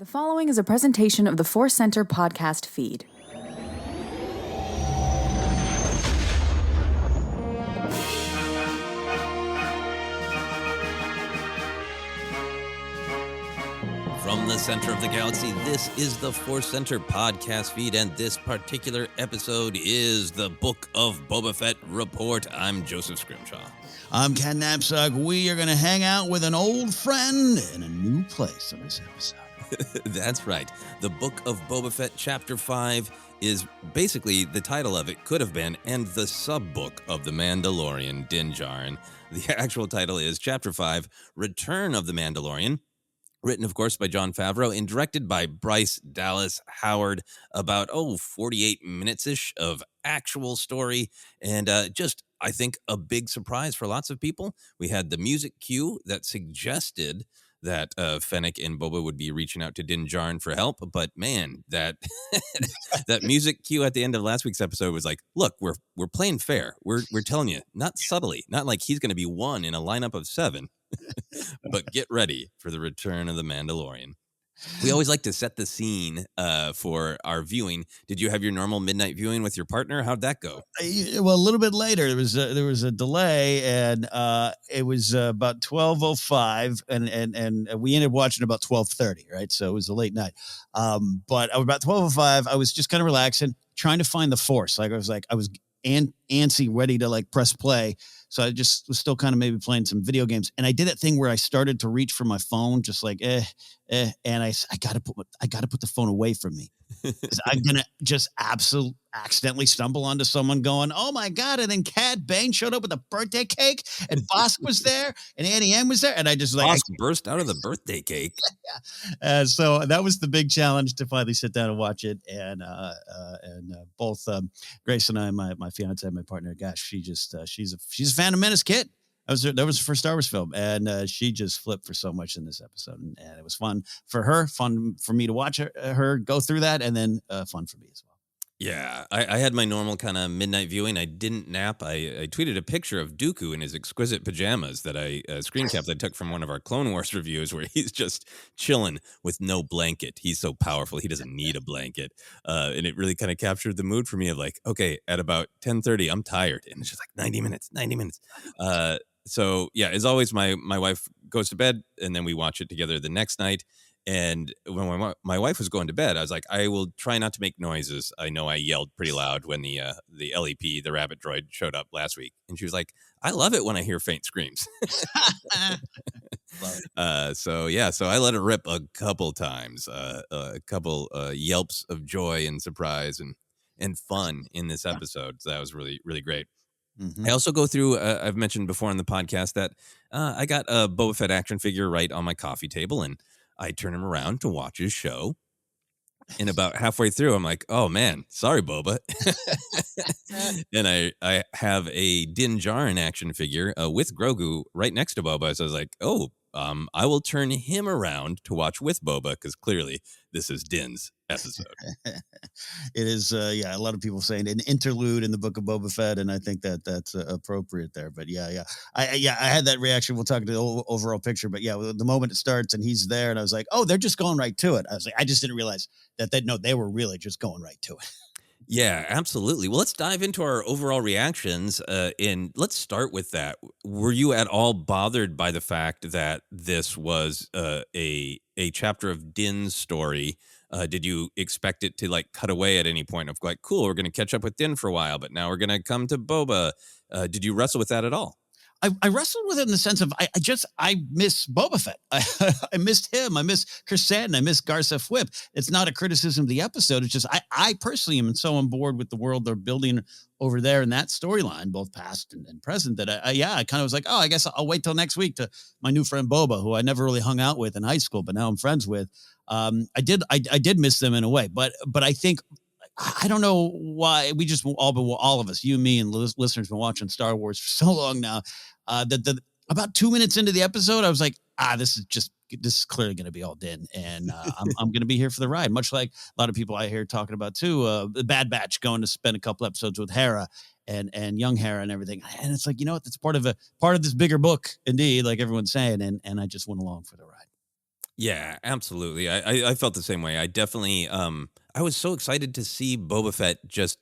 The following is a presentation of the ForceCenter podcast feed. From the center of the galaxy, this is the ForceCenter podcast feed, and this particular episode is the Book of Boba Fett report. I'm Joseph Scrimshaw. I'm Ken Napzok. We are going to hang out with an old friend in a new place on this episode. That's right. The Book of Boba Fett Chapter 5 is basically the title of it could have been, and the sub-book of The Mandalorian, Din Djarin. The actual title is Chapter 5, Return of the Mandalorian. Written, of course, by Jon Favreau and directed by Bryce Dallas Howard. About, 48 minutes-ish of actual story. And just, I think, a big surprise for lots of people. We had the music cue that suggested that Fennec and Boba would be reaching out to Din Djarin for help. But, man, that that music cue at the end of last week's episode was like, look, we're playing fair. We're telling you, not subtly, not like he's going to be one in a lineup of 7. But get ready for the return of the Mandalorian. We always like to set the scene for our viewing. Did you have your normal midnight viewing with your partner? How'd that go? Well, a little bit later, there was a delay, and it was about 12:05, and we ended up watching about 12:30, right? So it was a late night. But about 12:05, I was just kind of relaxing, trying to find the Force. I was antsy, ready to press play. So I just was still kind of maybe playing some video games. And I did that thing where I started to reach for my phone, just and I gotta put the phone away from me. 'Cause I'm going to just absolutely accidentally stumble onto someone going, oh my God. And then Cad Bane showed up with a birthday cake, and Bosk was there, and Annie M was there. And I just Bosk burst out of the birthday cake. Yeah. So that was the big challenge, to finally sit down and watch it. And both Grace and I, my fiance, my partner, gosh, she's a Phantom Menace kid. That was her first Star Wars film, and she just flipped for so much in this episode, and it was fun for her, fun for me to watch her go through that, and then fun for me as well. Yeah, I had my normal kind of midnight viewing. I didn't nap. I tweeted a picture of Dooku in his exquisite pajamas that I screen capped. I took from one of our Clone Wars reviews, where he's just chilling with no blanket. He's so powerful, he doesn't need a blanket. And it really kind of captured the mood for me of like, okay, at about 10:30, I'm tired. And it's just like 90 minutes. So yeah, as always, my wife goes to bed, and then we watch it together the next night. And when my wife was going to bed, I was like, I will try not to make noises. I know I yelled pretty loud when the LEP, the rabbit droid, showed up last week. And she was like, I love it when I hear faint screams. So I let her rip a couple times, a couple yelps of joy and surprise and fun in this episode. So that was really, really great. Mm-hmm. I also go through, I've mentioned before on the podcast that I got a Boba Fett action figure right on my coffee table, and I turn him around to watch his show. And about halfway through, I'm like, oh man, sorry, Boba. And I have a Din Djarin action figure with Grogu right next to Boba. So I was like, I will turn him around to watch with Boba, because clearly this is Din's episode. It is, a lot of people saying an interlude in the Book of Boba Fett, and I think that's appropriate there. But I had that reaction. We'll talk to the overall picture, but the moment it starts and he's there, and I was like, oh, they're just going right to it. I was like, I just didn't realize that they were really just going right to it. Yeah, absolutely. Well, let's dive into our overall reactions, and let's start with that. Were you at all bothered by the fact that this was a chapter of Din's story? Did you expect it to cut away at any point of cool, we're going to catch up with Din for a while, but now we're going to come to Boba? Did you wrestle with that at all? I wrestled with it in the sense of I miss Boba Fett. I missed him. I miss Chrysanthemum. I miss Garza Fwip. It's not a criticism of the episode. It's just I personally am so on board with the world they're building over there in that storyline, both past and present, that I kind of was like, oh, I guess I'll wait till next week to my new friend Boba, who I never really hung out with in high school, but now I'm friends with. I did miss them in a way, but I think, I don't know why we just all of us, you, me, and listeners, been watching Star Wars for so long now. That about 2 minutes into the episode, I was like, this is clearly going to be all Din, and I'm going to be here for the ride. Much like a lot of people I hear talking about too, the Bad Batch going to spend a couple episodes with Hera and young Hera and everything. And it's like, that's part of this bigger book, indeed, like everyone's saying. And I just went along for the ride. Yeah, absolutely. I felt the same way. I definitely I was so excited to see Boba Fett just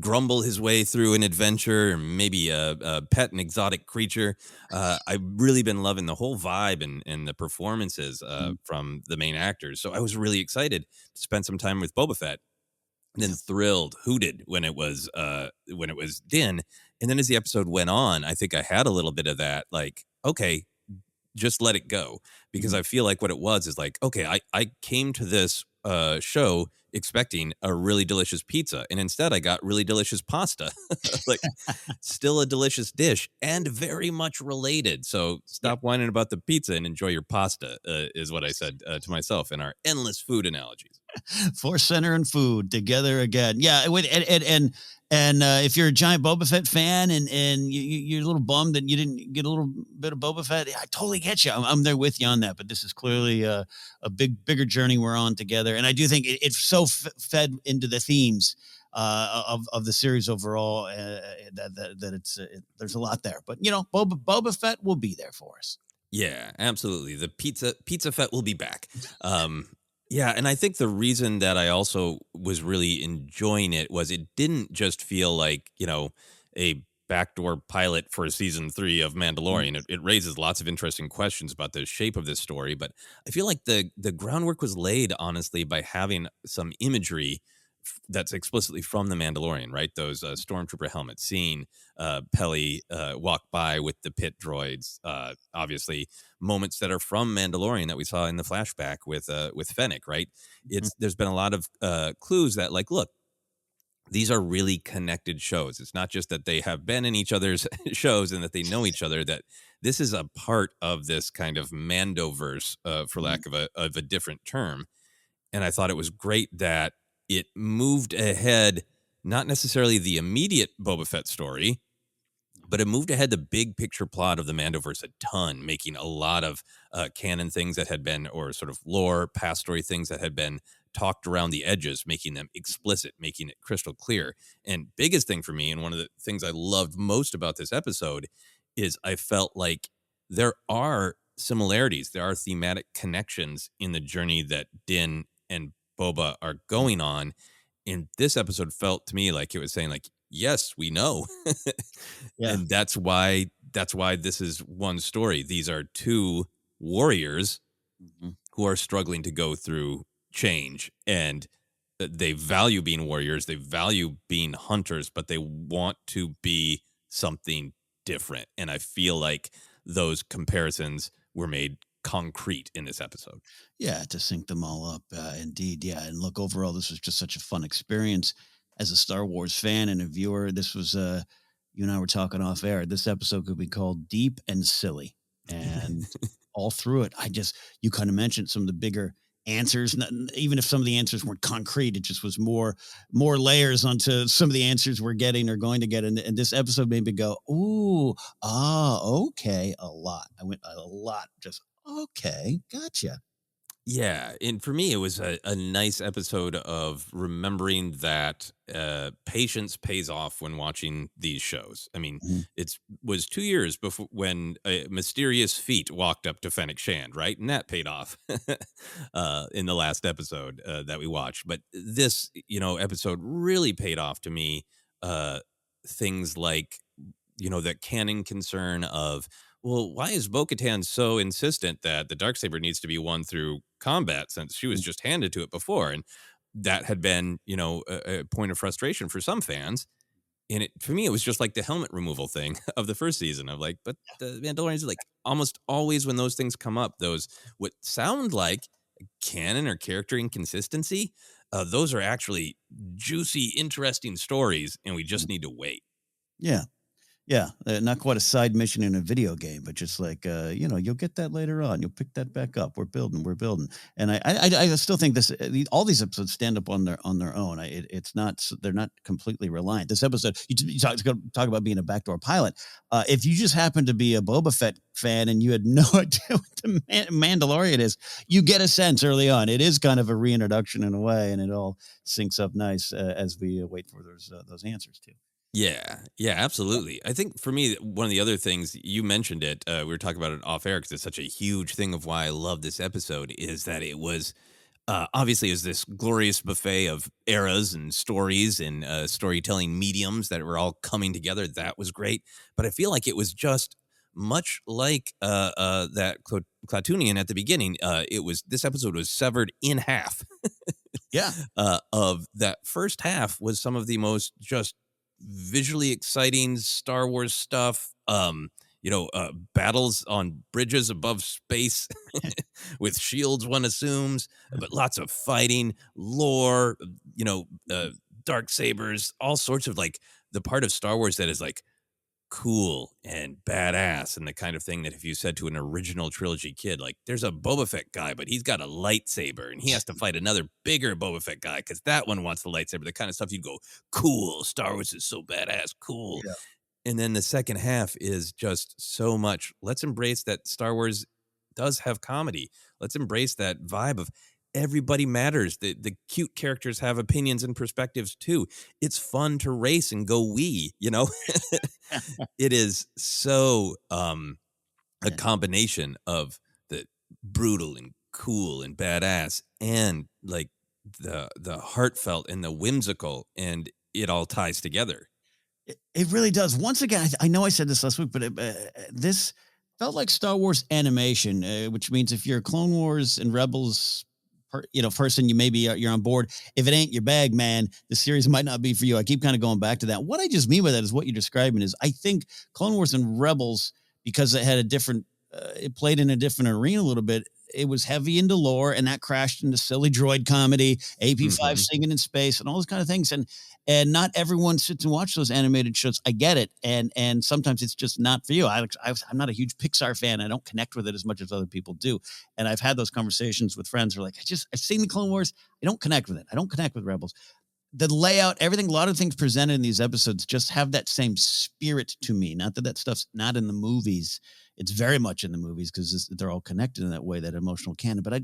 grumble his way through an adventure, or maybe pet an exotic creature. I've really been loving the whole vibe and the performances Mm, from the main actors. So I was really excited to spend some time with Boba Fett. And then yeah. thrilled, hooted when it was Din. And then as the episode went on, I think I had a little bit of that, like, okay, just let it go, because Mhm. I feel like what it was is like, okay, I came to this show expecting a really delicious pizza, and instead I got really delicious pasta. Like, still a delicious dish and very much related. So Yeah. stop whining about the pizza and enjoy your pasta, is what I said to myself in our endless food analogies. Force Center and food together again. Yeah, it would, and if you're a giant Boba Fett fan and you're a little bummed that you didn't get a little bit of Boba Fett, I totally get you. I'm there with you on that. But this is clearly a bigger journey we're on together, and I do think it's so fed into the themes of the series overall that there's a lot there. But Boba Fett will be there for us. Yeah, absolutely. The Pizza Fett will be back. Um, yeah, and I think the reason that I also was really enjoying it was it didn't just feel like, a backdoor pilot for season 3 of Mm, Mandalorian. It raises lots of interesting questions about the shape of this story, but I feel like the groundwork was laid, honestly, by having some imagery that's explicitly from the Mandalorian, right? Those stormtrooper helmets, seeing Pelly walk by with the pit droids. Obviously, moments that are from Mandalorian that we saw in the flashback with Fennec. Right? mhm. There's been a lot of clues that, like, look, these are really connected shows. It's not just that they have been in each other's shows and that they know each other. That this is a part of this kind of Mandoverse, for Mm, lack of a different term. And I thought it was great that it moved ahead, not necessarily the immediate Boba Fett story, but it moved ahead the big picture plot of the Mandoverse a ton, making a lot of canon things that had been, or sort of lore, past story things that had been talked around the edges, making them explicit, making it crystal clear. And biggest thing for me, and one of the things I loved most about this episode, is I felt like there are similarities, there are thematic connections in the journey that Din and Boba are going on. And this episode felt to me like it was saying, like, yes, we know. yeah. And that's why this is one story. These are two warriors Mhm. who are struggling to go through change, and they value being warriors, they value being hunters, but they want to be something different. And I feel like those comparisons were made concrete in this episode. Yeah, to sync them all up. Indeed. Yeah. And look, overall, this was just such a fun experience as a Star Wars fan and a viewer. This was, you and I were talking off air. This episode could be called Deep and Silly. And all through it, you kind of mentioned some of the bigger answers. Even if some of the answers weren't concrete, it just was more layers onto some of the answers we're getting or going to get. And this episode made me go, ooh, okay, a lot. I went a lot, just, okay, gotcha. Yeah, and for me, it was a nice episode of remembering that patience pays off when watching these shows. I mean, Mhm. it's was 2 years before when a mysterious feet walked up to Fennec Shand, right, and that paid off in the last episode that we watched. But this, episode really paid off to me. Things like, that canon concern of, well, why is Bo-Katan so insistent that the Darksaber needs to be won through combat, since she was just handed to it before? And that had been, a point of frustration for some fans. And for me, it was just like the helmet removal thing of the first season of, like, but the Mandalorians, like, almost always when those things come up, those what sound like canon or character inconsistency, those are actually juicy, interesting stories, and we just need to wait. Yeah. Yeah, not quite a side mission in a video game, but just like you'll get that later on. You'll pick that back up. We're building, and I still think all these episodes stand up on their own. It's not they're not completely reliant. This episode, you talk about being a backdoor pilot. If you just happen to be a Boba Fett fan and you had no idea what the Mandalorian is, you get a sense early on. It is kind of a reintroduction in a way, and it all syncs up nice as we wait for those answers too. Yeah, absolutely. I think for me, one of the other things you mentioned it, we were talking about it off air because it's such a huge thing of why I love this episode is that it was obviously is this glorious buffet of eras and stories and storytelling mediums that were all coming together. That was great, but I feel like it was just much like that Clatoonian at the beginning. It was this episode was severed in half. Yeah. Of that first half was some of the most just visually exciting Star Wars stuff. Battles on bridges above space with shields, one assumes, but lots of fighting, lore, dark sabers, all sorts of like the part of Star Wars that is like cool and badass and the kind of thing that if you said to an original trilogy kid, like there's a Boba Fett guy, but he's got a lightsaber and he has to fight another bigger Boba Fett guy because that one wants the lightsaber, the kind of stuff you'd go, cool, Star Wars is so badass, cool. Yeah. And then the second half is just so much. Let's embrace that Star Wars does have comedy. Let's embrace that vibe of everybody matters. The cute characters have opinions and perspectives too. It's fun to race and go wee, It is so a combination of the brutal and cool and badass and like the heartfelt and the whimsical, and it all ties together. It really does. Once again, I know I said this last week, but this felt like Star Wars animation, which means if you're a Clone Wars and Rebels, person, you're on board. If it ain't your bag, man, the series might not be for you. I keep kind of going back to that. What I just mean by that is what you're describing is I think Clone Wars and Rebels, because it had it played in a different arena a little bit. It was heavy into lore, and that crashed into silly droid comedy, AP5 singing in space, and all those kind of things. And not everyone sits and watches those animated shows. I get it, and sometimes it's just not for you. I'm not a huge Pixar fan. I don't connect with it as much as other people do. And I've had those conversations with friends who are like, I've seen the Clone Wars. I don't connect with it. I don't connect with Rebels. The layout, everything, a lot of things presented in these episodes just have that same spirit to me. Not that stuff's not in the movies. It's very much in the movies because they're all connected in that way, that emotional canon. But I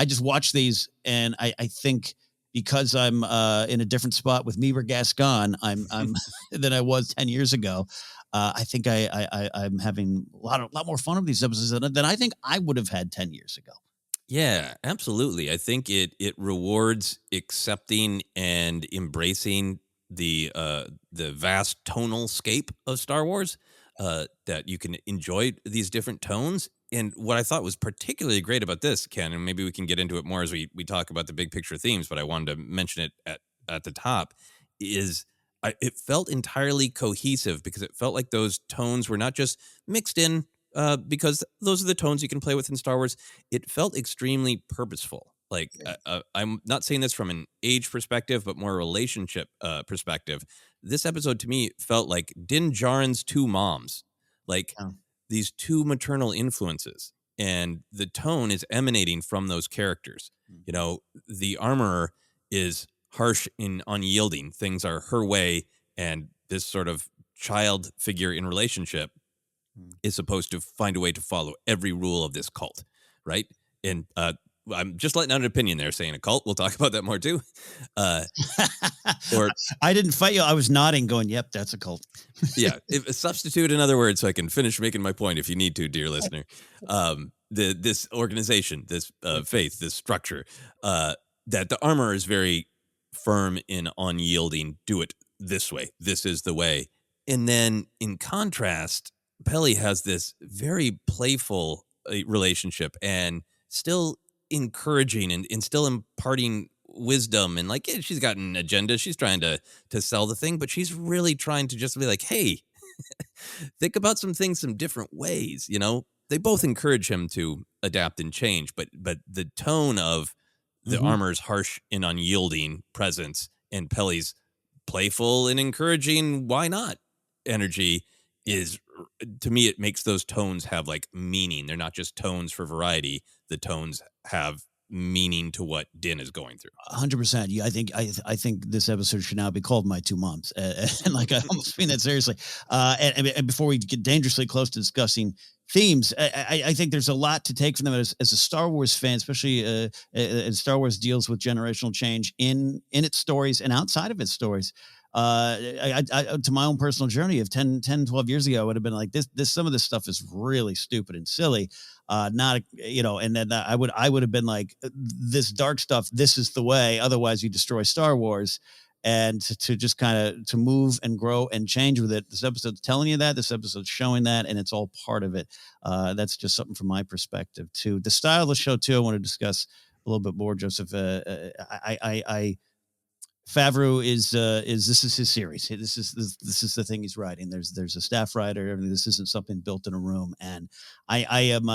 just watch these, and I think because I'm in a different spot with Meber Gascon, I'm than I was 10 years ago. I think I'm having a lot more fun with these episodes than I think I would have had 10 years ago. Yeah, absolutely. I think it rewards accepting and embracing the vast tonal scape of Star Wars, that you can enjoy these different tones. And what I thought was particularly great about this, Ken, and maybe we can get into it more as we talk about the big picture themes, but I wanted to mention it at the top, is it felt entirely cohesive because it felt like those tones were not just mixed in because those are the tones you can play with in Star Wars. It felt extremely purposeful. Like I'm not saying this from an age perspective, but more a relationship perspective. This episode to me felt like Din Djarin's two moms, like these two maternal influences, and the tone is emanating from those characters. The armorer is harsh and unyielding. Things are her way, and this sort of child figure in relationship is supposed to find a way to follow every rule of this cult, right? And I'm just letting out an opinion there, saying a cult. We'll talk about that more too. Or I didn't fight you. I was nodding, going, "Yep, that's a cult." Yeah, substitute another word so I can finish making my point if you need to, dear listener. This organization, this faith, this structure, that the armor is very firm and unyielding. Do it this way. This is the way. And then in contrast, Peli has this very playful relationship and still encouraging and still imparting wisdom, and like, yeah, she's got an agenda. She's trying to sell the thing, but she's really trying to just be like, hey, think about some things some different ways. They both encourage him to adapt and change, but the tone of the armor's harsh and unyielding presence and Peli's playful and encouraging, why not energy is, to me, it makes those tones have like meaning. They're not just tones for variety. The tones have meaning to what Din is going through. 100%. Yeah, I think this episode should now be called "My Two Moms," and like I almost mean that seriously. And before we get dangerously close to discussing themes, I think there's a lot to take from them as a Star Wars fan, especially as Star Wars deals with generational change in its stories and outside of its stories. To my own personal journey of 10, 12 years ago, I would have been like, this, some of this stuff is really stupid and silly. Not, and then I would have been like, this dark stuff, this is the way. Otherwise you destroy Star Wars. And to just kind of to move and grow and change with it. This episode's telling you that. This episode's showing that, and it's all part of it. That's just something from my perspective too. The style of the show too, I want to discuss a little bit more, Joseph. Favreau is this is his series. This is the thing he's writing. There's a staff writer. This isn't something built in a room. And I am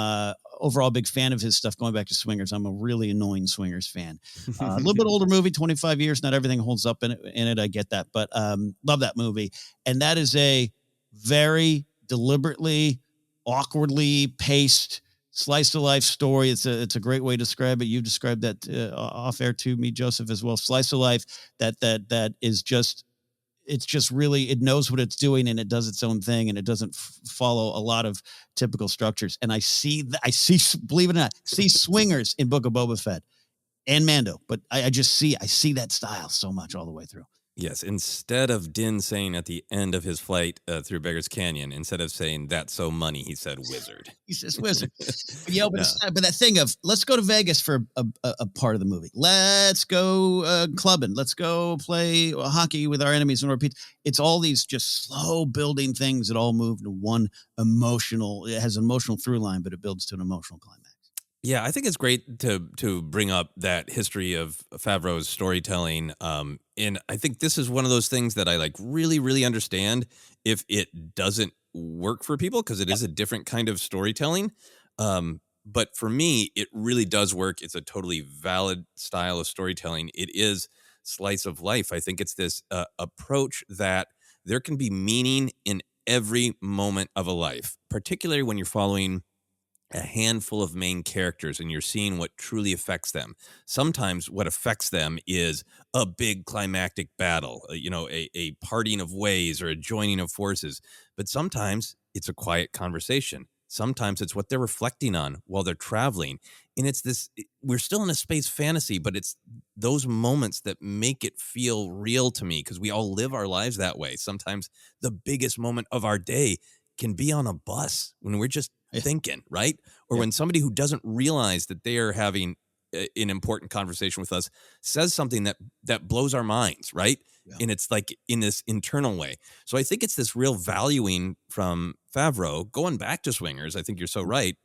overall a big fan of his stuff. Going back to Swingers, I'm a really annoying Swingers fan. A little bit older movie, 25 years. Not everything holds up in it. I get that, but love that movie. And that is a very deliberately, awkwardly paced slice of life story. It's a great way to describe it. You described that off air to me, Joseph, as well. Slice of life that is just, it's just really, it knows what it's doing and it does its own thing and it doesn't follow a lot of typical structures. And I see, believe it or not, see Swingers in Book of Boba Fett and Mando, but I see that style so much all the way through. Yes, instead of Din saying at the end of his flight through Beggar's Canyon, instead of saying "that's so money," he said "wizard." He says "wizard." But that thing of let's go to Vegas for a part of the movie. Let's go clubbing. Let's go play hockey with our enemies and repeat. It's all these just slow building things that all move to one emotional. It has an emotional through line, but it builds to an emotional climax. Yeah, I think it's great to bring up that history of Favreau's storytelling. And I think this is one of those things that I like really, really understand if it doesn't work for people, because it is a different kind of storytelling. But for me, it really does work. It's a totally valid style of storytelling. It is slice of life. I think it's this approach that there can be meaning in every moment of a life, particularly when you're following a handful of main characters and you're seeing what truly affects them. Sometimes what affects them is a big climactic battle, a parting of ways or a joining of forces. But sometimes it's a quiet conversation. Sometimes it's what they're reflecting on while they're traveling. And it's this, we're still in a space fantasy, but it's those moments that make it feel real to me, because we all live our lives that way. Sometimes the biggest moment of our day can be on a bus when we're just thinking, right? Or when somebody who doesn't realize that they are having an important conversation with us says something that blows our minds, right? Yeah. And it's like in this internal way. So I think it's this real valuing from Favreau, going back to Swingers. I think you're so right,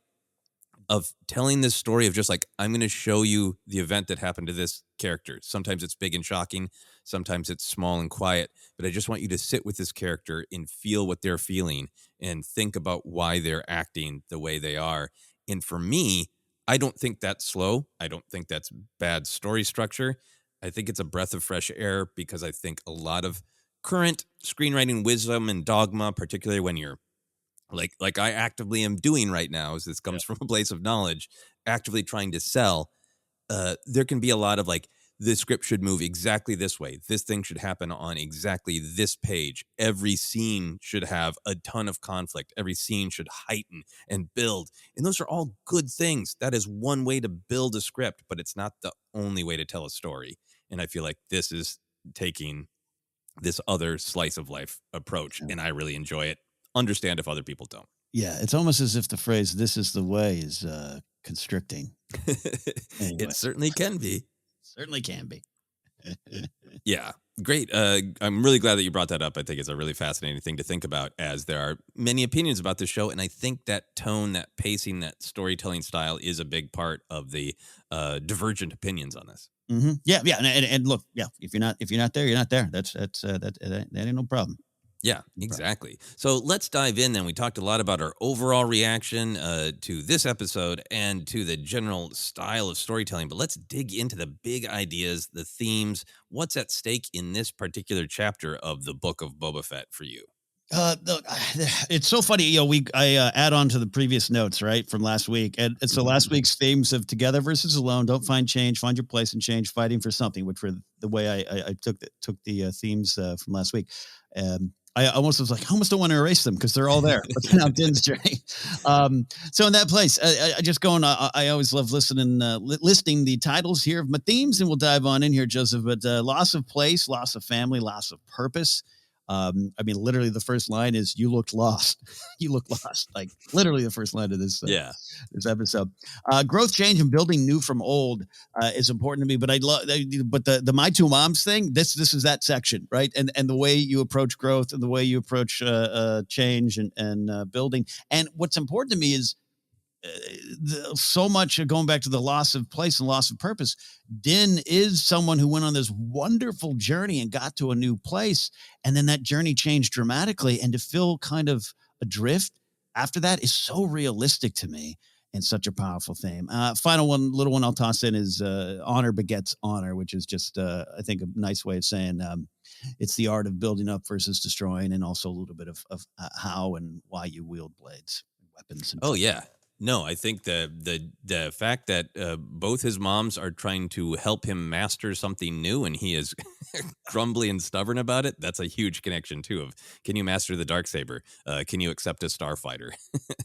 of telling this story of just like, I'm going to show you the event that happened to this character. Sometimes it's big and shocking. Sometimes it's small and quiet, but I just want you to sit with this character and feel what they're feeling and think about why they're acting the way they are. And for me, I don't think that's slow. I don't think that's bad story structure. I think it's a breath of fresh air, because I think a lot of current screenwriting wisdom and dogma, particularly when you're like I actively am doing right now, as this comes from a place of knowledge, actively trying to sell, there can be a lot of like, the script should move exactly this way. This thing should happen on exactly this page. Every scene should have a ton of conflict. Every scene should heighten and build. And those are all good things. That is one way to build a script, but it's not the only way to tell a story. And I feel like this is taking this other slice of life approach, and I really enjoy it. Understand if other people don't. Yeah, it's almost as if the phrase "this is the way" is constricting. Anyway. It certainly can be. Certainly can be. Yeah, great. I'm really glad that you brought that up. I think it's a really fascinating thing to think about, as there are many opinions about this show, and I think that tone, that pacing, that storytelling style is a big part of the divergent opinions on this. Mm-hmm. Yeah, and look, if you're not there, you're not there. That ain't no problem. Yeah, exactly. So let's dive in then. We talked a lot about our overall reaction to this episode and to the general style of storytelling, but let's dig into the big ideas, the themes, what's at stake in this particular chapter of the Book of Boba Fett for you. Look, it's so funny. I add on to the previous notes, right, from last week. And so last week's themes of together versus alone, don't find change, find your place in change, fighting for something, which were the way I took the themes from last week. I almost was like, I almost don't want to erase them because they're all there. But now Din's journey. So in that place, I just going. I always love listing the titles here of my themes, and we'll dive on in here, Joseph. But loss of place, loss of family, loss of purpose. I mean, literally, the first line is "You looked lost." You look lost. Like literally, the first line of this episode. Growth, change, and building new from old is important to me. But I love, but the My Two Moms thing. This is that section, right? And the way you approach growth and the way you approach change and building. And what's important to me is so much going back to the loss of place and loss of purpose. Din is someone who went on this wonderful journey and got to a new place. And then that journey changed dramatically. And to feel kind of adrift after that is so realistic to me and such a powerful theme. Final one, little one I'll toss in is honor begets honor, which is just, I think, a nice way of saying it's the art of building up versus destroying, and also a little bit of how and why you wield blades, weapons. And oh, yeah. No, I think the fact that both his moms are trying to help him master something new, and he is grumbly and stubborn about it. That's a huge connection too. Of can you master the Darksaber? Can you accept a starfighter?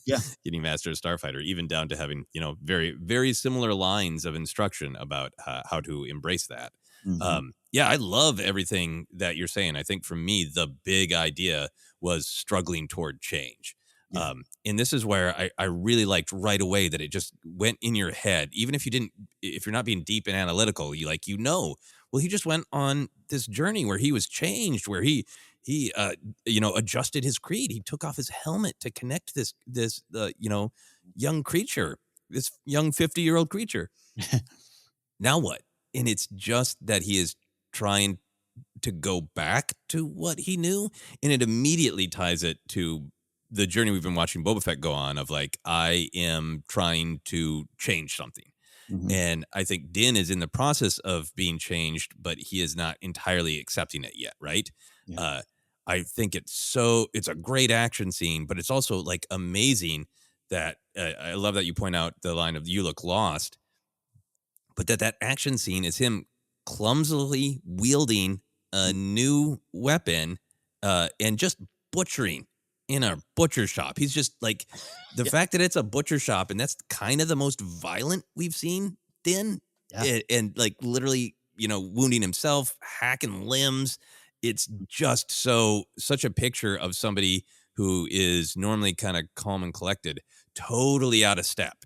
Yeah. Can you master a starfighter? Even down to having very very similar lines of instruction about how to embrace that. Mm-hmm. Yeah, I love everything that you're saying. I think for me, the big idea was struggling toward change. Yeah. And this is where I really liked right away that it just went in your head, even if you're not being deep and analytical, well, he just went on this journey where he was changed, where he adjusted his creed. He took off his helmet to connect this young creature, this young 50-year-old creature. Now what? And it's just that he is trying to go back to what he knew, and it immediately ties it to the journey we've been watching Boba Fett go on of like, I am trying to change something. Mm-hmm. And I think Din is in the process of being changed, but he is not entirely accepting it yet. Right. Yeah. I think it's a great action scene, but it's also like amazing that I love that you point out the line of "You look lost," but that action scene is him clumsily wielding a new weapon and just butchering in a butcher shop. He's just like the fact that it's a butcher shop, and that's kind of the most violent we've seen Din. Yeah. And like literally, wounding himself, hacking limbs. It's just such a picture of somebody who is normally kind of calm and collected, totally out of step,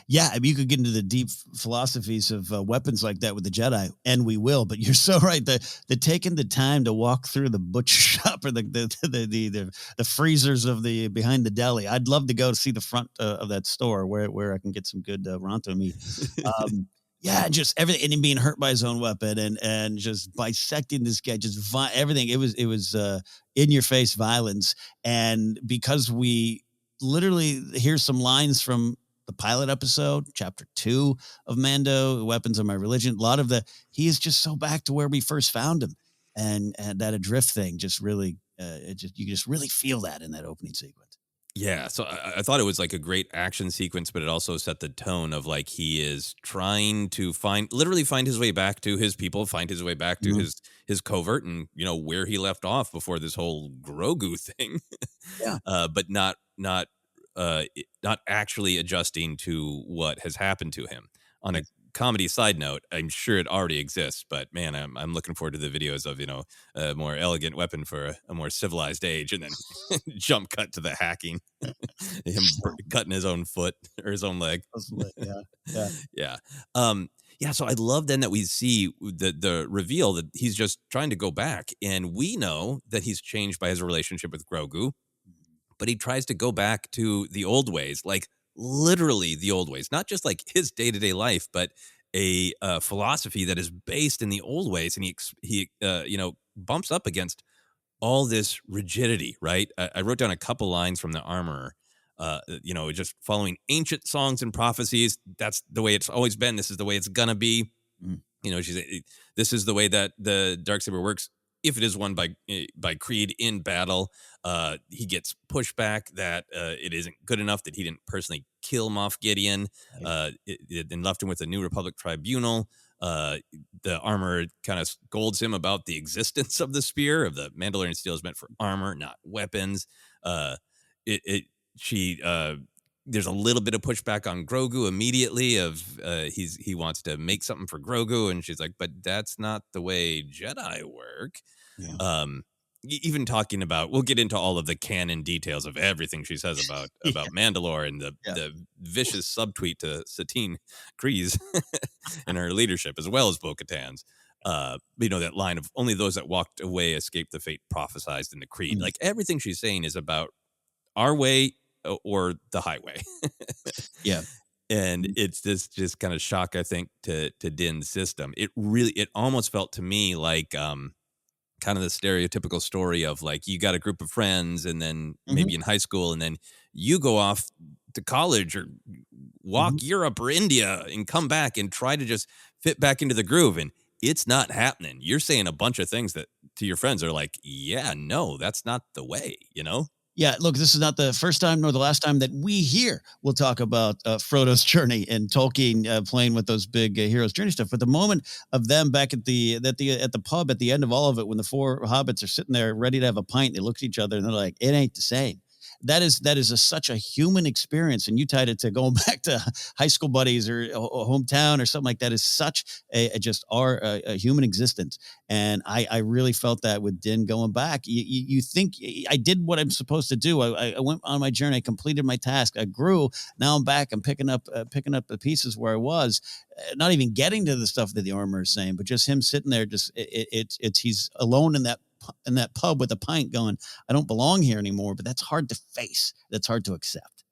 Yeah, I mean, you could get into the deep philosophies of weapons like that with the Jedi, and we will. But you're so right. The taking the time to walk through the butcher shop or the freezers of the behind the deli. I'd love to go to see the front of that store where I can get some good Ronto meat. Yeah, just everything, and him being hurt by his own weapon, and just bisecting this guy, just everything. It was in your face violence, and because we literally hear some lines from the pilot episode, chapter 2 of Mando, Weapons of My Religion. A lot of he is just so back to where we first found him. And that adrift thing just really, you just really feel that in that opening sequence. Yeah. So I thought it was like a great action sequence, but it also set the tone of like, he is trying to literally find his way back to his people, find his way back to his covert and, where he left off before this whole Grogu thing. Yeah. But not actually adjusting to what has happened to him. On a comedy side note, I'm sure it already exists, but man, I'm looking forward to the videos of a more elegant weapon for a more civilized age, and then jump cut to the hacking, him cutting his own foot or his own leg. Yeah. So I love then that we see the reveal that he's just trying to go back, and we know that he's changed by his relationship with Grogu. But he tries to go back to the old ways, like literally the old ways, not just like his day-to-day life, but a philosophy that is based in the old ways. And he bumps up against all this rigidity, right? I wrote down a couple lines from the Armorer, just following ancient songs and prophecies. That's the way it's always been. This is the way it's gonna be. This is the way that the Darksaber works. If it is won by Creed in battle, he gets pushback that it isn't good enough, that he didn't personally kill Moff Gideon, and left him with a New Republic tribunal. The armor kind of scolds him about the existence of the spear, of the Mandalorian steel is meant for armor, not weapons. Uh, it, it she There's a little bit of pushback on Grogu immediately of he wants to make something for Grogu, and she's like, but that's not the way Jedi work. Yeah. Even talking about, we'll get into all of the canon details of everything she says about Yeah. Mandalore and the vicious subtweet to Satine Kryze and her leadership, as well as Bo-Katan's. That line of only those that walked away escaped the fate prophesized in the creed. Like, everything she's saying is about our way or the highway. Yeah. And it's this just kind of shock, I think, to Din's system. It almost felt to me like kind of the stereotypical story of, like, you got a group of friends, and then maybe in high school, and then you go off to college or walk Europe or India and come back and try to just fit back into the groove. And it's not happening. You're saying a bunch of things that to your friends are like, yeah, no, that's not the way, Yeah, look, this is not the first time nor the last time that we here will talk about Frodo's journey and Tolkien playing with those big hero's journey stuff. But the moment of them back at the pub at the end of all of it, when the four hobbits are sitting there ready to have a pint, they look at each other and they're like, "It ain't the same." That is such a human experience, and you tied it to going back to high school buddies or hometown or something like that. Is such a human existence, and I really felt that with Din going back. You think I did what I'm supposed to do. I went on my journey, I completed my task, I grew. Now I'm back. I'm picking up the pieces where I was. Not even getting to the stuff that the armor is saying, but just him sitting there. He's alone in that pub with a pint going, I don't belong here anymore, but that's hard to face. That's hard to accept.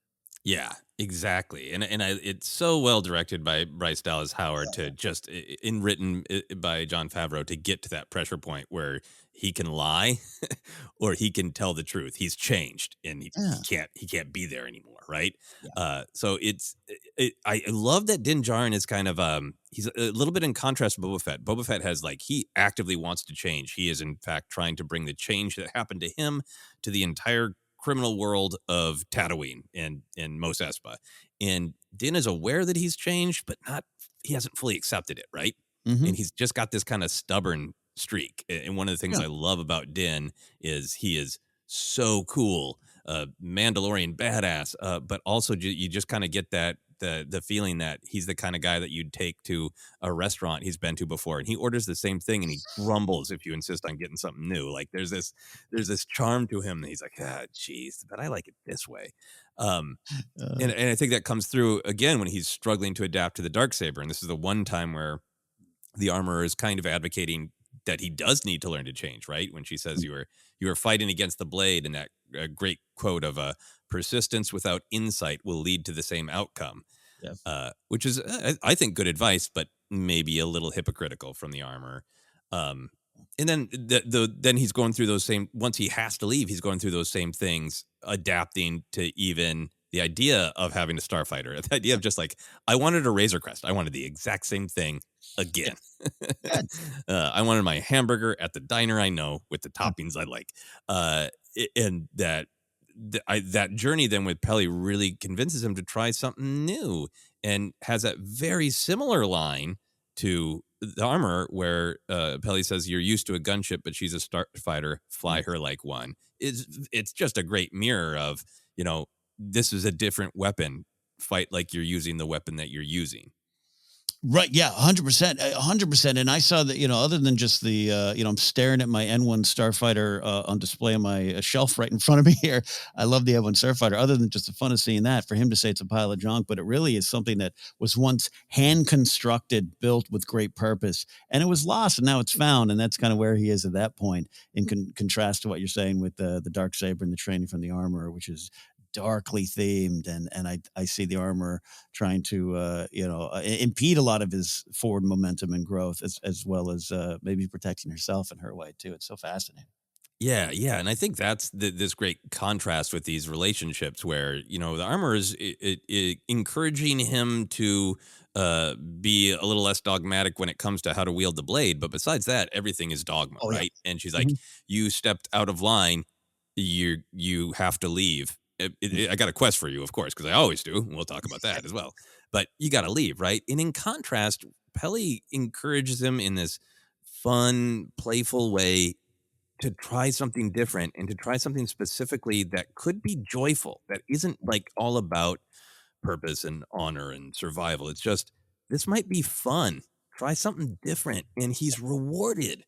Yeah, exactly. And it's so well directed by Bryce Dallas Howard to just written by Jon Favreau to get to that pressure point where he can lie or he can tell the truth. He's changed and he can't be there anymore, right? Yeah. So I love that Din Djarin is kind of he's a little bit in contrast to Boba Fett. Boba Fett has, like, he actively wants to change. He is in fact trying to bring the change that happened to him to the entire criminal world of Tatooine and Mos Espa. And Din is aware that he's changed, but he hasn't fully accepted it, right? And he's just got this kind of stubborn streak. And one of the things I love about Din is he is so cool, Mandalorian badass, but also you just kind of get that the feeling that he's the kind of guy that you'd take to a restaurant he's been to before, and he orders the same thing and he grumbles if you insist on getting something new. Like, there's this charm to him that he's like, geez, but I like it this way. And I think that comes through again when he's struggling to adapt to the Darksaber. And this is the one time where the armorer is kind of advocating that he does need to learn to change, right? When she says you were fighting against the blade, and that great quote of persistence without insight will lead to the same outcome. Yes. Which is, I think, good advice, but maybe a little hypocritical from the armorer. And then then he's going through those same, once he has to leave, he's going through those same things, adapting to even the idea of having a starfighter, the idea of just like, I wanted a Razor Crest. I wanted the exact same thing again. I wanted my hamburger at the diner I know with the toppings I like. And that journey then with Peli really convinces him to try something new, and has that very similar line to the armor where Peli says, you're used to a gunship, but she's a starfighter, fly her like one. It's just a great mirror of, this is a different weapon, fight like you're using the weapon that you're using. Right. Yeah. 100%. 100%. And I saw that, other than just the, I'm staring at my N1 Starfighter on display on my shelf right in front of me here. I love the N1 Starfighter, other than just the fun of seeing that, for him to say it's a pile of junk, but it really is something that was once hand constructed, built with great purpose, and it was lost and now it's found. And that's kind of where he is at that point, in contrast to what you're saying with the Darksaber and the training from the armorer, which is darkly themed, and I see the armor trying to impede a lot of his forward momentum and growth, as well as maybe protecting herself in her way too. It's so fascinating. Yeah, and I think that's this great contrast with these relationships where, the armor is encouraging him to be a little less dogmatic when it comes to how to wield the blade, but besides that, everything is dogma, right? And she's like, you stepped out of line, you have to leave. I got a quest for you, of course, because I always do. We'll talk about that as well. But you got to leave, right? And in contrast, Peli encourages him in this fun, playful way to try something different and to try something specifically that could be joyful, that isn't like all about purpose and honor and survival. It's just, this might be fun. Try something different. And he's rewarded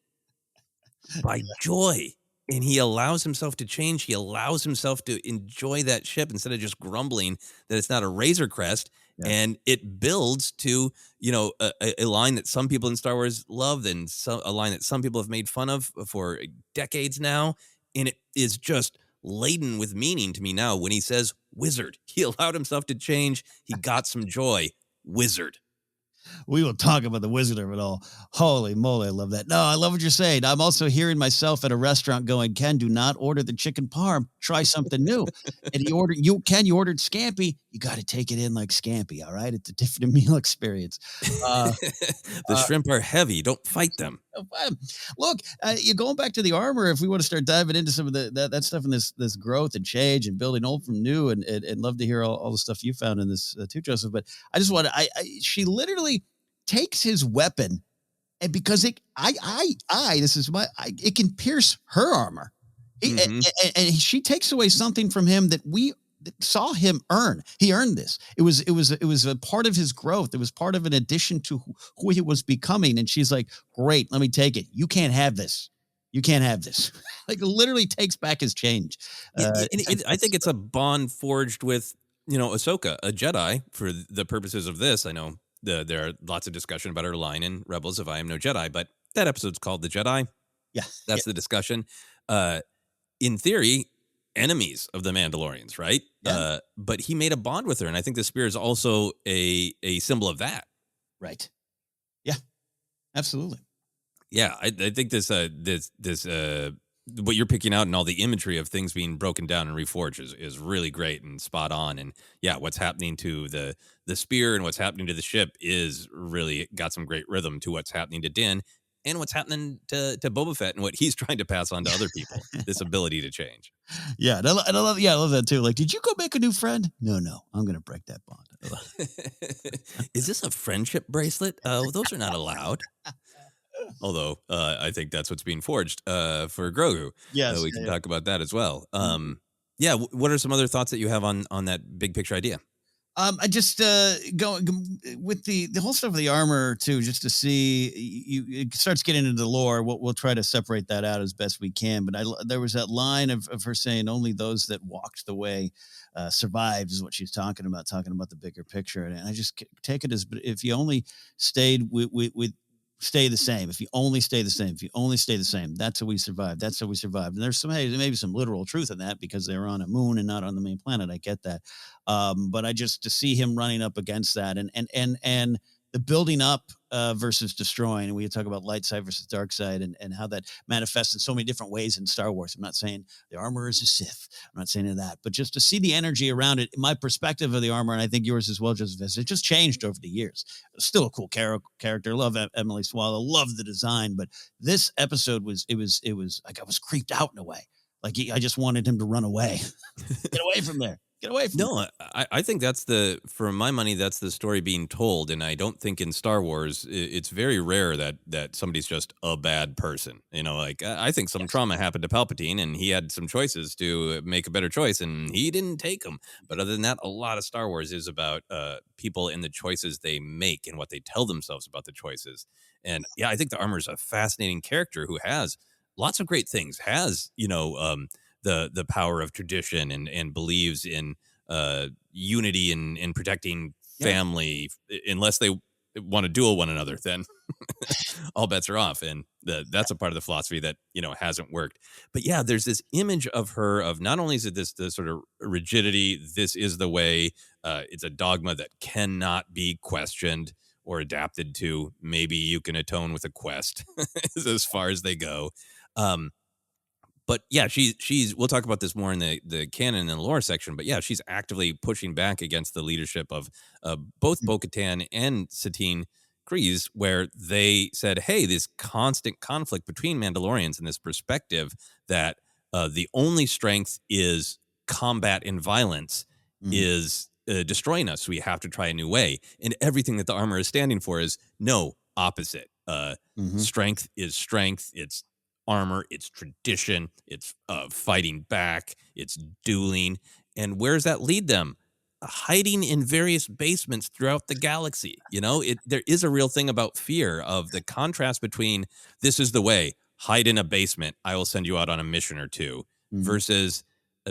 by joy. And he allows himself to change. He allows himself to enjoy that ship instead of just grumbling that it's not a Razor Crest. Yeah. And it builds to, a line that some people in Star Wars love, and a line that some people have made fun of for decades now. And it is just laden with meaning to me now when he says wizard. He allowed himself to change. He got some joy. Wizard. We will talk about the wizard of it all. Holy moly, I love that. No, I love what you're saying. I'm also hearing myself at a restaurant going, Ken, do not order the chicken parm. Try something new. And you ordered scampi. You got to take it in like scampi, all right? It's a different meal experience. The shrimp are heavy. Don't fight them. Look, you're going back to the armor. If we want to start diving into some of that stuff in this growth and change and building old from new, and love to hear all the stuff you found in this too, Joseph. But I just want to, she literally takes his weapon, and because it can pierce her armor, and she takes away something from him that we saw him earn. He earned this. It was a part of his growth. It was part of an addition to who he was becoming. And she's like, great, let me take it. You can't have this. You can't have this. Like, literally takes back his change. I think it's a bond forged with, Ahsoka, a Jedi, for the purposes of this. I know there are lots of discussion about her line in Rebels of I Am No Jedi, but that episode's called The Jedi. Yeah. That's the discussion. In theory, enemies of the Mandalorians, right? Yeah. But he made a bond with her, and I think the spear is also a symbol of that. Right. Yeah. Absolutely. Yeah, I think this what you're picking out and all the imagery of things being broken down and reforged is really great and spot on. And yeah, what's happening to the spear and what's happening to the ship is really got some great rhythm to what's happening to Din and what's happening to Boba Fett and what he's trying to pass on to other people. This ability to change. Yeah, and I love that too. Like, did you go make a new friend? No, I'm going to break that bond. Is this a friendship bracelet? Those are not allowed. Although I think that's what's being forged for Grogu. Yes, we can talk about that as well. What are some other thoughts that you have on that big picture idea? I just go with the whole stuff of the armor too, just to see it starts getting into the lore. We'll try to separate that out as best we can. But there was that line of her saying, "Only those that walked the way survived," is what she's talking about the bigger picture. And I just take it as, if you only stayed with stay the same. If you only stay the same, that's how we survived. And there's maybe some literal truth in that, because they're on a moon and not on the main planet. I get that. But I just, to see him running up against that and the building up versus destroying. And we talk about light side versus dark side and how that manifests in so many different ways in Star Wars. I'm not saying the armor is a Sith. I'm not saying that, but just to see the energy around it, my perspective of the armor, and I think yours as well, Joseph, it just changed over the years. Still a cool character. Love Emily Swallow. Love the design. But this episode was like I was creeped out in a way. Like I just wanted him to run away. Get away from there. Get away from No, I think that's for my money, that's the story being told. And I don't think in Star Wars, it's very rare that somebody's just a bad person. I think some trauma happened to Palpatine and he had some choices to make a better choice and he didn't take them. But other than that, a lot of Star Wars is about people and the choices they make and what they tell themselves about the choices. And yeah, I think the armor is a fascinating character who has lots of great things, has, the power of tradition and believes in unity and protecting family. Unless they want to duel one another, then all bets are off. And that's a part of the philosophy that, hasn't worked. But yeah, there's this image of her of not only is it this sort of rigidity, this is the way, it's a dogma that cannot be questioned or adapted to. Maybe you can atone with a quest is as far as they go. But yeah, she's. We'll talk about this more in the canon and lore section. But yeah, she's actively pushing back against the leadership of both Bo-Katan and Satine Kryze, where they said, "Hey, this constant conflict between Mandalorians and this perspective that the only strength is combat and violence is destroying us. So we have to try a new way. And everything that the armor is standing for is no, opposite. Strength is strength. It's armor. It's tradition. It's fighting back. It's dueling. And where does that lead them? Hiding in various basements throughout the galaxy. There is a real thing about fear, of the contrast between this is the way, hide in a basement, I will send you out on a mission or two, versus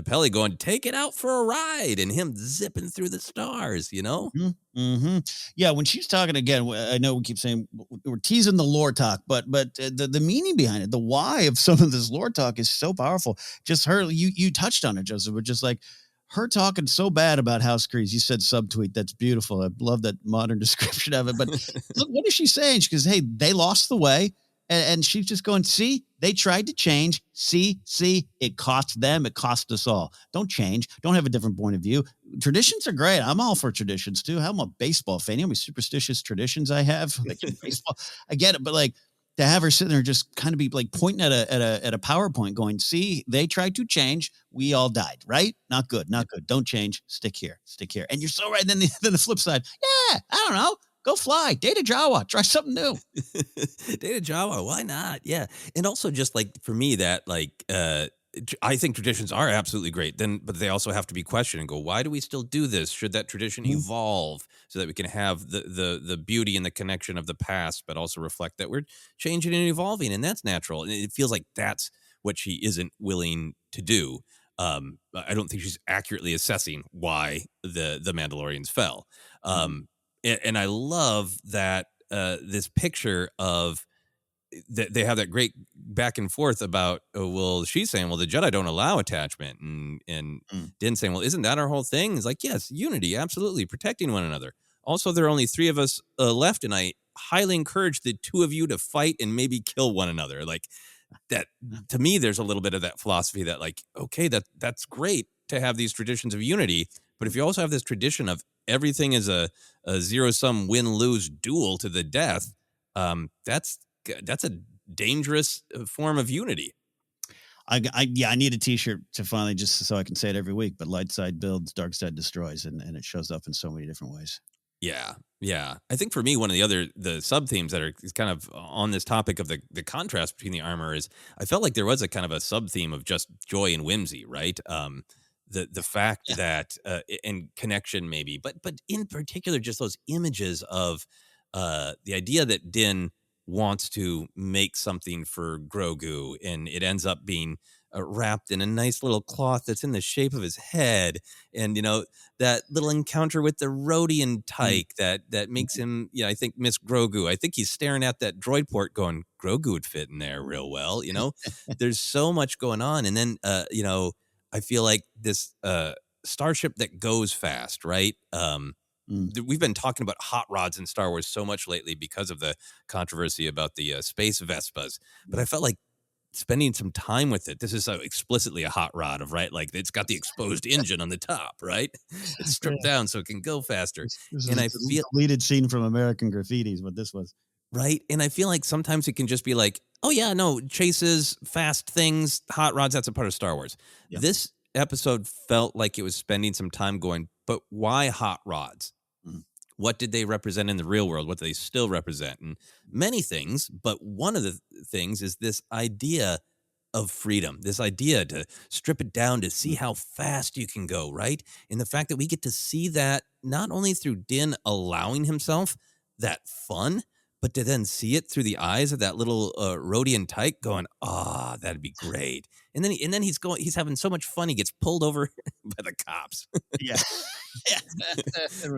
Peli going, take it out for a ride, and him zipping through the stars, Yeah, when she's talking again, I know we keep saying we're teasing the lore talk, but the meaning behind it, the why of some of this lore talk is so powerful. Just her, you touched on it, Joseph, but just like her talking so bad about House Grease. You said subtweet. That's beautiful. I love that modern description of it. But look, what is she saying? She goes, hey, they lost the way. And she's just going, see, they tried to change. See, it cost them. It cost us all. Don't change. Don't have a different point of view. Traditions are great. I'm all for traditions too. I'm a baseball fan. You know how many superstitious traditions I have? Like baseball. I get it. But like to have her sitting there just kind of be like pointing at a PowerPoint going, see, they tried to change. We all died, right? Not good. Don't change. Stick here. And you're so right. Then the flip side. Yeah, I don't know. Go fly. Data Jawa. Try something new. Data Jawa. Why not? Yeah. And also just like for me that I think traditions are absolutely great. But they also have to be questioned and go, why do we still do this? Should that tradition evolve so that we can have the beauty and the connection of the past, but also reflect that we're changing and evolving, and that's natural. And it feels like that's what she isn't willing to do. I don't think she's accurately assessing why the Mandalorians fell. And I love that this picture of that they have that great back and forth about, she's saying, well, the Jedi don't allow attachment. And Din saying, well, isn't that our whole thing? It's like, yes, unity, absolutely, protecting one another. Also, there are only 3 of us left, and I highly encourage the 2 of you to fight and maybe kill one another. Like that, to me, there's a little bit of that philosophy that like, okay, that's great to have these traditions of unity. But if you also have this tradition of everything is a zero-sum win-lose duel to the death, that's a dangerous form of unity. I need a T-shirt to finally, just so I can say it every week. But light side builds, dark side destroys, and it shows up in so many different ways. Yeah. I think for me, one of the sub themes that are kind of on this topic of the contrast between the armor is I felt like there was a kind of a sub theme of just joy and whimsy, right? The fact that and connection maybe, but in particular, just those images of the idea that Din wants to make something for Grogu, and it ends up being wrapped in a nice little cloth that's in the shape of his head, and that little encounter with the Rodian tyke that makes him, I think, miss Grogu. I think he's staring at that droid port going, Grogu would fit in there real well. There's so much going on, and then I feel like this starship that goes fast, right? We've been talking about hot rods in Star Wars so much lately because of the controversy about the space Vespas. But I felt like spending some time with it. This is explicitly a hot rod of, right? Like it's got the exposed engine on the top, right? It's stripped down so it can go faster. And I feel deleted scene from American Graffiti is what this was. Right. And I feel like sometimes it can just be like, oh yeah, no, chases, fast things, hot rods, that's a part of Star Wars. Yeah. This episode felt like it was spending some time going, but why hot rods? What did they represent in the real world? What do they still represent? And many things, but one of the things is this idea of freedom, this idea to strip it down to see how fast you can go, right? And the fact that we get to see that not only through Din allowing himself that fun, but to then see it through the eyes of that little Rodian tyke going, that'd be great. And then he's having so much fun, he gets pulled over by the cops. Yeah.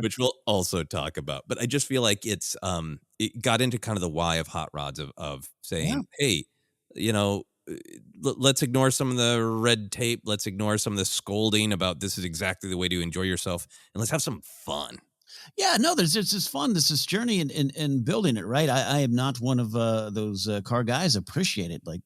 Which we'll also talk about. But I just feel like it got into kind of the why of hot rods of saying, hey, let's ignore some of the red tape. Let's ignore some of the scolding about this is exactly the way to enjoy yourself. And let's have some fun. Yeah, no, there's this fun. There's this journey in building it, right? I am not one of those car guys. Appreciate it like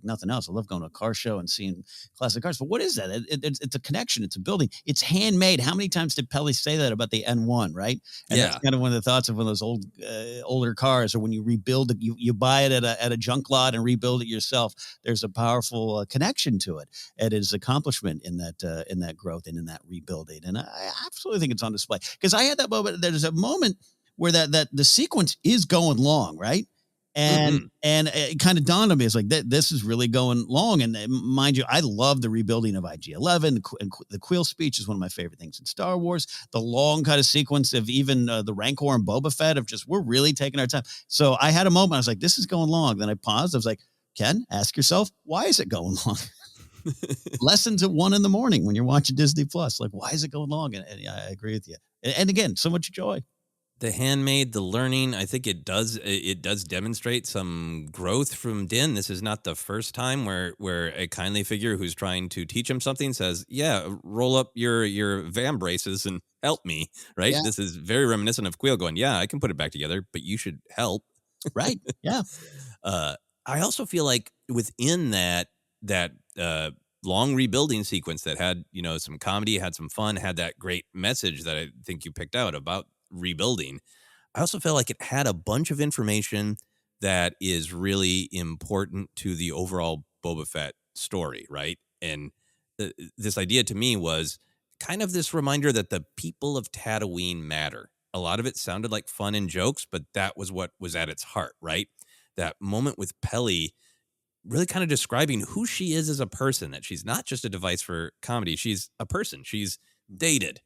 nothing else. I love going to a car show and seeing classic cars. But what is that? It's a connection. It's a building. It's handmade. How many times did Pelly say that about the N1, right? And that's Yeah. kind of one of the thoughts of one of those older cars, or when you rebuild it, you buy it at a junk lot and rebuild it yourself. There's a powerful connection to it. It is accomplishment in that growth and in that rebuilding. And I absolutely think it's on display, because I had that moment. There's a moment where that the sequence is going long, right? And Mhm. and it kind of dawned on me. It's like this is really going long. And mind you, I love the rebuilding of IG-11. The Quill speech is one of my favorite things in Star Wars. The long kind of sequence of even the Rancor and Boba Fett of just, we're really taking our time. So I had a moment. I was like, this is going long. Then I paused. I was like, Ken, ask yourself, why is it going long? Lessons at 1 a.m. when you're watching Disney Plus. Like, why is it going long? And yeah, I agree with you. And again, so much joy. The handmade, the learning, I think it does demonstrate some growth from Din. This is not the first time where a kindly figure who's trying to teach him something says, "Yeah, roll up your vam braces and help me." Right? Yeah. This is very reminiscent of Quill going, "Yeah, I can put it back together, but you should help." Right. Yeah. Uh, I also feel like within that long rebuilding sequence that had, some comedy, had some fun, had that great message that I think you picked out about rebuilding. I also felt like it had a bunch of information that is really important to the overall Boba Fett story, right? And this idea to me was kind of this reminder that the people of Tatooine matter. A lot of it sounded like fun and jokes, but that was what was at its heart, right? That moment with Pelly really kind of describing who she is as a person, that she's not just a device for comedy. She's a person. She's dated.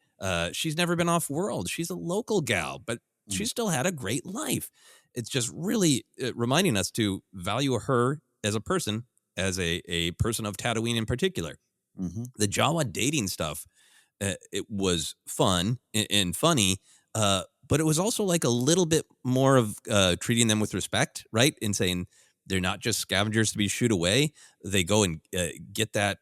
She's never been off world. She's a local gal, but she still had a great life. It's just really reminding us to value her as a person, as a person of Tatooine in particular. Mm-hmm. The Jawa dating stuff, it was fun and funny, but it was also like a little bit more of treating them with respect, right? And saying they're not just scavengers to be shooed away. They go and get that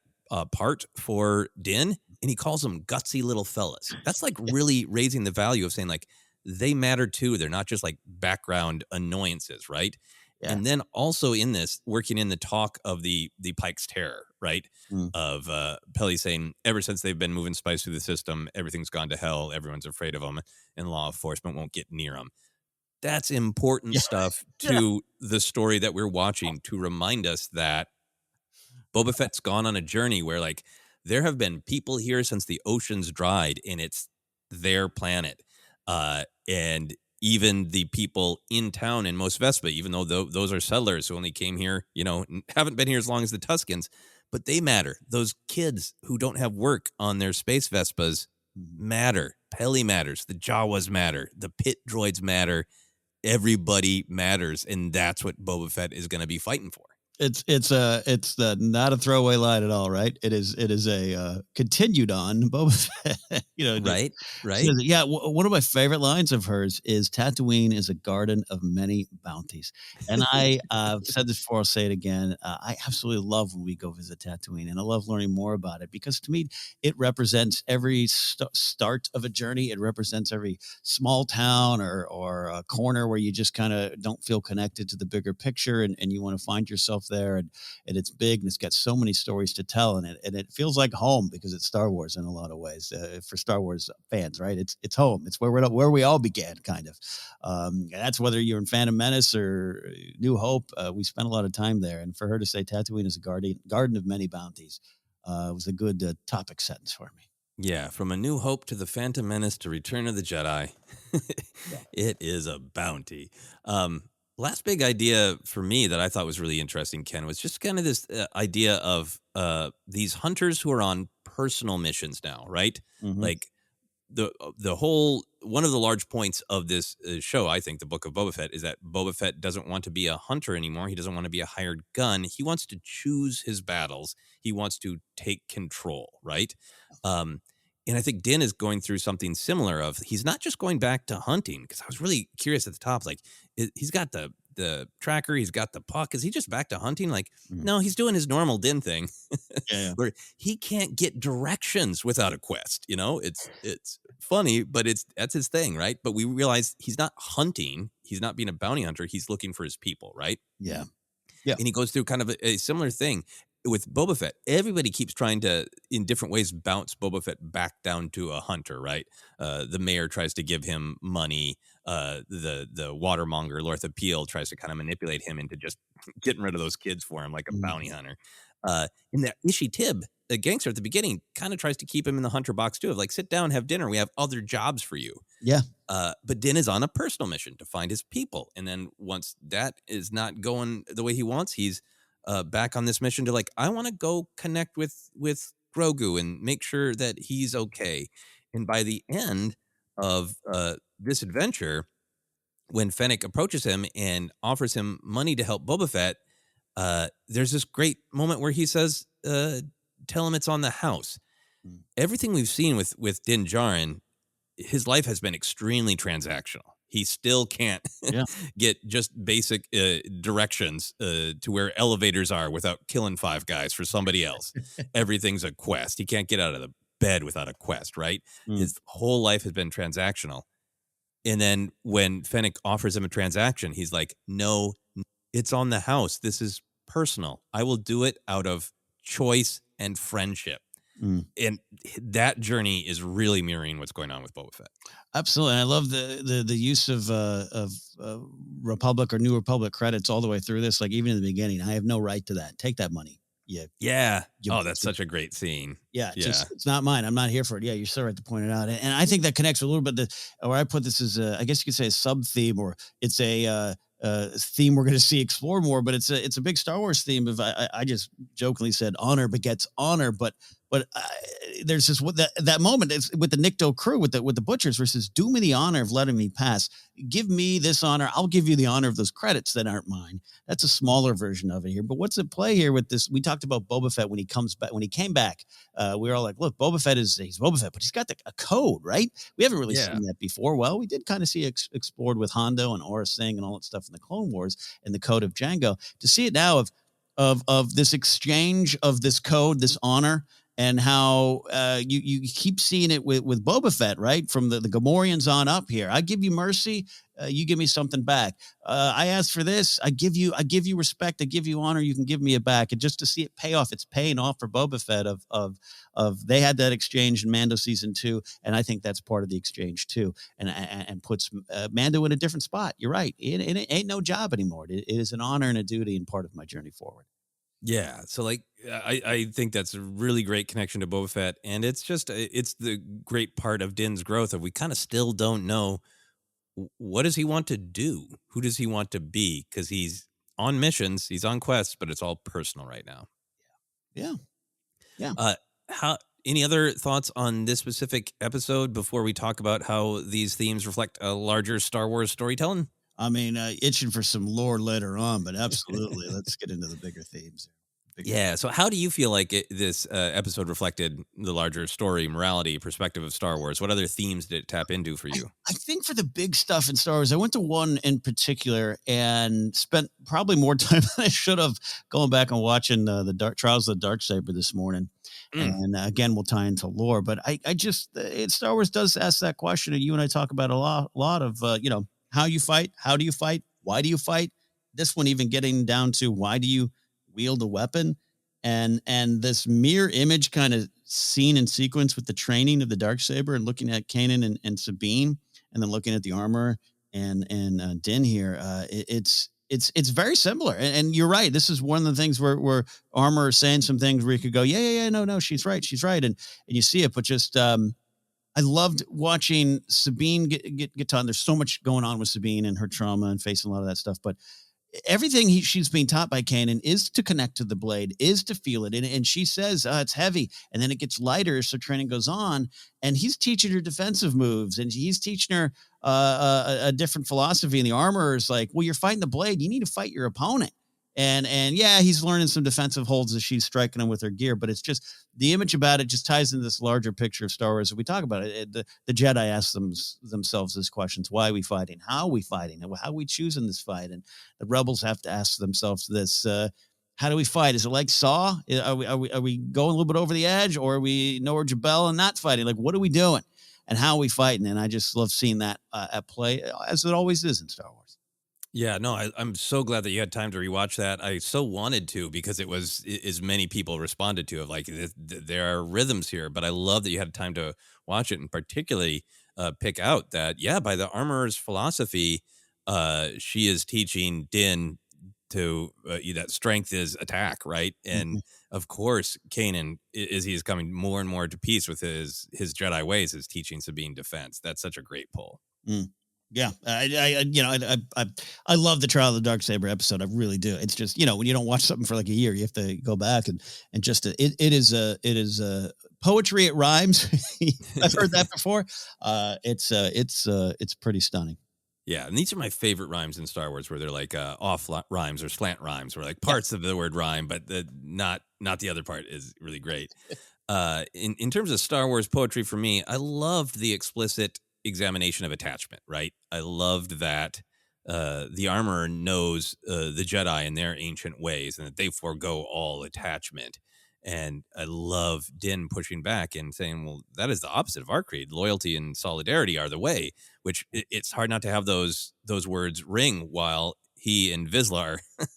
part for Din, and he calls them gutsy little fellas. That's like really raising the value of saying, like, they matter too. They're not just like background annoyances, right? Yeah. And then also in this, working in the talk of the Pike's Terror, right? Mm. Of Pelly saying, ever since they've been moving spice through the system, everything's gone to hell. Everyone's afraid of them, and law enforcement won't get near them. That's important stuff to the story that we're watching, to remind us that Boba Fett's gone on a journey where, like, there have been people here since the oceans dried, and it's their planet. And even the people in town in Mos Vespa, even though those are settlers who only came here, haven't been here as long as the Tuscans, but they matter. Those kids who don't have work on their space Vespas matter. Pelly matters. The Jawas matter. The pit droids matter. Everybody matters, and that's what Boba Fett is going to be fighting for. It's not a throwaway line at all, right? It is a continued on Boba Fett. Right. Yeah, one of my favorite lines of hers is, Tatooine is a garden of many bounties. And I said this before, I'll say it again. I absolutely love when we go visit Tatooine, and I love learning more about it, because to me, it represents every start of a journey. It represents every small town or a corner where you just kind of don't feel connected to the bigger picture, and you want to find yourself there, and it's big, and it's got so many stories to tell, and it feels like home, because it's Star Wars in a lot of ways. For Star Wars fans, right? It's home. It's where we all began, kind of. That's whether you're in Phantom Menace or New Hope. We spent a lot of time there, and for her to say Tatooine is a garden of many bounties was a good topic sentence for me. Yeah, from A New Hope to The Phantom Menace to Return of the Jedi, it is a bounty. Last big idea for me that I thought was really interesting, Ken, was just kind of this idea of these hunters who are on personal missions now, right? Mm-hmm. Like the whole, one of the large points of this show, I think, the Book of Boba Fett, is that Boba Fett doesn't want to be a hunter anymore. He doesn't want to be a hired gun. He wants to choose his battles. He wants to take control, right? And I think Din is going through something similar. Of, he's not just going back to hunting, because I was really curious at the top, like, he's got the tracker, he's got the puck. Is he just back to hunting? Like, no, he's doing his normal Din thing, Yeah. where he can't get directions without a quest. It's funny, but that's his thing, right? But we realize he's not hunting. He's not being a bounty hunter. He's looking for his people, right? Yeah. Yeah. And he goes through kind of a similar thing with Boba Fett. Everybody keeps trying to, in different ways, bounce Boba Fett back down to a hunter, right? The mayor tries to give him money. The watermonger, Lortha Peel, tries to kind of manipulate him into just getting rid of those kids for him, like a bounty hunter. And that Ishi Tib, the gangster at the beginning, kind of tries to keep him in the hunter box too, of like, sit down, have dinner. We have other jobs for you. Yeah. But Din is on a personal mission to find his people. And then once that is not going the way he wants, he's back on this mission to like, I want to go connect with Grogu and make sure that he's okay. And by the end of this adventure, when Fennec approaches him and offers him money to help Boba Fett, there's this great moment where he says, tell him it's on the house. Everything we've seen with Din Djarin, his life has been extremely transactional. He still can't get just basic directions to where elevators are without killing 5 guys for somebody else. Everything's a quest. He can't get out of the bed without a quest, right? His whole life has been transactional. And then when Fennec offers him a transaction, he's like, no, it's on the house. This is personal. I will do it out of choice and friendship. And that journey is really mirroring what's going on with Boba Fett. Absolutely. And I love the use of Republic or New Republic credits all the way through this. Like even in the beginning, I have no right to that. Take that money. Yeah. Oh, that's such a great scene. Yeah. It's not mine. I'm not here for it. Yeah. You're so right to point it out. And I think that connects a little bit where I put this as I guess you could say a sub theme, or it's a theme we're going to see explore more, but it's a big Star Wars theme. Of I just jokingly said honor begets honor, but there's this that moment is with the Nikto crew with the butchers versus do me the honor of letting me pass. Give me this honor. I'll give you the honor of those credits that aren't mine. That's a smaller version of it here. But what's at play here with this? We talked about Boba Fett when he came back. We were all like, look, Boba Fett he's Boba Fett, but he's got a code, right? We haven't really seen that before. Well, we did kind of see it explored with Hondo and Aura Singh and all that stuff in the Clone Wars and the code of Jango. To see it now of this exchange of this code, this honor, and how you keep seeing it with Boba Fett, right? From the Gamorreans on up here. I give you mercy, you give me something back. I ask for this, I give you respect, I give you honor, you can give me it back. And just to see it pay off, it's paying off for Boba Fett of they had that exchange in Mando season 2, and I think that's part of the exchange too, and puts Mando in a different spot. You're right. It ain't no job anymore. It is an honor and a duty and part of my journey forward. Yeah. So like, I think that's a really great connection to Boba Fett. And it's the great part of Din's growth of we kind of still don't know what does he want to do? Who does he want to be? Because he's on missions, he's on quests, but it's all personal right now. Yeah. Any other thoughts on this specific episode before we talk about how these themes reflect a larger Star Wars storytelling? I mean, itching for some lore later on, but absolutely. Let's get into the bigger themes. Yeah. So how do you feel like this episode reflected the larger story, morality, perspective of Star Wars? What other themes did it tap into for you? I think for the big stuff in Star Wars, I went to one in particular and spent probably more time than I should have going back and watching the Dark Trials of the Darksaber this morning. And again, we'll tie into lore, but I just Star Wars does ask that question, and you and I talk about a lot of how you fight, how do you fight, why do you fight? This one even getting down to why do you wield a weapon, and this mirror image kind of scene and sequence with the training of the Darksaber and looking at Kanan and Sabine, and then looking at the armor and Din here. It's very similar, and you're right. This is one of the things where Armor is saying some things where you could go, no, she's right, and you see it, but just I loved watching Sabine get done. There's so much going on with Sabine and her trauma and facing a lot of that stuff, but everything she's being taught by Kanan is to connect to the blade, is to feel it. And she says, it's heavy. And then it gets lighter. So training goes on, and he's teaching her defensive moves, and he's teaching her a different philosophy. And the armorer is like, well, you're fighting the blade. You need to fight your opponent. And yeah, he's learning some defensive holds as she's striking him with her gear, but it's just the image about it just ties into this larger picture of Star Wars. If we talk about it, the Jedi ask themselves these questions: why are we fighting? How are we fighting? How are we choosing this fight? And the rebels have to ask themselves this: how do we fight? Is it like Saw? Are we going a little bit over the edge, or are we Nora Jabel and not fighting? Like, what are we doing? and how we fight. And I just love seeing that at play, as it always is in Star Wars. Yeah, no, I'm so glad that you had time to rewatch that. I so wanted to because it was as many people responded to it. Like there are rhythms here, but I love that you had time to watch it and particularly pick out that by the armorer's philosophy, she is teaching Din to that strength is attack, right? And Mhm. of course, Kanan, as he is coming more and more to peace with his Jedi ways, is teaching Sabine defense. That's such a great pull. Mm. Yeah, I love the Trial of the Darksaber episode. I really do. It's just, when you don't watch something for like a year, you have to go back and just it is poetry. It rhymes. I've heard that before. It's pretty stunning. Yeah, and these are my favorite rhymes in Star Wars, where they're like rhymes or slant rhymes, where like Yeah. parts of the word rhyme, but not the other part is really great. In terms of Star Wars poetry, for me, I loved the explicit examination of attachment. Right, I loved that the armorer knows the Jedi and their ancient ways, and that they forego all attachment. And I love Din pushing back and saying, "Well, that is the opposite of our creed. Loyalty and solidarity are the way." Which it's hard not to have those words ring while he and Vizsla are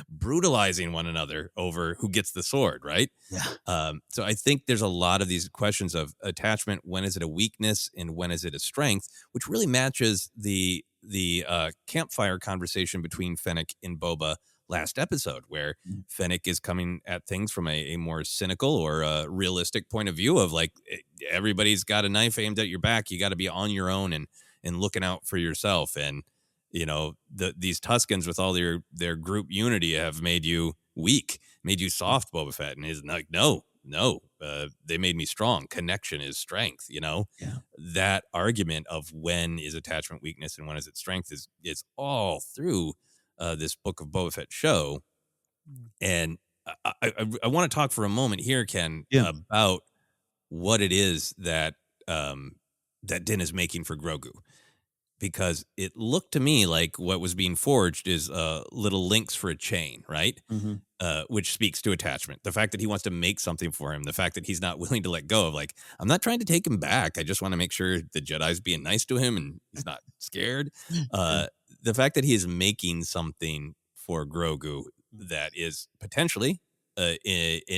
brutalizing one another over who gets the sword, right? Yeah. So I think there's a lot of these questions of attachment. When is it a weakness and when is it a strength? Which really matches the campfire conversation between Fennec and Boba last episode, where Fennec is coming at things from a more cynical or a realistic point of view of like, everybody's got a knife aimed at your back. You got to be on your own and looking out for yourself. And, these Tuskens with all their group unity have made you weak, made you soft, Boba Fett. And he's like, no, they made me strong. Connection is strength. Yeah. That argument of when is attachment weakness and when is it strength is all through this Book of Boba Fett show. And I want to talk for a moment here, Ken, about what it is that that Din is making for Grogu, because it looked to me like what was being forged is little links for a chain, right? Mm-hmm. Which speaks to attachment. The fact that he wants to make something for him, the fact that he's not willing to let go of, like, I'm not trying to take him back. I just want to make sure the Jedi's being nice to him and he's not scared. The fact that he is making something for Grogu that is potentially an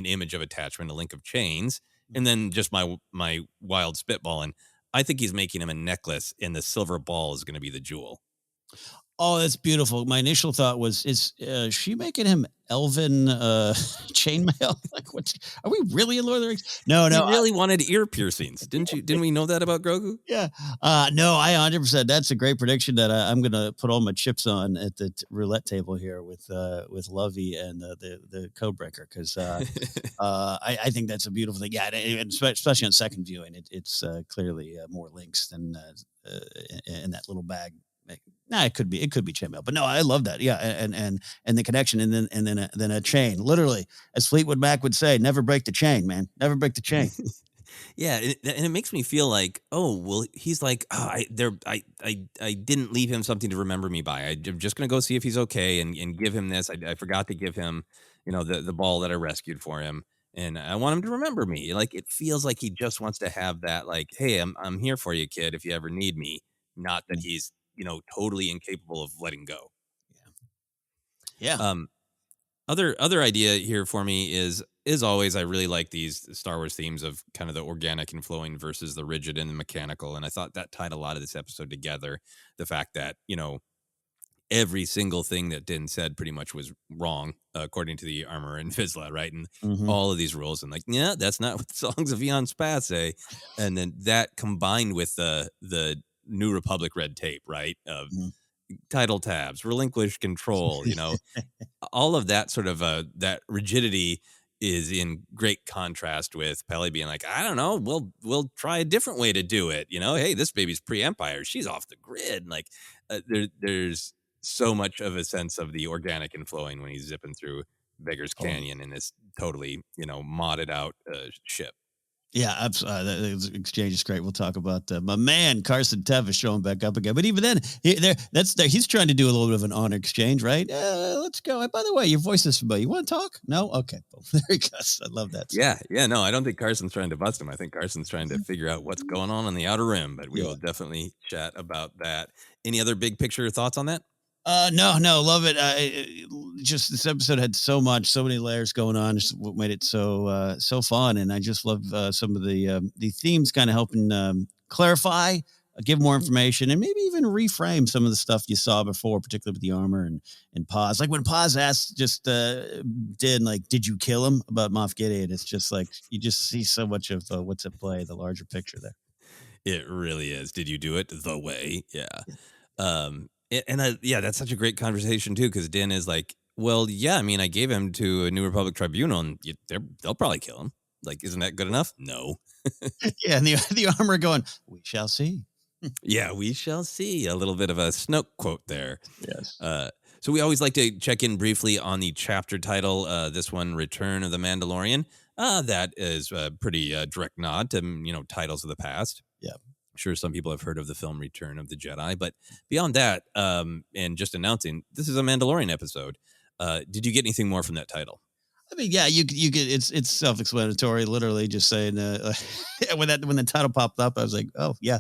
image of attachment, a link of chains, and then just my wild spitballing. I think he's making him a necklace, and the silver ball is going to be the jewel. Oh, that's beautiful. My initial thought was, is she making him elven chainmail? Like, what? Are we really in Lord of the Rings? No. You really wanted ear piercings, didn't you? Didn't we know that about Grogu? Yeah. No, I 100%. That's a great prediction that I'm going to put all my chips on at the roulette table here with Lovey and the Codebreaker, because I think that's a beautiful thing. Yeah, and especially on second viewing, it's clearly more links than in that little bag. Nah, it could be chainmail, but no, I love that. Yeah, and the connection, and then a chain. Literally, as Fleetwood Mac would say, "Never break the chain, man. Never break the chain." Yeah, and it makes me feel like, oh, well, he's like, I didn't leave him something to remember me by. I'm just gonna go see if he's okay and give him this. I forgot to give him, the ball that I rescued for him, and I want him to remember me. Like, it feels like he just wants to have that, like, hey, I'm here for you, kid, if you ever need me. Not that he's totally incapable of letting go. Yeah. Other idea here for me is always, I really like these Star Wars themes of kind of the organic and flowing versus the rigid and the mechanical. And I thought that tied a lot of this episode together. The fact that, every single thing that Din said pretty much was wrong, according to the armor and Vizsla, right? And all of these rules, and like, yeah, that's not what the Songs of Eon Spa say. And then that combined with the New Republic red tape, right? Of title tabs, relinquish control, all of that sort of that rigidity is in great contrast with Peli being like, I don't know, we'll try a different way to do it. Hey, this baby's pre-Empire, she's off the grid. Like, there's so much of a sense of the organic and flowing when he's zipping through Beggar's Canyon in this totally, modded out ship. Yeah, absolutely. That exchange is great. We'll talk about my man Carson Tevis showing back up again. But even then, he's trying to do a little bit of an honor exchange, right? Let's go. By the way, your voice is familiar. You want to talk? No? Okay. Well, there he goes. I love that. Yeah, no, I don't think Carson's trying to bust him. I think Carson's trying to figure out what's going on the outer rim, but we Yeah. will definitely chat about that. Any other big picture thoughts on that? No, love it. Just this episode had so many layers going on. Just what made it so fun, and I just love some of the themes, kind of helping clarify, give more information, and maybe even reframe some of the stuff you saw before, particularly with the armor and Paz. Like when Paz asked did you kill him about Moff Gideon? It's just like you just see so much of what's at play, the larger picture there. It really is. Did you do it the way? Yeah. Yeah, that's such a great conversation too, because Din is like, well, yeah, I mean, I gave him to a New Republic tribunal, and they'll probably kill him. Like, isn't that good enough? No. Yeah, and the armor going, we shall see. Yeah, we shall see. A little bit of a Snoke quote there. Yes. So we always like to check in briefly on the chapter title. This one, Return of the Mandalorian. That is a pretty direct nod to titles of the past. Yeah. I'm sure some people have heard of the film Return of the Jedi, but beyond that, and just announcing this is a Mandalorian episode. Did you get anything more from that title? I mean, yeah, you get it's self-explanatory. Literally, just saying when the title popped up, I was like, oh yeah,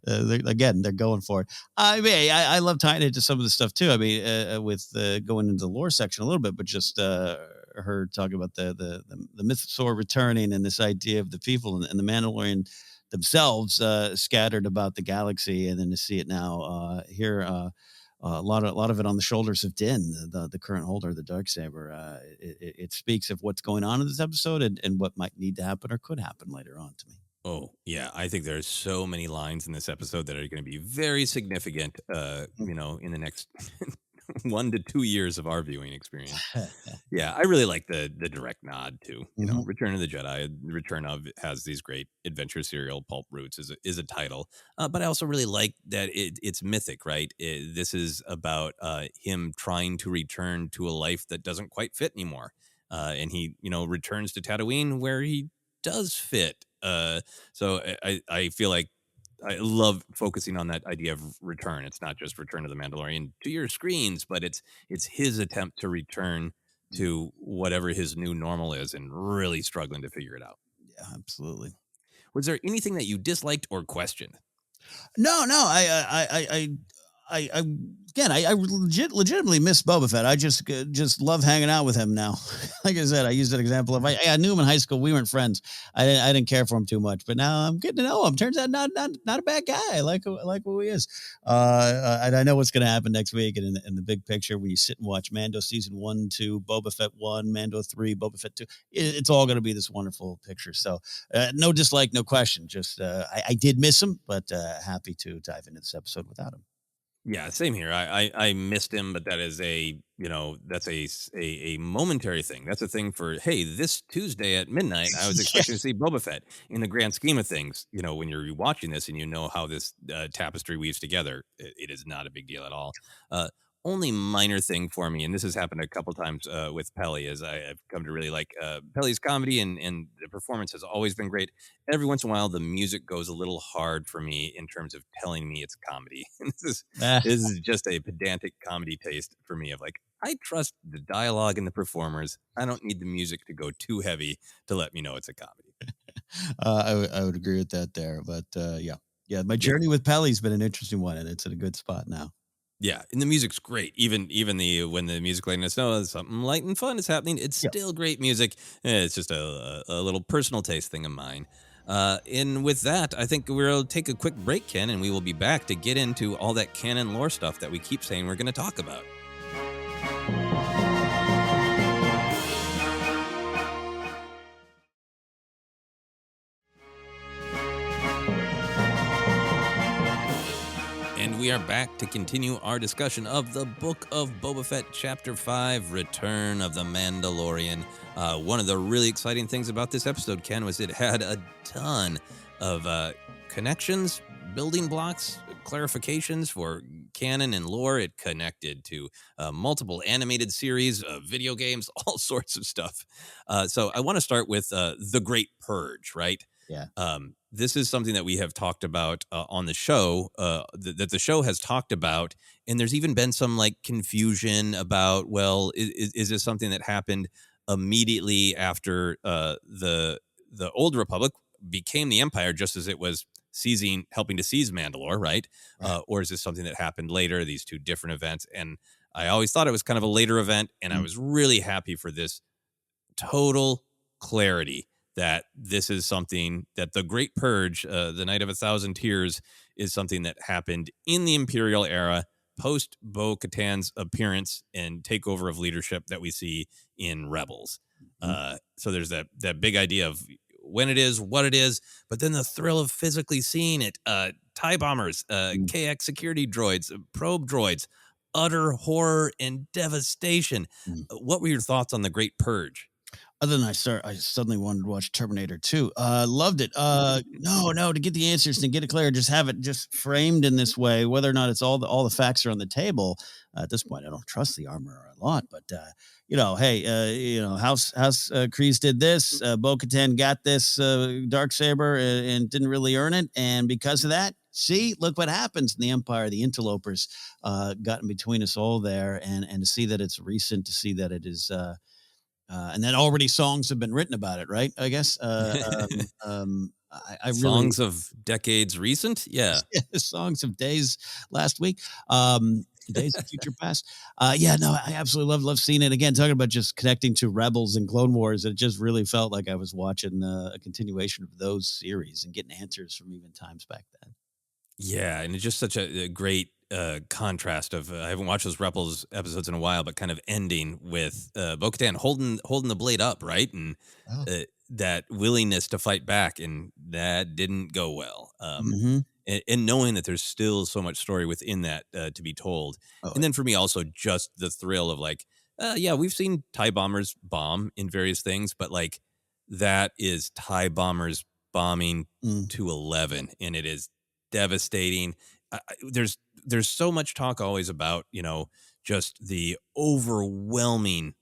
they're going for it. I mean, I love tying it to some of the stuff too. I mean, with going into the lore section a little bit, but just her talking about the mythosaur returning and this idea of the people and the Mandalorian themselves scattered about the galaxy, and then to see it now here. A lot of it on the shoulders of Din, the current holder of the Darksaber. It speaks of what's going on in this episode and what might need to happen or could happen later on to me. Oh, yeah. I think there's so many lines in this episode that are going to be very significant, in the next 1 to 2 years of our viewing experience. Yeah, I really like the direct nod to, Return of the Jedi. Return of has these great adventure serial pulp roots is a title. But I also really like that it's mythic, right? This is about him trying to return to a life that doesn't quite fit anymore. And he, returns to Tatooine where he does fit. So I feel like I love focusing on that idea of return. It's not just Return of the Mandalorian to your screens, but it's his attempt to return to whatever his new normal is and really struggling to figure it out. Yeah, absolutely. Was there anything that you disliked or questioned? No, I legitimately miss Boba Fett. I just love hanging out with him now. Like I said, I used an example of I knew him in high school. We weren't friends. I didn't care for him too much, but now I'm getting to know him. Turns out not a bad guy. I like who he is. And I know what's going to happen next week. And in the big picture, when you sit and watch Mando season 1, 2, Boba Fett 1, Mando 3, Boba Fett 2, it's all going to be this wonderful picture. So no dislike, no question. Just I did miss him, but happy to dive into this episode without him. Yeah, same here. I missed him, but that is that's a momentary thing. That's a thing for, hey, this Tuesday at midnight, I was expecting to see Boba Fett. In the grand scheme of things, when you're watching this and you know how this tapestry weaves together, it is not a big deal at all. Only minor thing for me, and this has happened a couple times with Pelly, is I've come to really like Pelly's comedy, and the performance has always been great. Every once in a while, the music goes a little hard for me in terms of telling me it's comedy. This is just a pedantic comedy taste for me of like, I trust the dialogue and the performers. I don't need the music to go too heavy to let me know it's a comedy. I would agree with that there, but yeah, my journey with Pelly's been an interesting one, and it's in a good spot now. Yeah, and the music's great. Even when the music letting us know something light and fun is happening, it's still great music. It's just a little personal taste thing of mine. And with that, I think we'll take a quick break, Ken, and we will be back to get into all that canon lore stuff that we keep saying we're going to talk about. And we are back to continue our discussion of the Book of Boba Fett, Chapter 5, Return of the Mandalorian. One of the really exciting things about this episode, Ken, was it had a ton of connections, building blocks, clarifications for canon and lore. It connected to multiple animated series, video games, all sorts of stuff. So I want to start with the Great Purge, right? Yeah. This is something that we have talked about on the show, that the show has talked about, and there's even been some like confusion about, well, is this something that happened immediately after the Old Republic became the Empire, just as it was helping to seize Mandalore, right? Right. Or is this something that happened later? These two different events, and I always thought it was kind of a later event, and I was really happy for this total clarity that this is something that the Great Purge, the Night of 1,000 Tears, is something that happened in the Imperial era, post Bo-Katan's appearance and takeover of leadership that we see in Rebels. So there's that big idea of when it is, what it is, but then the thrill of physically seeing it. TIE bombers, KX security droids, probe droids, utter horror and devastation. What were your thoughts on the Great Purge? Other than I suddenly wanted to watch Terminator 2. Loved it. No, to get the answers, to get it clear, just have it just framed in this way, whether or not it's all the facts are on the table. At this point, I don't trust the armor a lot, but hey, House Kreese did this. Bo-Katan got this Darksaber and didn't really earn it, and because of that, see, look what happens in the Empire. The interlopers got in between us all there, and to see that it's recent, to see that it is. And then already songs have been written about it, right? I guess. I Songs of decades recent, yeah. Songs of days last week, days of future past. I absolutely love seeing it again. Talking about just connecting to Rebels and Clone Wars, it just really felt like I was watching a continuation of those series and getting answers from even times back then. Yeah, and it's just such a great contrast of I haven't watched those Rebels episodes in a while, but kind of ending with Bo-Katan holding the blade up, right, and that willingness to fight back, and that didn't go well. And knowing that there's still so much story within that to be told, and then for me also just the thrill of like, we've seen TIE bombers bomb in various things, but like that is TIE bombers bombing to 11, and it is devastating. There's so much talk always about, just the overwhelming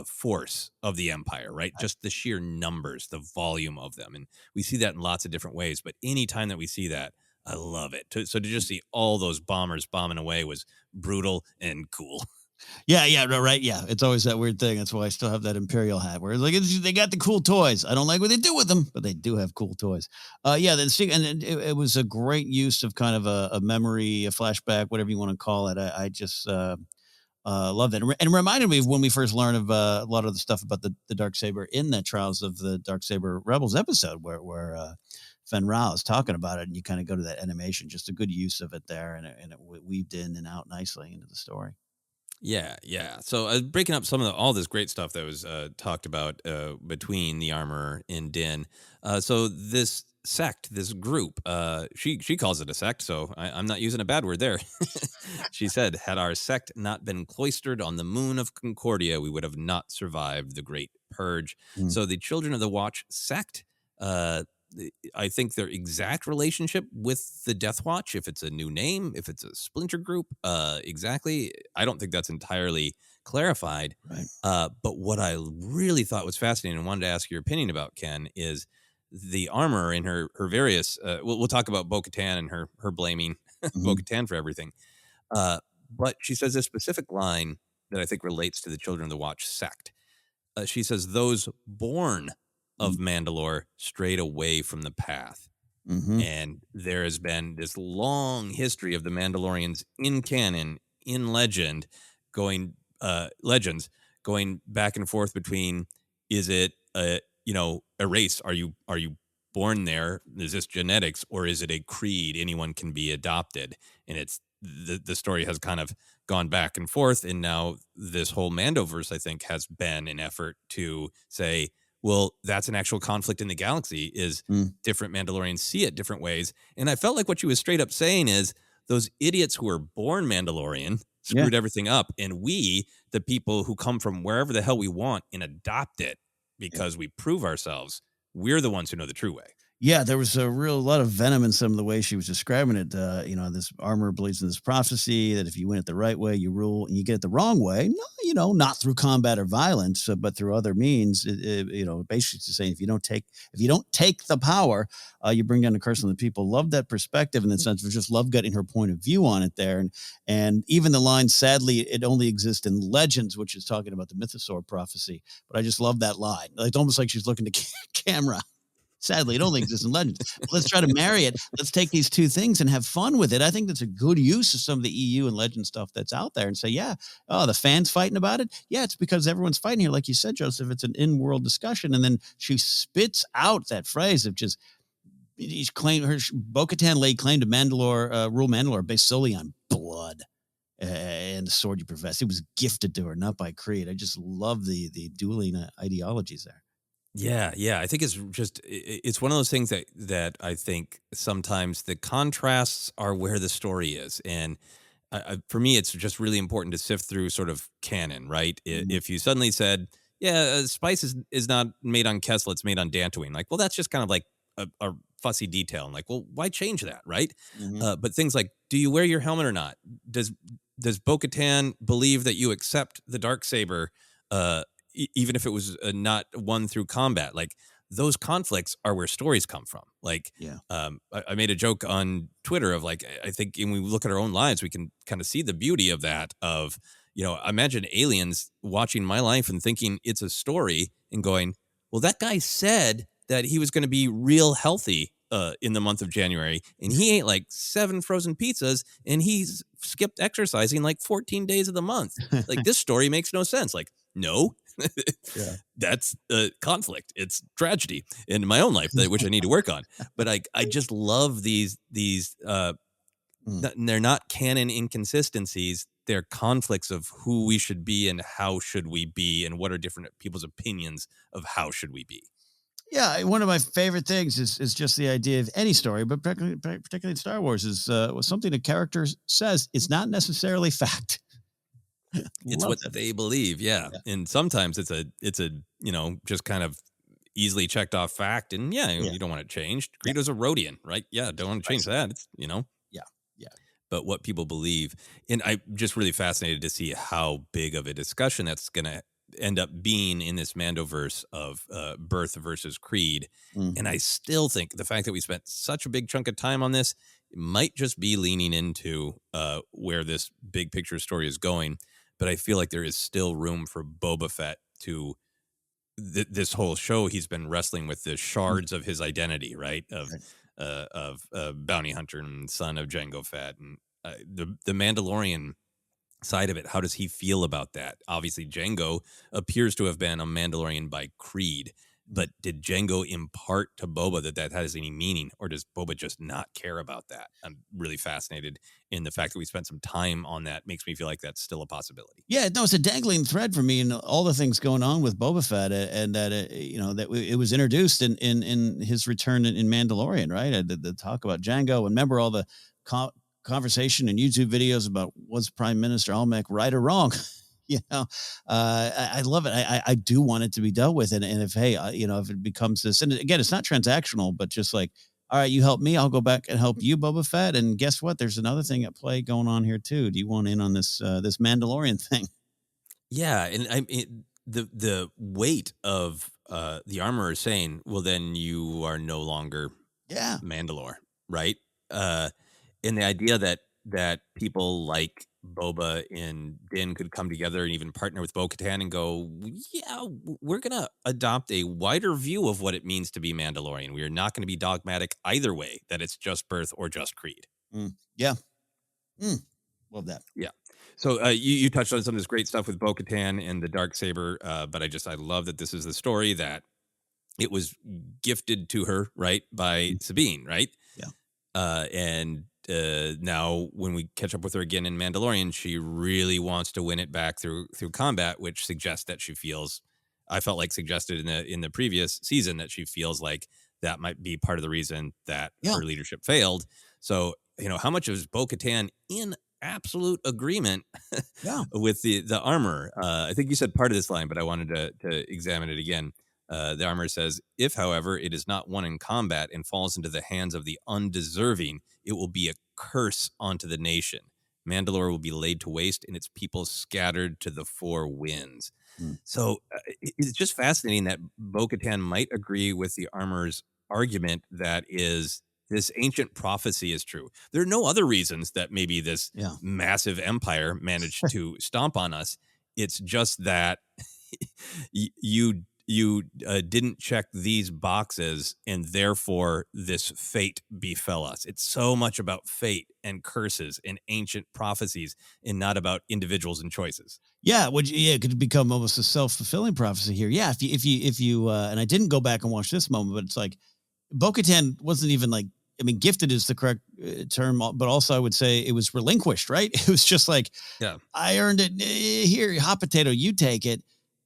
force of the Empire, right? Just the sheer numbers, the volume of them. And we see that in lots of different ways. But anytime that we see that, I love it. So to just see all those bombers bombing away was brutal and cool. Yeah, right. Yeah, it's always that weird thing. That's why I still have that Imperial hat, where like they got the cool toys. I don't like what they do with them, but they do have cool toys. It was a great use of kind of a memory, a flashback, whatever you want to call it. I just love that, and it reminded me of when we first learned of a lot of the stuff about the Darksaber in the Trials of the Darksaber Rebels episode, where Fen Rao is talking about it, and you kind of go to that animation. Just a good use of it there, and it weaved in and out nicely into the story. Yeah. So breaking up some of all this great stuff that was talked about between the armor and Din. So this sect, this group, she calls it a sect, so I'm not using a bad word there. She said, had our sect not been cloistered on the moon of Concordia, we would have not survived the Great Purge. So the Children of the Watch sect, I think their exact relationship with the Death Watch, if it's a new name, if it's a splinter group, exactly, I don't think that's entirely clarified. Right. But what I really thought was fascinating and wanted to ask your opinion about, Ken, is the armor in her various. We'll talk about Bo-Katan and her blaming Bo-Katan for everything. But she says a specific line that I think relates to the Children of the Watch sect. She says, those born of Mandalore strayed away from the path. And there has been this long history of the Mandalorians in canon, in legends, going back and forth between, is it a race? Are you born there? Is this genetics, or is it a creed anyone can be adopted? And it's the story has kind of gone back and forth, and now this whole Mandoverse, I think, has been an effort to say, well, that's an actual conflict in the galaxy, is different Mandalorians see it different ways. And I felt like what she was straight up saying is those idiots who were born Mandalorian screwed everything up. And we, the people who come from wherever the hell we want and adopt it because we prove ourselves, we're the ones who know the true way. Yeah, there was a lot of venom in some of the way she was describing it. This armor believes in this prophecy that if you win it the right way, you rule, and you get it the wrong way, no, not through combat or violence, but through other means. Basically to say if you don't take the power, you bring down the curse on the people. Love that perspective in the sense of just love getting her point of view on it there, and even the line, sadly, it only exists in legends, which is talking about the mythosaur prophecy. But I just love that line. It's almost like she's looking to camera. Sadly, it only exists in legends. But let's try to marry it. Let's take these two things and have fun with it. I think that's a good use of some of the EU and legend stuff that's out there, and say, yeah, oh, the fans fighting about it. Yeah, it's because everyone's fighting here. Like you said, Joseph, it's an in-world discussion. And then she spits out that phrase of just, he's claimed Bo-Katan laid claim to rule Mandalore based solely on blood. And the sword you profess. It was gifted to her, not by creed. I just love the dueling ideologies there. Yeah. I think it's one of those things that I think sometimes the contrasts are where the story is. And for me, it's just really important to sift through sort of canon, right? Mhm. If you suddenly said, yeah, spice is not made on Kessel, it's made on Dantooine. Like, well, that's just kind of like a fussy detail. And like, well, why change that, right? Mhm. But things like, do you wear your helmet or not? Does Bo-Katan believe that you accept the Darksaber, even if it was not won through combat? Like, those conflicts are where stories come from. Like, Yeah. I made a joke on Twitter of like, I think when we look at our own lives, we can kind of see the beauty of that. Of, imagine aliens watching my life and thinking it's a story and going, well, that guy said that he was going to be real healthy in the month of January, and he ate like 7 frozen pizzas, and he's skipped exercising like 14 days of the month. Like, this story makes no sense. Like, no, Yeah. that's conflict. It's tragedy in my own life, which I need to work on. But I just love these. They're not canon inconsistencies. They're conflicts of who we should be and how should we be, and what are different people's opinions of how should we be. Yeah, one of my favorite things is just the idea of any story, but particularly in Star Wars, is something a character says. It's not necessarily fact. It's Love what that. they believe, yeah. Yeah. And sometimes it's a just kind of easily checked off fact, and Yeah. you don't want it changed. Yeah. Greedo's a Rhodian, right? Yeah, don't want to change that. It's Yeah. Yeah. but what people believe. And I'm just really fascinated to see how big of a discussion that's going to end up being in this Mandoverse of birth versus creed. And I Mhm. still think the fact that we spent such a big chunk of time on this might just be leaning into where this big picture story is going. But I feel like there is still room for Boba Fett to this whole show. He's been wrestling with the Mm. shards of his identity, right? Right. Of bounty hunter and son of Jango Fett, and the Mandalorian side of it. How does he feel about that? Obviously, Jango appears to have been a Mandalorian by creed, Mm. but did Jango impart to Boba that has any meaning, or does Boba just not care about that? I'm really fascinated in the fact that we spent some time on that. Makes me feel like that's still a possibility. Yeah, no, it's a dangling thread for me, and all the things going on with Boba Fett, and that it was introduced in his return in Mandalorian, right? The talk about Django, and remember all the conversation and YouTube videos about was Prime Minister Almec right or wrong. I love it. I do want it to be dealt with, and if if it becomes this, and again, it's not transactional, but just like, all right, you help me, I'll go back and help you, Boba Fett. And guess what? There's another thing at play going on here too. Do you want in on this Mandalorian thing? Yeah, and the weight of the armorer saying, "Well, then you are no longer Yeah, Mandalore," right? Uh, and the idea that people like Boba and Din could come together and even partner with Bo-Katan and go, yeah, we're gonna adopt a wider view of what it means to be Mandalorian. We are not going to be dogmatic either way, that it's just birth or just creed. yeah, mm, love that. Yeah. So you touched on some of this great stuff with Bo-Katan and the Darksaber, but I love that this is the story that it was gifted to her, right, by Mm. Sabine, right? Yeah, And now when we catch up with her again in Mandalorian, she really wants to win it back through combat, which suggests that she feels. I felt like suggested in the previous season that she feels like that might be part of the reason that yeah, her leadership failed. So how much is Bo-Katan in absolute agreement yeah. with the armor? I think you said part of this line, but I wanted to examine it again. The armor says, if, however, it is not won in combat and falls into the hands of the undeserving, it will be a curse onto the nation. Mandalore will be laid to waste and its people scattered to the four winds. So it's just fascinating that Bo-Katan might agree with the armor's argument that is this ancient prophecy is true. There are no other reasons that maybe this massive empire managed to stomp on us. It's just that you didn't check these boxes, and therefore this fate befell us. It's so much about fate and curses and ancient prophecies, and not about individuals and choices. Yeah, it could become almost a self-fulfilling prophecy here. Yeah, if you and I didn't go back and watch this moment, but it's like Bo-Katan wasn't even like, I mean, gifted is the correct term, but also I would say it was relinquished, right? It was just like, I earned it. Here, hot potato, you take it.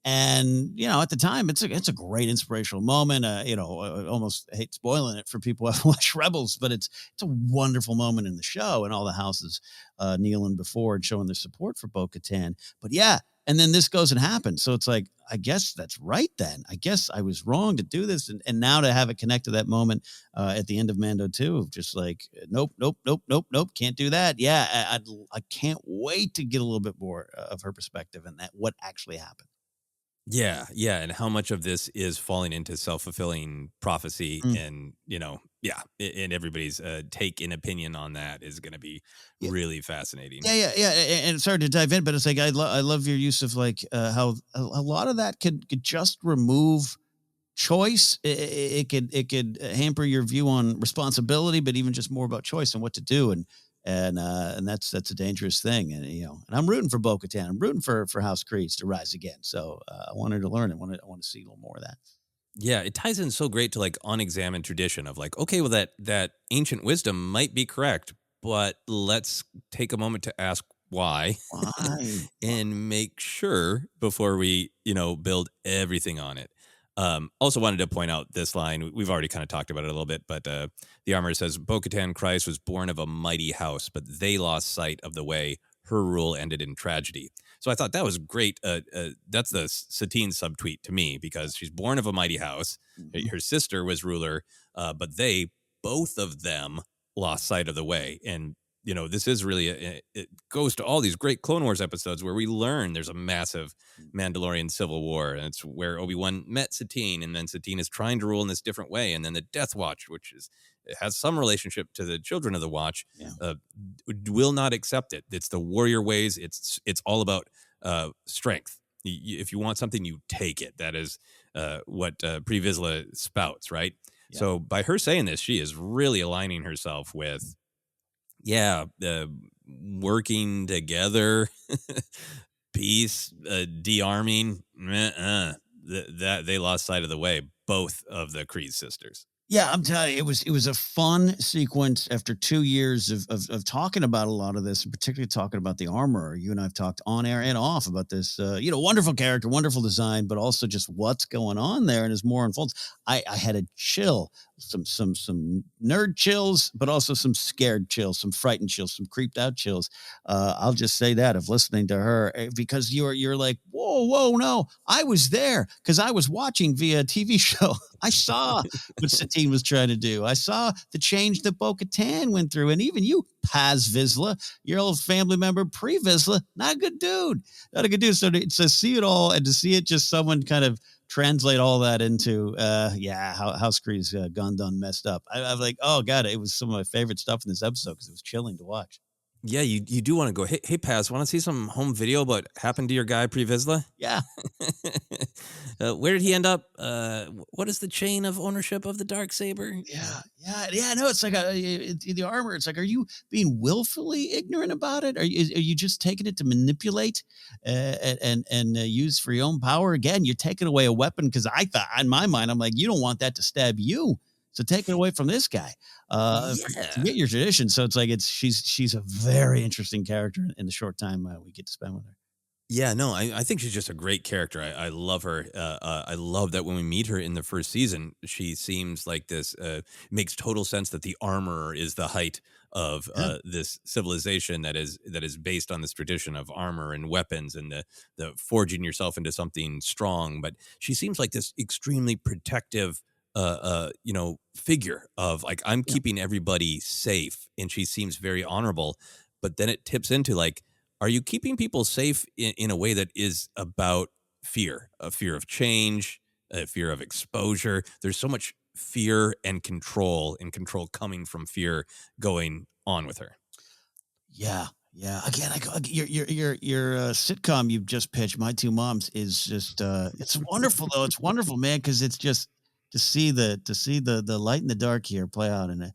And, at the time, it's a great inspirational moment. I almost hate spoiling it for people who haven't watched Rebels, but it's a wonderful moment in the show, and all the houses kneeling before and showing their support for Bo-Katan. But yeah, and then this goes and happens. So it's like, I guess that's right then. I guess I was wrong to do this. And now to have it connect to that moment at the end of Mando 2, just like, nope, can't do that. Yeah, I can't wait to get a little bit more of her perspective and that what actually happened. Yeah, and how much of this is falling into self-fulfilling prophecy, and and everybody's take and opinion on that is going to be really fascinating. Yeah. And sorry to dive in, but it's like I love your use of like how a lot of that could just remove choice. It could hamper your view on responsibility, but even just more about choice and what to do. And that's a dangerous thing. And, and I'm rooting for Bo-Katan. I'm rooting for House Kreese to rise again. So I wanted to learn. I want to see a little more of that. Yeah, it ties in so great to like unexamined tradition of like, okay, well, that ancient wisdom might be correct, but let's take a moment to ask why? And make sure before we, build everything on it. Also wanted to point out this line. We've already kind of talked about it a little bit, but the armor says, Bo-Katan Christ was born of a mighty house, but they lost sight of the way. Her rule ended in tragedy. So I thought that was great. That's the Satine subtweet to me, because she's born of a mighty house. Her sister was ruler, but both of them lost sight of the way. And this is really, it goes to all these great Clone Wars episodes where we learn there's a massive Mandalorian civil war. And it's where Obi-Wan met Satine, and then Satine is trying to rule in this different way. And then the Death Watch, it has some relationship to the Children of the Watch, will not accept it. It's the warrior ways. It's all about strength. If you want something, you take it. That is what Pre Vizsla spouts, right? Yeah. So by her saying this, she is really aligning herself with, working together, peace, de-arming, that they lost sight of the way, both of the Kreese sisters. Yeah, I'm telling you, it was a fun sequence after 2 years of talking about a lot of this, and particularly talking about the armor. You and I have talked on air and off about this, wonderful character, wonderful design, but also just what's going on there. And as more unfolds, I had a chill, some nerd chills, but also some scared chills, some frightened chills, some creeped out chills. I'll just say that of listening to her, because you're like, whoa, no, I was there because I was watching via TV show. I saw what Satine was trying to do. I saw the change that Bo-Katan went through. And even you, Paz Vizsla, your old family member, Pre Vizsla, not a good dude. So to see it all and to see it just someone kind of translate all that into, how House Kreese gone done messed up. I'm like, oh, God, it was some of my favorite stuff in this episode because it was chilling to watch. Yeah, you do want to go, hey, Paz, want to see some home video about what happened to your guy, Pre Vizsla? Yeah. Where did he end up? What is the chain of ownership of the Darksaber? Yeah. No, it's like the armor. It's like, are you being willfully ignorant about it? Are you just taking it to manipulate and use for your own power? Again, you're taking away a weapon, because I thought, in my mind, I'm like, you don't want that to stab you. So take it away from this guy. Forget your tradition. So it's like she's a very interesting character in the short time we get to spend with her. Yeah, no, I think she's just a great character. I love her. I love that when we meet her in the first season, she seems like this. Makes total sense that the armorer is the height of Yeah. this civilization that is based on this tradition of armor and weapons and the forging yourself into something strong. But she seems like this extremely protective, figure of like I'm Yeah. keeping everybody safe, and she seems very honorable. But then it tips into like are you keeping people safe in a way that is about fear, a fear of change, a fear of exposure? There's so much fear and control coming from fear going on with her. Yeah, yeah. Again, I go your sitcom you've just pitched, My Two Moms, is just it's wonderful though. It's wonderful, man, because it's just to see the light and the dark here play out in a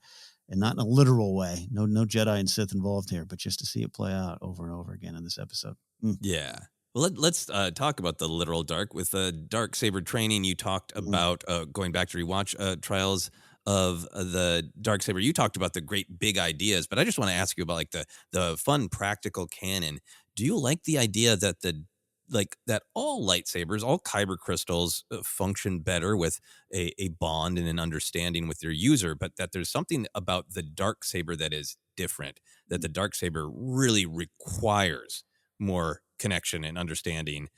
and not in a literal way. No Jedi and Sith involved here, but just to see it play out over and over again in this episode. Mm, Yeah. Well, let's talk about the literal dark. With dark saber training, you talked mm, about going back to rewatch trials of the dark saber. You talked about the great big ideas, but I just want to ask you about like the fun practical canon. Do you like the idea that that all lightsabers, all kyber crystals, function better with a bond and an understanding with their user, but that there's something about the dark saber that is different? That the dark saber really requires more connection and understanding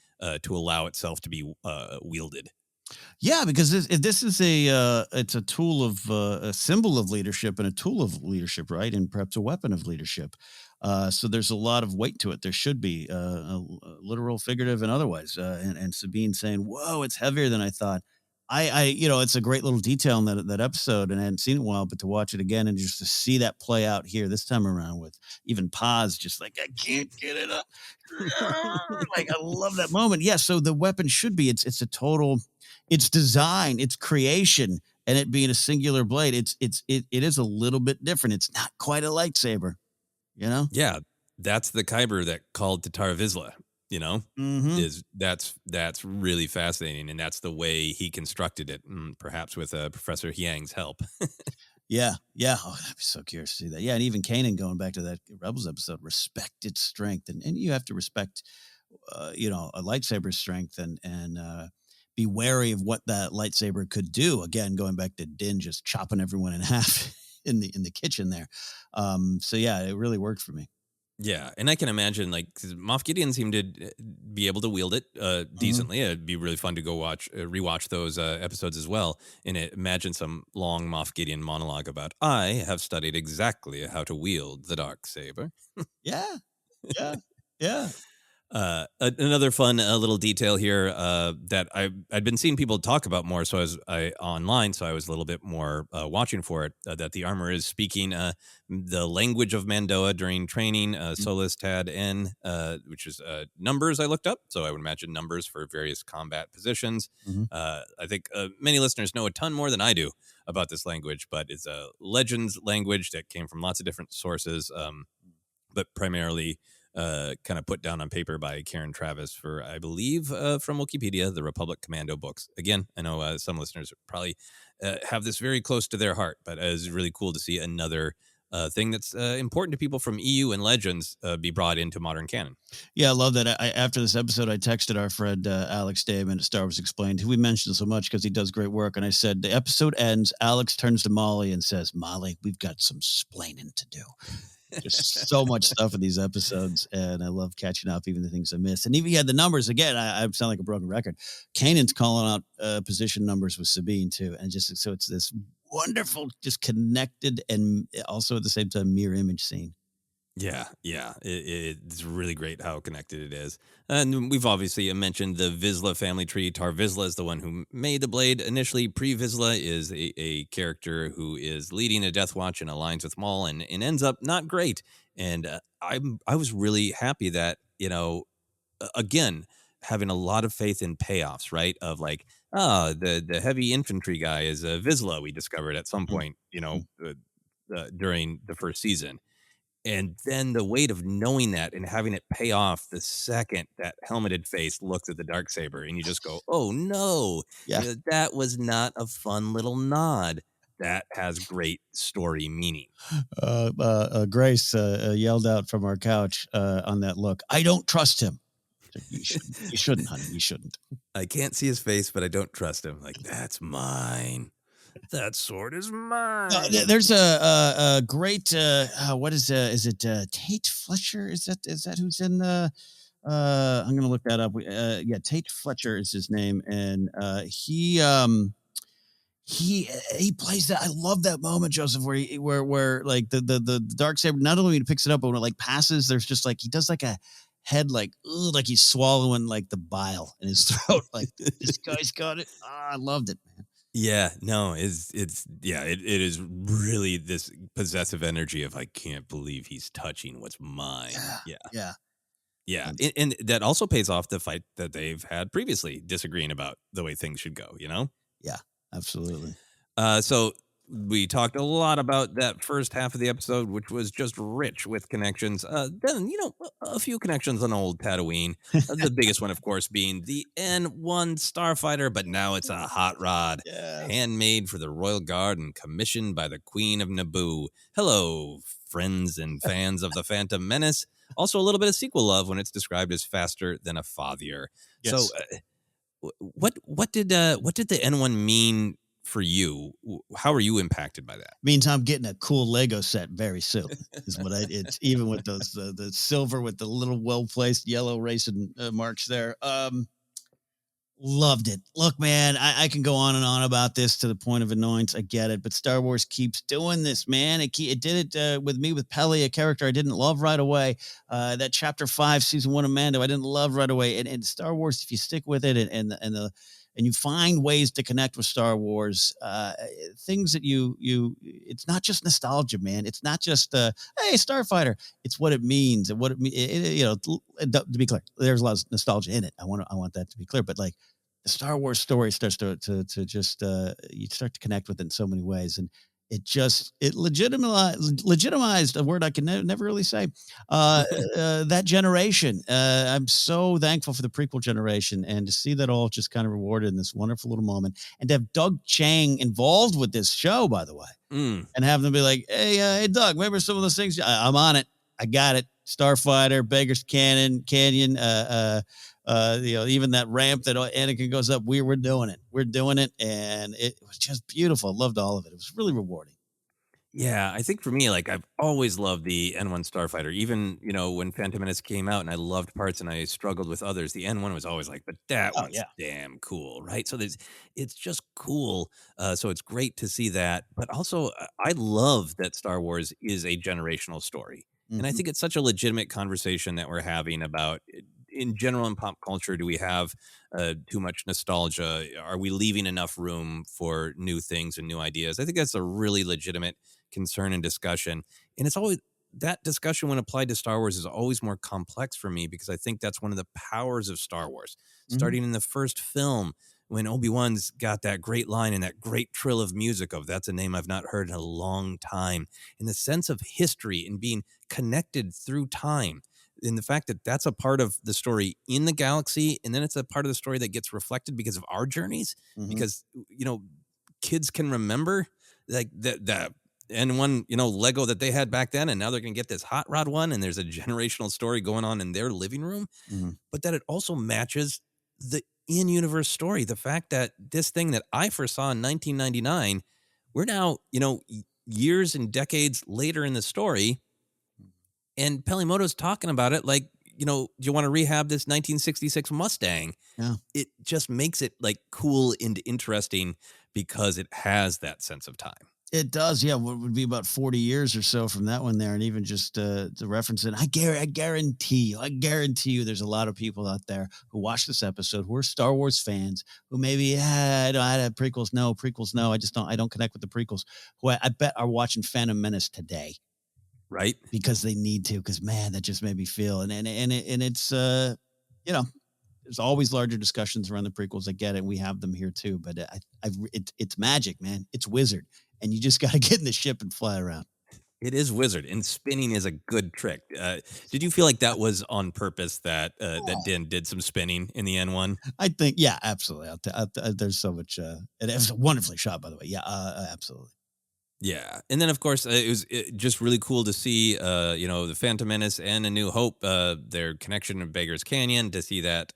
to allow itself to be wielded. yeah, because this is a it's a tool of a symbol of leadership and a tool of leadership, right? And perhaps a weapon of leadership. So there's a lot of weight to it. There should be literal, figurative, and otherwise. And Sabine saying, "Whoa, it's heavier than I thought." It's a great little detail in that episode, and I hadn't seen it in a while, but to watch it again and just to see that play out here this time around with even pause, just like I can't get it up. Like I love that moment. Yeah. So the weapon should be it's a total its design, its creation, and it being a singular blade, it is a little bit different. It's not quite a lightsaber, you know? Yeah, that's the kyber that called Tatar Vizsla. You know, Mhm. is that's really fascinating, and that's the way he constructed it, perhaps with Professor Hyang's help. Yeah, yeah. Oh, I'd be so curious to see that. Yeah, and even Kanan going back to that Rebels episode, respect its strength, and you have to respect, a lightsaber's strength, and be wary of what that lightsaber could do. Again, going back to Din just chopping everyone in half in the kitchen there. So yeah, it really worked for me. Yeah, and I can imagine, like, 'cause Moff Gideon seemed to be able to wield it Mhm. decently. It'd be really fun to go rewatch those episodes as well, and imagine some long Moff Gideon monologue about, "I have studied exactly how to wield the dark saber." Yeah, yeah, yeah. Another fun little detail here that I'd been seeing people talk about more, so I online, so I was a little bit more watching for it. That the armor is speaking the language of Mandoa during training, Solus Tad N, which is numbers. I looked up, so I would imagine numbers for various combat positions. Mhm. I think many listeners know a ton more than I do about this language, but it's a legends language that came from lots of different sources. But primarily kind of put down on paper by Karen Travis for, I believe, from Wikipedia, the Republic Commando books. Again, I know some listeners probably have this very close to their heart, but it's really cool to see another thing that's important to people from EU and Legends be brought into modern canon. Yeah, I love that. After this episode, I texted our friend Alex Damon at Star Wars Explained, who we mentioned so much because he does great work. And I said, the episode ends. Alex turns to Molly and says, Molly, we've got some splaining to do. Just so much stuff in these episodes, and I love catching up, even the things I missed. And even you had the numbers again. I sound like a broken record. Kanan's calling out position numbers with Sabine too, and just so it's this wonderful, just connected, and also at the same time mirror image scene. Yeah, yeah, it's really great how connected it is. And we've obviously mentioned the Vizsla family tree. Tar Vizsla is the one who made the blade initially. Pre Vizsla is a character who is leading a Death Watch and aligns with Maul, and ends up not great. And I was really happy that again having a lot of faith in payoffs, right? Of like, the heavy infantry guy is a Vizsla. We discovered at some Mhm. point, during the first season, and then the weight of knowing that and having it pay off the second that helmeted face looks at the dark saber, and you just go, "Oh no, Yeah. that was not a fun little nod." That has great story meaning. Grace yelled out from our couch on that look. I don't trust him. You shouldn't, honey. You shouldn't. I can't see his face, but I don't trust him. Like, that's mine. That sword is mine. There's a great what is it Tate Fletcher? Is that who's in the I'm gonna look that up. Yeah, Tate Fletcher is his name, and he plays that. I love that moment, Joseph, where like the dark saber, not only he picks it up, but when it like passes, there's just like he does like a head like he's swallowing like the bile in his throat. Like this guy's got it. I loved it, man. Yeah, no, it is really this possessive energy of I can't believe he's touching what's mine. Yeah. And that also pays off the fight that they've had previously, disagreeing about the way things should go, you know? Yeah, absolutely. So we talked a lot about that first half of the episode, which was just rich with connections. Then, a few connections on old Tatooine. The biggest one, of course, being the N1 Starfighter, but now it's a hot rod. Yeah. Handmade for the Royal Guard and commissioned by the Queen of Naboo. Hello, friends and fans of the Phantom Menace. Also, a little bit of sequel love when it's described as faster than a fathier. Yes. So, what did the N1 mean for you? How are you impacted by that? Means I'm getting a cool Lego set very soon. Is what it's even with those the silver with the little well placed yellow racing marks there. Loved it. Look, man, I can go on and on about this to the point of annoyance. I get it, but Star Wars keeps doing this, man. It did it with me with Peli, a character I didn't love right away. That Chapter 5, Season 1 of Mando, I didn't love right away. And Star Wars, if you stick with it and you find ways to connect with Star Wars, things that it's not just nostalgia, man. It's not just hey, Starfighter. It's what it means and what it means. To be clear, there's a lot of nostalgia in it. I want that to be clear, but like the Star Wars story starts to just you start to connect with it in so many ways, and it legitimized a word I can never really say. That generation. I'm so thankful for the prequel generation, and to see that all just kind of rewarded in this wonderful little moment, and to have Doug Chang involved with this show, by the way, and have them be like, hey, Doug, remember some of those things? I'm on it. I got it. Starfighter, Beggar's Canyon, even that ramp that Anakin goes up. We're doing it. We're doing it. And it was just beautiful. I loved all of it. It was really rewarding. Yeah, I think for me, like I've always loved the N1 Starfighter. Even, when Phantom Menace came out and I loved parts and I struggled with others, the N1 was always like, but that one's damn cool, right? So it's just cool. So it's great to see that. But also, I love that Star Wars is a generational story. And I think it's such a legitimate conversation that we're having about, in general, in pop culture, do we have too much nostalgia? Are we leaving enough room for new things and new ideas? I think that's a really legitimate concern and discussion. And it's always that discussion when applied to Star Wars is always more complex for me, because I think that's one of the powers of Star Wars. Starting in the first film, when Obi-Wan's got that great line and that great trill of music of that's a name I've not heard in a long time, in the sense of history and being connected through time, in the fact that that's a part of the story in the galaxy, and then it's a part of the story that gets reflected because of our journeys, because, kids can remember like that N1, Lego that they had back then, and now they're going to get this hot rod one, and there's a generational story going on in their living room, but that it also matches the in-universe story. The fact that this thing that I first saw in 1999, we're now, years and decades later in the story, and Pelimoto's talking about it like, do you want to rehab this 1966 Mustang? Yeah. It just makes it like cool and interesting because it has that sense of time. It does, yeah. What would be about 40 years or so from that one there, and even just to reference it, I guarantee you, there's a lot of people out there who watch this episode who are Star Wars fans who maybe I had prequels, no. I don't connect with the prequels. Who I bet are watching Phantom Menace today, right? Because they need to. Because man, that just made me feel, and it's there's always larger discussions around the prequels. I get it. We have them here too, but it's magic, man. It's Wizard. And you just got to get in the ship and fly around. It is Wizard, and spinning is a good trick. Did you feel like that was on purpose, that Din did some spinning in the N1? I think, yeah, absolutely. There's so much. It was wonderfully shot, by the way. Yeah, absolutely. Yeah, and then of course it was just really cool to see, the Phantom Menace and A New Hope, their connection to Beggar's Canyon, to see that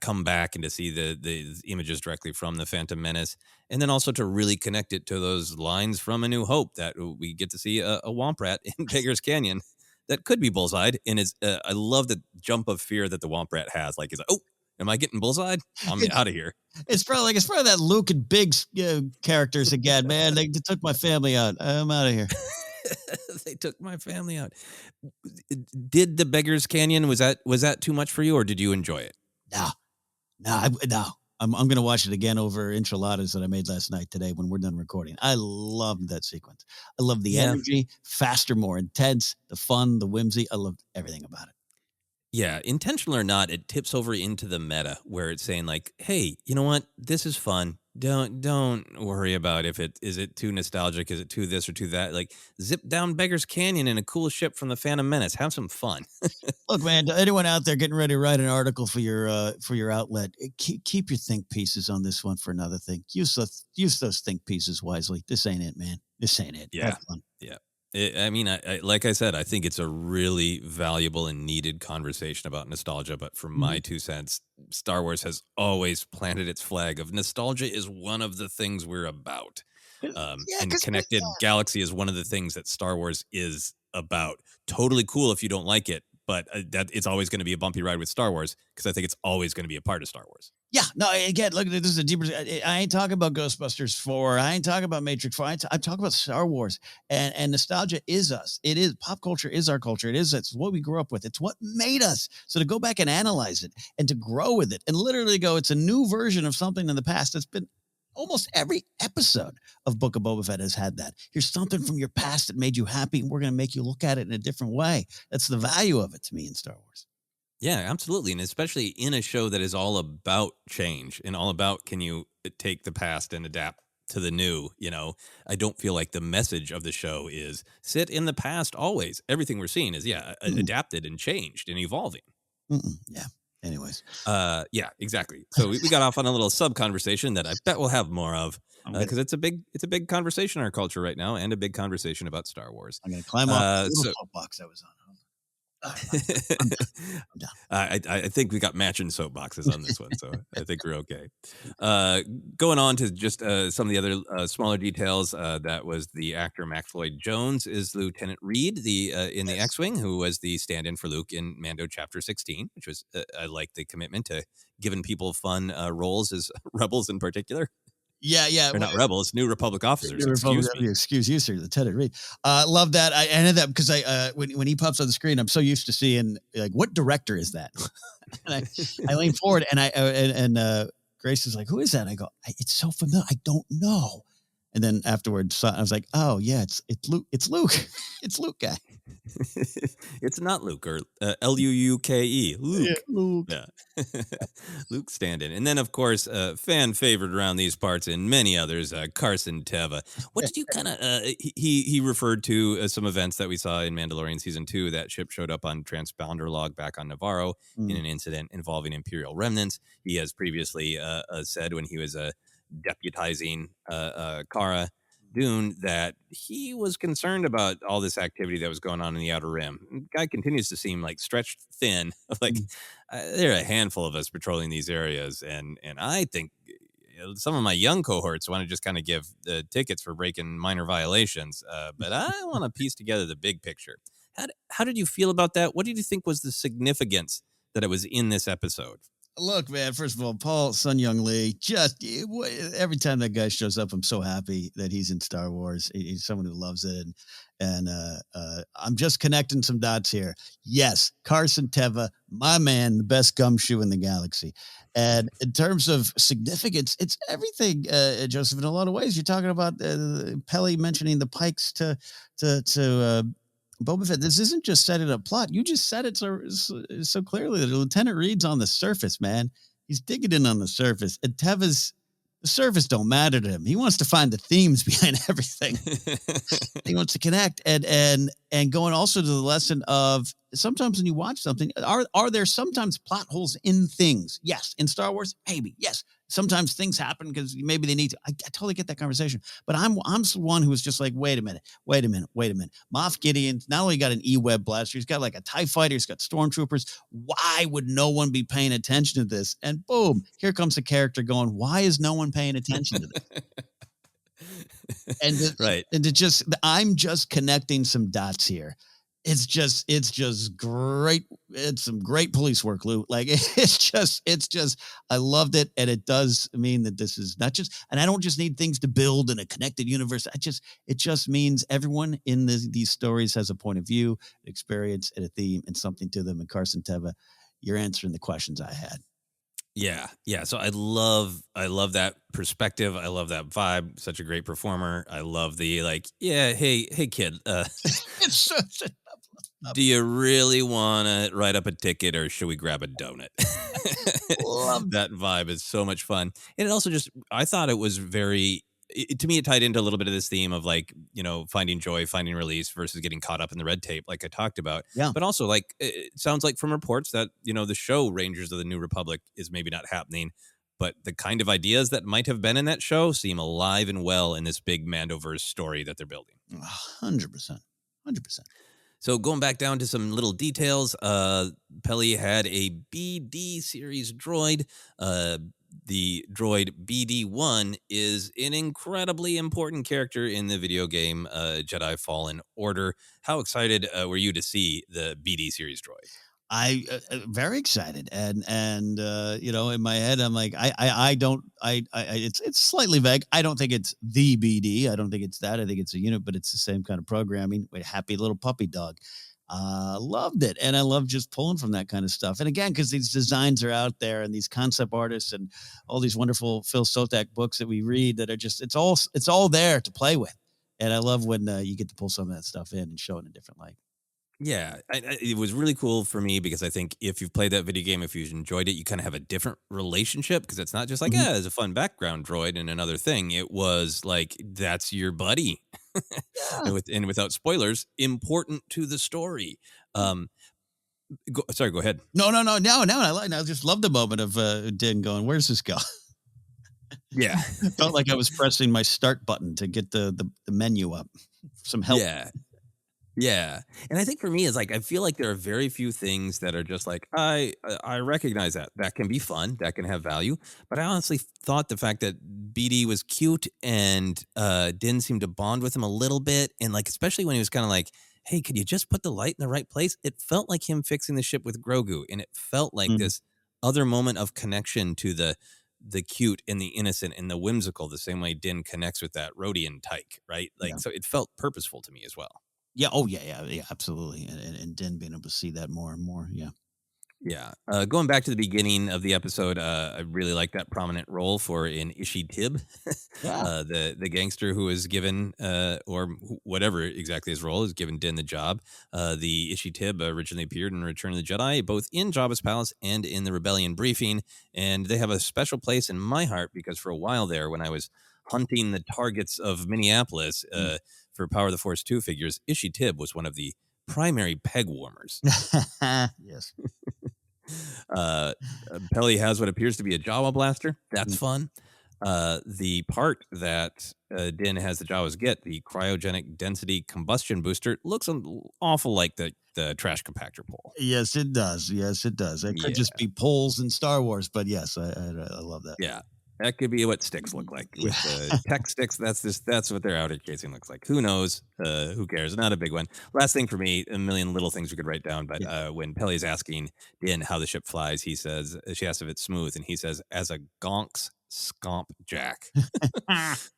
come back and to see the images directly from the Phantom Menace, and then also to really connect it to those lines from A New Hope that we get to see a Womp Rat in Beggar's Canyon that could be bullseyed, and is I love the jump of fear that the Womp Rat has. Like he's like, oh, am I getting bullseyed? I'm It's out of here. it's probably that Luke and Biggs characters again, man. They took my family out. I'm out of here. They took my family out. Did the Beggar's Canyon, was that too much for you, or did you enjoy it? No, no. I'm gonna watch it again over enchiladas that I made last night today when we're done recording. I loved that sequence. I love the Yeah. energy, faster, more intense, the fun, the whimsy. I loved everything about it. Yeah, intentional or not, it tips over into the meta where it's saying like, "Hey, you know what? This is fun. Don't worry about if it is it too nostalgic, is it too this or too that. Like, zip down Beggar's Canyon in a cool ship from the Phantom Menace. Have some fun." Look, man, to anyone out there getting ready to write an article for your outlet, keep your think pieces on this one for another thing. Use those think pieces wisely. This ain't it, man. This ain't it. Yeah. Have fun. Yeah. I mean, like I said, I think it's a really valuable and needed conversation about nostalgia. But from my 2 cents, Star Wars has always planted its flag of nostalgia is one of the things we're about. Yeah, And because Connected Galaxy is one of the things that Star Wars is about. Totally cool if you don't like it, but that it's always going to be a bumpy ride with Star Wars because I think it's always going to be a part of Star Wars. yeah, no, again, look, this is a deeper. I ain't talking about Ghostbusters 4. I ain't talking about Matrix 4. I'm talking about Star Wars. And nostalgia is us. It is pop culture is our culture. It's what we grew up with. It's what made us. So to go back and analyze it and to grow with it and literally go, it's a new version of something in the past that's been almost every episode of Book of Boba Fett has had that. Here's something from your past that made you happy, and we're going to make you look at it in a different way. That's the value of it to me in Star Wars. Yeah, absolutely. And especially in a show that is all about change and all about can you take the past and adapt to the new, I don't feel like the message of the show is sit in the past always. Everything we're seeing is adapted and changed and evolving. Yeah. Anyways, yeah, exactly. So we got off on a little sub conversation that I bet we'll have more of because it's a big conversation in our culture right now and a big conversation about Star Wars. I'm going to climb off the little soapbox I was on. I'm done. I think we got matching soapboxes on this one, so I think we're okay. Going on to just some of the other smaller details. That was the actor Max Lloyd Jones is Lieutenant Reed, in the X-wing, who was the stand-in for Luke in Mando Chapter 16, which was I like the commitment to giving people fun roles as rebels in particular. Yeah. They're not rebels, New Republic officers. Excuse you, sir, Lieutenant Reed. Love that. I ended up because when he pops on the screen, I'm so used to seeing like what director is that? And I lean forward and Grace is like, who is that? I go, it's so familiar. I don't know. And then afterwards, I was like, oh yeah, it's Luke. It's Luke. It's Luke guy. It's not Luke or Luuke. Luke. Yeah, Luke. Yeah. Luke stand-in. And then, of course, fan favorite around these parts and many others, Carson Teva. What did you kind of, he referred to some events that we saw in Mandalorian Season 2. That ship showed up on Transponder Log back on Navarro in an incident involving Imperial remnants. He has previously said when he was deputizing Cara Dune that he was concerned about all this activity that was going on in the Outer Rim. The guy continues to seem like stretched thin. Like there are a handful of us patrolling these areas, and I think some of my young cohorts want to just kind of give tickets for breaking minor violations, but I want to piece together the big picture. How did you feel about that? What did you think was the significance that it was in this episode? Look, man, first of all, Paul Sun-Young Lee, just every time that guy shows up, I'm so happy that he's in Star Wars. He's someone who loves it. And I'm just connecting some dots here. Yes, Carson Teva, my man, the best gumshoe in the galaxy. And in terms of significance, it's everything, Joseph, in a lot of ways. You're talking about Peli mentioning the Pikes to Boba Fett. This isn't just setting up plot. You just said it so clearly that Lieutenant Reed's on the surface, man. He's digging in on the surface. And Teva's, the surface don't matter to him. He wants to find the themes behind everything. He wants to connect and going also to the lesson of sometimes when you watch something, are there sometimes plot holes in things? Yes. In Star Wars, maybe. Yes. sometimes things happen because maybe they need to. I totally get that conversation, but I'm the one who was just like, wait a minute. Moff Gideon not only got an E-Web blaster, he's got like a TIE fighter, he's got stormtroopers. Why would no one be paying attention to this? And boom, here comes a character going, why is no one paying attention to this? Right. And I'm just connecting some dots here. It's just great. It's some great police work, Lou. Like it's just, I loved it. And it does mean that this is not just, and I don't just need things to build in a connected universe. It just means everyone in these stories has a point of view, experience, and a theme and something to them. And Carson Teva, you're answering the questions I had. Yeah. So I love that perspective. I love that vibe. Such a great performer. I love the hey kid, It's such a do you really want to write up a ticket or should we grab a donut? That vibe is so much fun. And it also I thought it was to me, it tied into a little bit of this theme of finding joy, finding release versus getting caught up in the red tape, like I talked about. Yeah. But also, it sounds like from reports that, the show Rangers of the New Republic is maybe not happening, but the kind of ideas that might have been in that show seem alive and well in this big Mandoverse story that they're building. 100%. So going back down to some little details, Peli had a BD series droid. The droid BD-1 is an incredibly important character in the video game Jedi Fallen Order. How excited were you to see the BD series droid? I very excited, and in my head I'm like, it's slightly vague. I don't think it's the BD. I don't think it's that. I think it's a unit, but it's the same kind of programming. A happy little puppy dog. Loved it, and I love just pulling from that kind of stuff. And again, because these designs are out there, and these concept artists, and all these wonderful Phil Sotak books that we read that are just it's all there to play with. And I love when you get to pull some of that stuff in and show it in a different light. Yeah, it was really cool for me because I think if you've played that video game, if you've enjoyed it, you kind of have a different relationship because it's not just like, it's a fun background droid and another thing. It was like, that's your buddy. Yeah. and without spoilers, important to the story. Sorry, go ahead. No. I just love the moment of Din going, where's this go? Yeah. Felt like I was pressing my start button to get the menu up. Some help. Yeah. And I think for me, it's like, I feel like there are very few things that are just like, I recognize that can be fun. That can have value. But I honestly thought the fact that BD was cute and Din seemed to bond with him a little bit. And like, especially when he was kind of like, hey, could you just put the light in the right place? It felt like him fixing the ship with Grogu. And it felt like this other moment of connection to the cute and the innocent and the whimsical, the same way Din connects with that Rodian tyke, right? So it felt purposeful to me as well. Yeah. Oh, yeah, absolutely. And Din being able to see that more and more. Yeah. Yeah. Going back to the beginning of the episode, I really like that prominent role for an Ishi Tib, the gangster who is given, or whatever exactly his role is, given Din the job. The Ishi Tib originally appeared in Return of the Jedi, both in Jabba's palace and in the Rebellion briefing, and they have a special place in my heart because for a while there, when I was hunting the targets of Minneapolis for Power of the Force 2 figures, Ishi Tib was one of the primary peg warmers. Yes. Peli has what appears to be a Jawa blaster. That's fun. The part that Din has the Jawas get, the cryogenic density combustion booster, looks an awful like the trash compactor pole. Yes, it does. It could just be poles in Star Wars, but yes, I love that. Yeah. That could be what sticks look like. With tech sticks, that's what their outer casing looks like. Who knows? Who cares? Not a big one. Last thing for me, a million little things we could write down, but when Peli's asking Din how the ship flies, she asks if it's smooth, and he says, as a gonks scomp jack.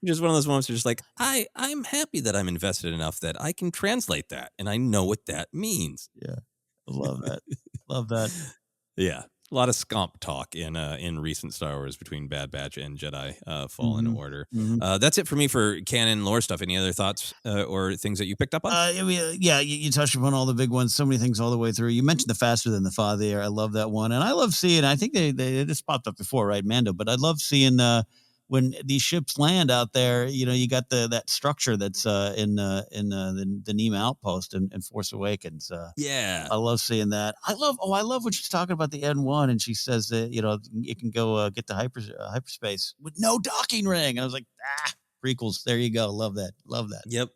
Just one of those moments where just like, I'm happy that I'm invested enough that I can translate that, and I know what that means. Yeah. I love that. Love that. Yeah. A lot of scomp talk in recent Star Wars between Bad Batch and Jedi Fallen Order. That's it for me for canon lore stuff. Any other thoughts or things that you picked up on? You touched upon all the big ones. So many things all the way through. You mentioned the faster than the father. I love that one, and I love seeing. I think they just popped up before, right, Mando? But I love seeing when these ships land out there, you got that structure that's in the Nema outpost and Force Awakens. Yeah. I love seeing that. I love when she's talking about the N1 and she says that, it can go get to hyperspace with no docking ring. I was like, prequels. There you go. Love that. Love that. Yep.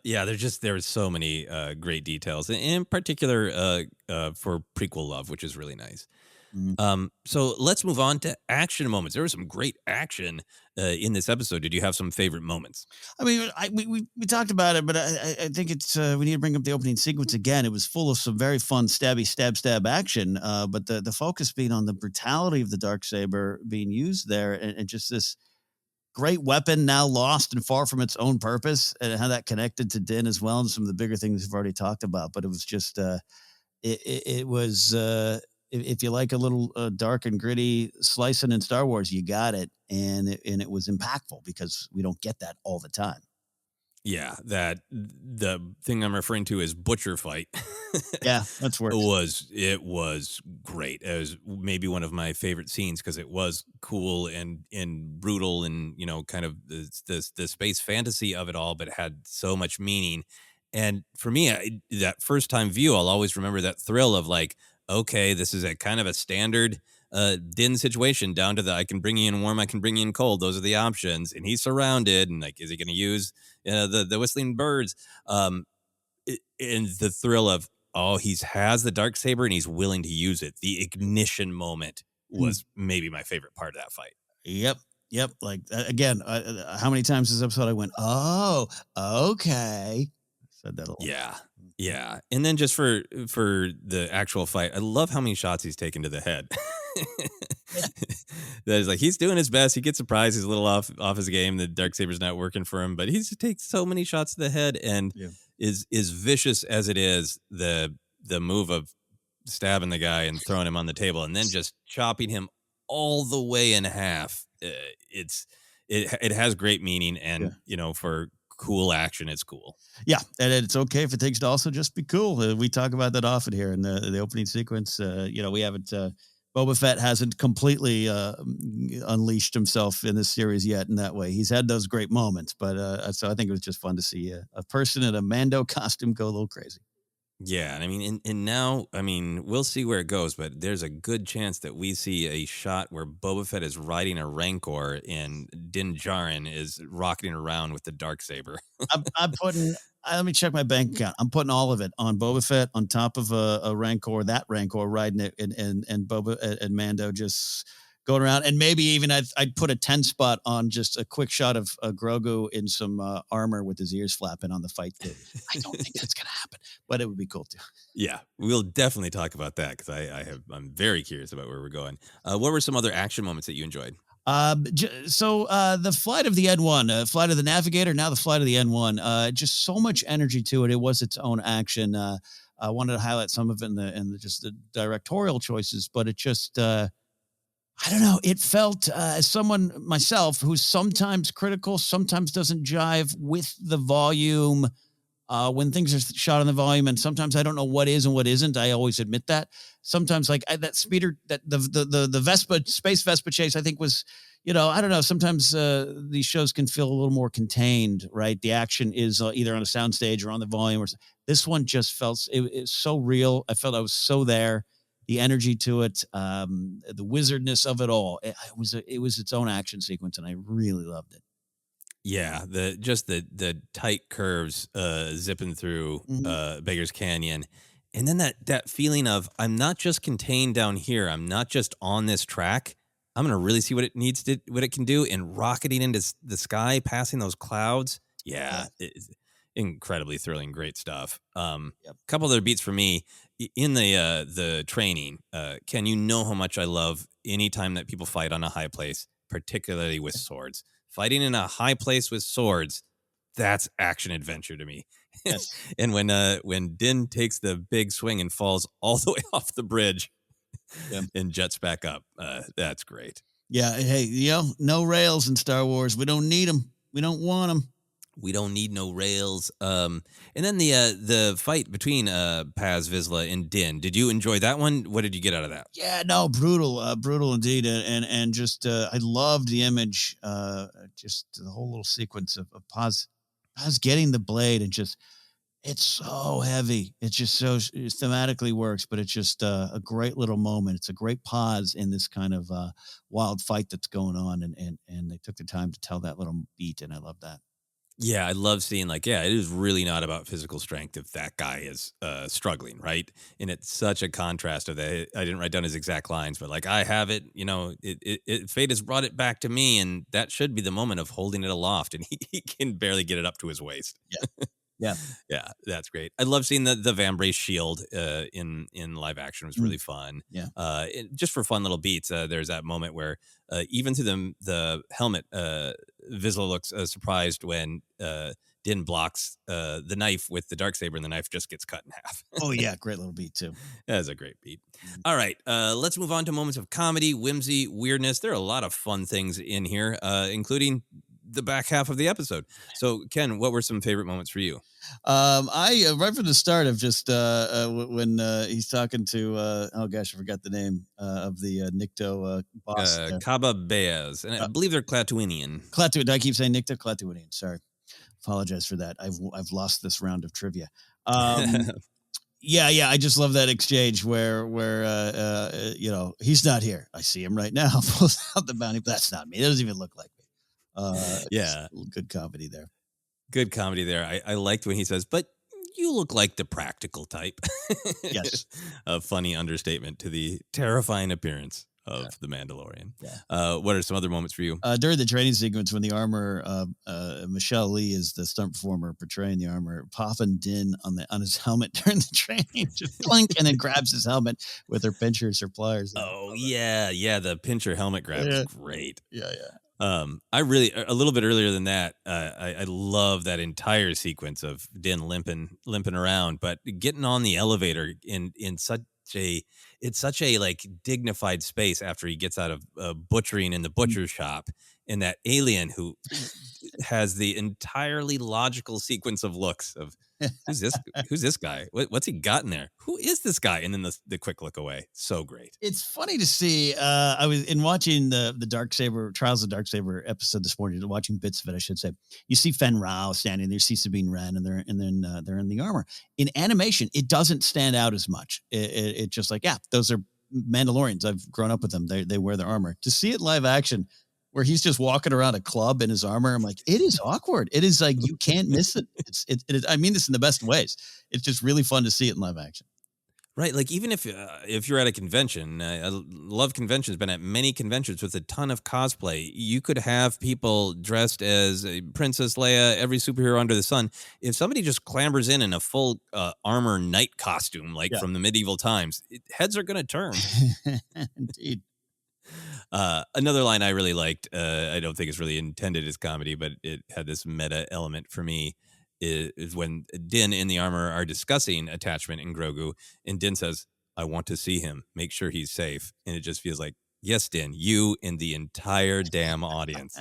Yeah. There's so many great details, in particular for prequel love, which is really nice. So let's move on to action moments. There was some great action in this episode. Did you have some favorite moments? I mean, we talked about it, but I think it's we need to bring up the opening sequence again. It was full of some very fun stabby stab action, but the focus being on the brutality of the Darksaber being used there, and just this great weapon now lost and far from its own purpose, and how that connected to Din as well, and some of the bigger things we've already talked about. But it was just it was. If you like a little dark and gritty slicing in Star Wars, you got it. And it was impactful because we don't get that all the time. Yeah, the thing I'm referring to is Butcher Fight. Yeah, that's worse. It was great. It was maybe one of my favorite scenes because it was cool and brutal and, kind of the space fantasy of it all, but it had so much meaning. And for me, that first time view, I'll always remember that thrill of like, okay, this is a kind of a standard Din situation down to I can bring you in warm, I can bring you in cold. Those are the options. And he's surrounded. And like, is he going to use the whistling birds? And the thrill of, he has the Darksaber and he's willing to use it. The ignition moment was maybe my favorite part of that fight. Yep. Like, again, how many times this episode I went, oh, okay. Said that a lot. Yeah. And then just for the actual fight, I love how many shots he's taken to the head. That is like, he's doing his best. He gets surprised. He's a little off his game. The Darksaber's not working for him, but he just takes so many shots to the head and is vicious as it is. The move of stabbing the guy and throwing him on the table and then just chopping him all the way in half. It has great meaning. And, for cool action, it's cool. Yeah, and it's okay if it takes to also just be cool. We talk about that often here in the opening sequence. We haven't Boba Fett hasn't completely unleashed himself in this series yet in that way. He's had those great moments, but so I think it was just fun to see a person in a Mando costume go a little crazy. Yeah, and I mean, and now, I mean, we'll see where it goes, but there's a good chance that we see a shot where Boba Fett is riding a Rancor and Din Djarin is rocketing around with the Darksaber. I'm putting. Let me check my bank account. I'm putting all of it on Boba Fett on top of a Rancor, that Rancor riding it, and Boba and Mando just going around, and maybe even I'd put a 10 spot on just a quick shot of Grogu in some armor with his ears flapping on the fight too. I don't think that's gonna happen, but it would be cool too. Yeah, we'll definitely talk about that because I'm very curious about where we're going. What were some other action moments that you enjoyed? So the flight of the N1, flight of the Navigator, now the flight of the N1, just so much energy to it. It was its own action. I wanted to highlight some of it in just the directorial choices, but it just, I don't know. It felt as someone myself who's sometimes critical, sometimes doesn't jive with the volume when things are shot on the volume, and sometimes I don't know what is and what isn't. I always admit that. Sometimes like that speeder, that the space Vespa chase, I think was, I don't know. Sometimes these shows can feel a little more contained, right? The action is either on a soundstage or on the volume. This one just felt it's so real. I felt I was so there. The energy to it, the wizardness of it all. It was its own action sequence, and I really loved it. Yeah, the tight curves zipping through Beggar's Canyon, and then that feeling of I'm not just contained down here. I'm not just on this track. I'm gonna really see what it can do, and rocketing into the sky, passing those clouds. Yeah. It's incredibly thrilling, great stuff. Couple other beats for me in the training. Ken, you know how much I love any time that people fight on a high place, particularly with swords. Fighting in a high place with swords, that's action adventure to me. Yes. And when Din takes the big swing and falls all the way off the bridge and jets back up, that's great. Yeah. Hey, no rails in Star Wars. We don't need them. We don't want them. We don't need no rails. And then the fight between Paz Vizsla and Din. Did you enjoy that one? What did you get out of that? Yeah, no, brutal indeed, and just I loved the image, just the whole little sequence of Paz getting the blade and just it's so heavy. It's just so it thematically works, but it's just a great little moment. It's a great pause in this kind of wild fight that's going on, and they took the time to tell that little beat, and I love that. Yeah, I love seeing it is really not about physical strength if that guy is struggling, right? And it's such a contrast of that. I didn't write down his exact lines, but I have it, fate has brought it back to me, and that should be the moment of holding it aloft, and he can barely get it up to his waist. Yeah, yeah. Yeah, that's great. I love seeing the Vambrace shield in live action. It was really fun. Yeah. Just for fun little beats. There's that moment where even through the helmet, Vizsla looks surprised when Din blocks the knife with the darksaber, and the knife just gets cut in half. Oh yeah, great little beat too. That's a great beat. All right, let's move on to moments of comedy, whimsy, weirdness. There are a lot of fun things in here, including the back half of the episode. So, Ken, what were some favorite moments for you? I right from the start of just when he's talking to oh gosh, I forgot the name of the Nikto boss. Kaba Beas, and I believe they're Klatooinian. Did I keep saying Nikto? Klatooinian. Sorry, apologize for that. I've lost this round of trivia. Yeah. I just love that exchange where he's not here. I see him right now. Pulls out the bounty. But that's not me. It doesn't even look like me. Yeah, good comedy there. Good comedy there. I liked when he says, "But you look like the practical type." Yes, a funny understatement to the terrifying appearance of the Mandalorian. Yeah. What are some other moments for you? During the training sequence when the armor, Michelle Lee is the stunt performer portraying the armor, popping Din on his helmet during the training, just clink, and then grabs his helmet with her pinchers or pliers. Oh yeah, the pincher helmet grab is great. Yeah. I really a little bit earlier than that. I love that entire sequence of Din limping around, but getting on the elevator in such a dignified space after he gets out of butchering in the butcher shop, and that alien who has the entirely logical sequence of looks of who's this guy? What's he got in there? Who is this guy? And then the quick look away. So great. It's funny to see. I was watching the Darksaber Trials of Darksaber episode this morning, watching bits of it, I should say. You see Fen Rao standing there, you see Sabine Wren, and they're in the armor. In animation, it doesn't stand out as much. It just those are Mandalorians. I've grown up with them. They wear their armor. To see it live action, where he's just walking around a club in his armor, I'm like, it is awkward. It is like you can't miss it. It is. I mean this in the best ways. It's just really fun to see it in live action. Right, even if you're at a convention, I love conventions. Been at many conventions with a ton of cosplay. You could have people dressed as Princess Leia, every superhero under the sun. If somebody just clambers in a full armor knight costume, from the medieval times, heads are going to turn. Indeed. Another line I really liked, I don't think it's really intended as comedy, but it had this meta element for me, is when Din and the armor are discussing attachment in Grogu, and Din says, "I want to see him, make sure he's safe." And it just feels like, yes, Din, you and the entire damn audience.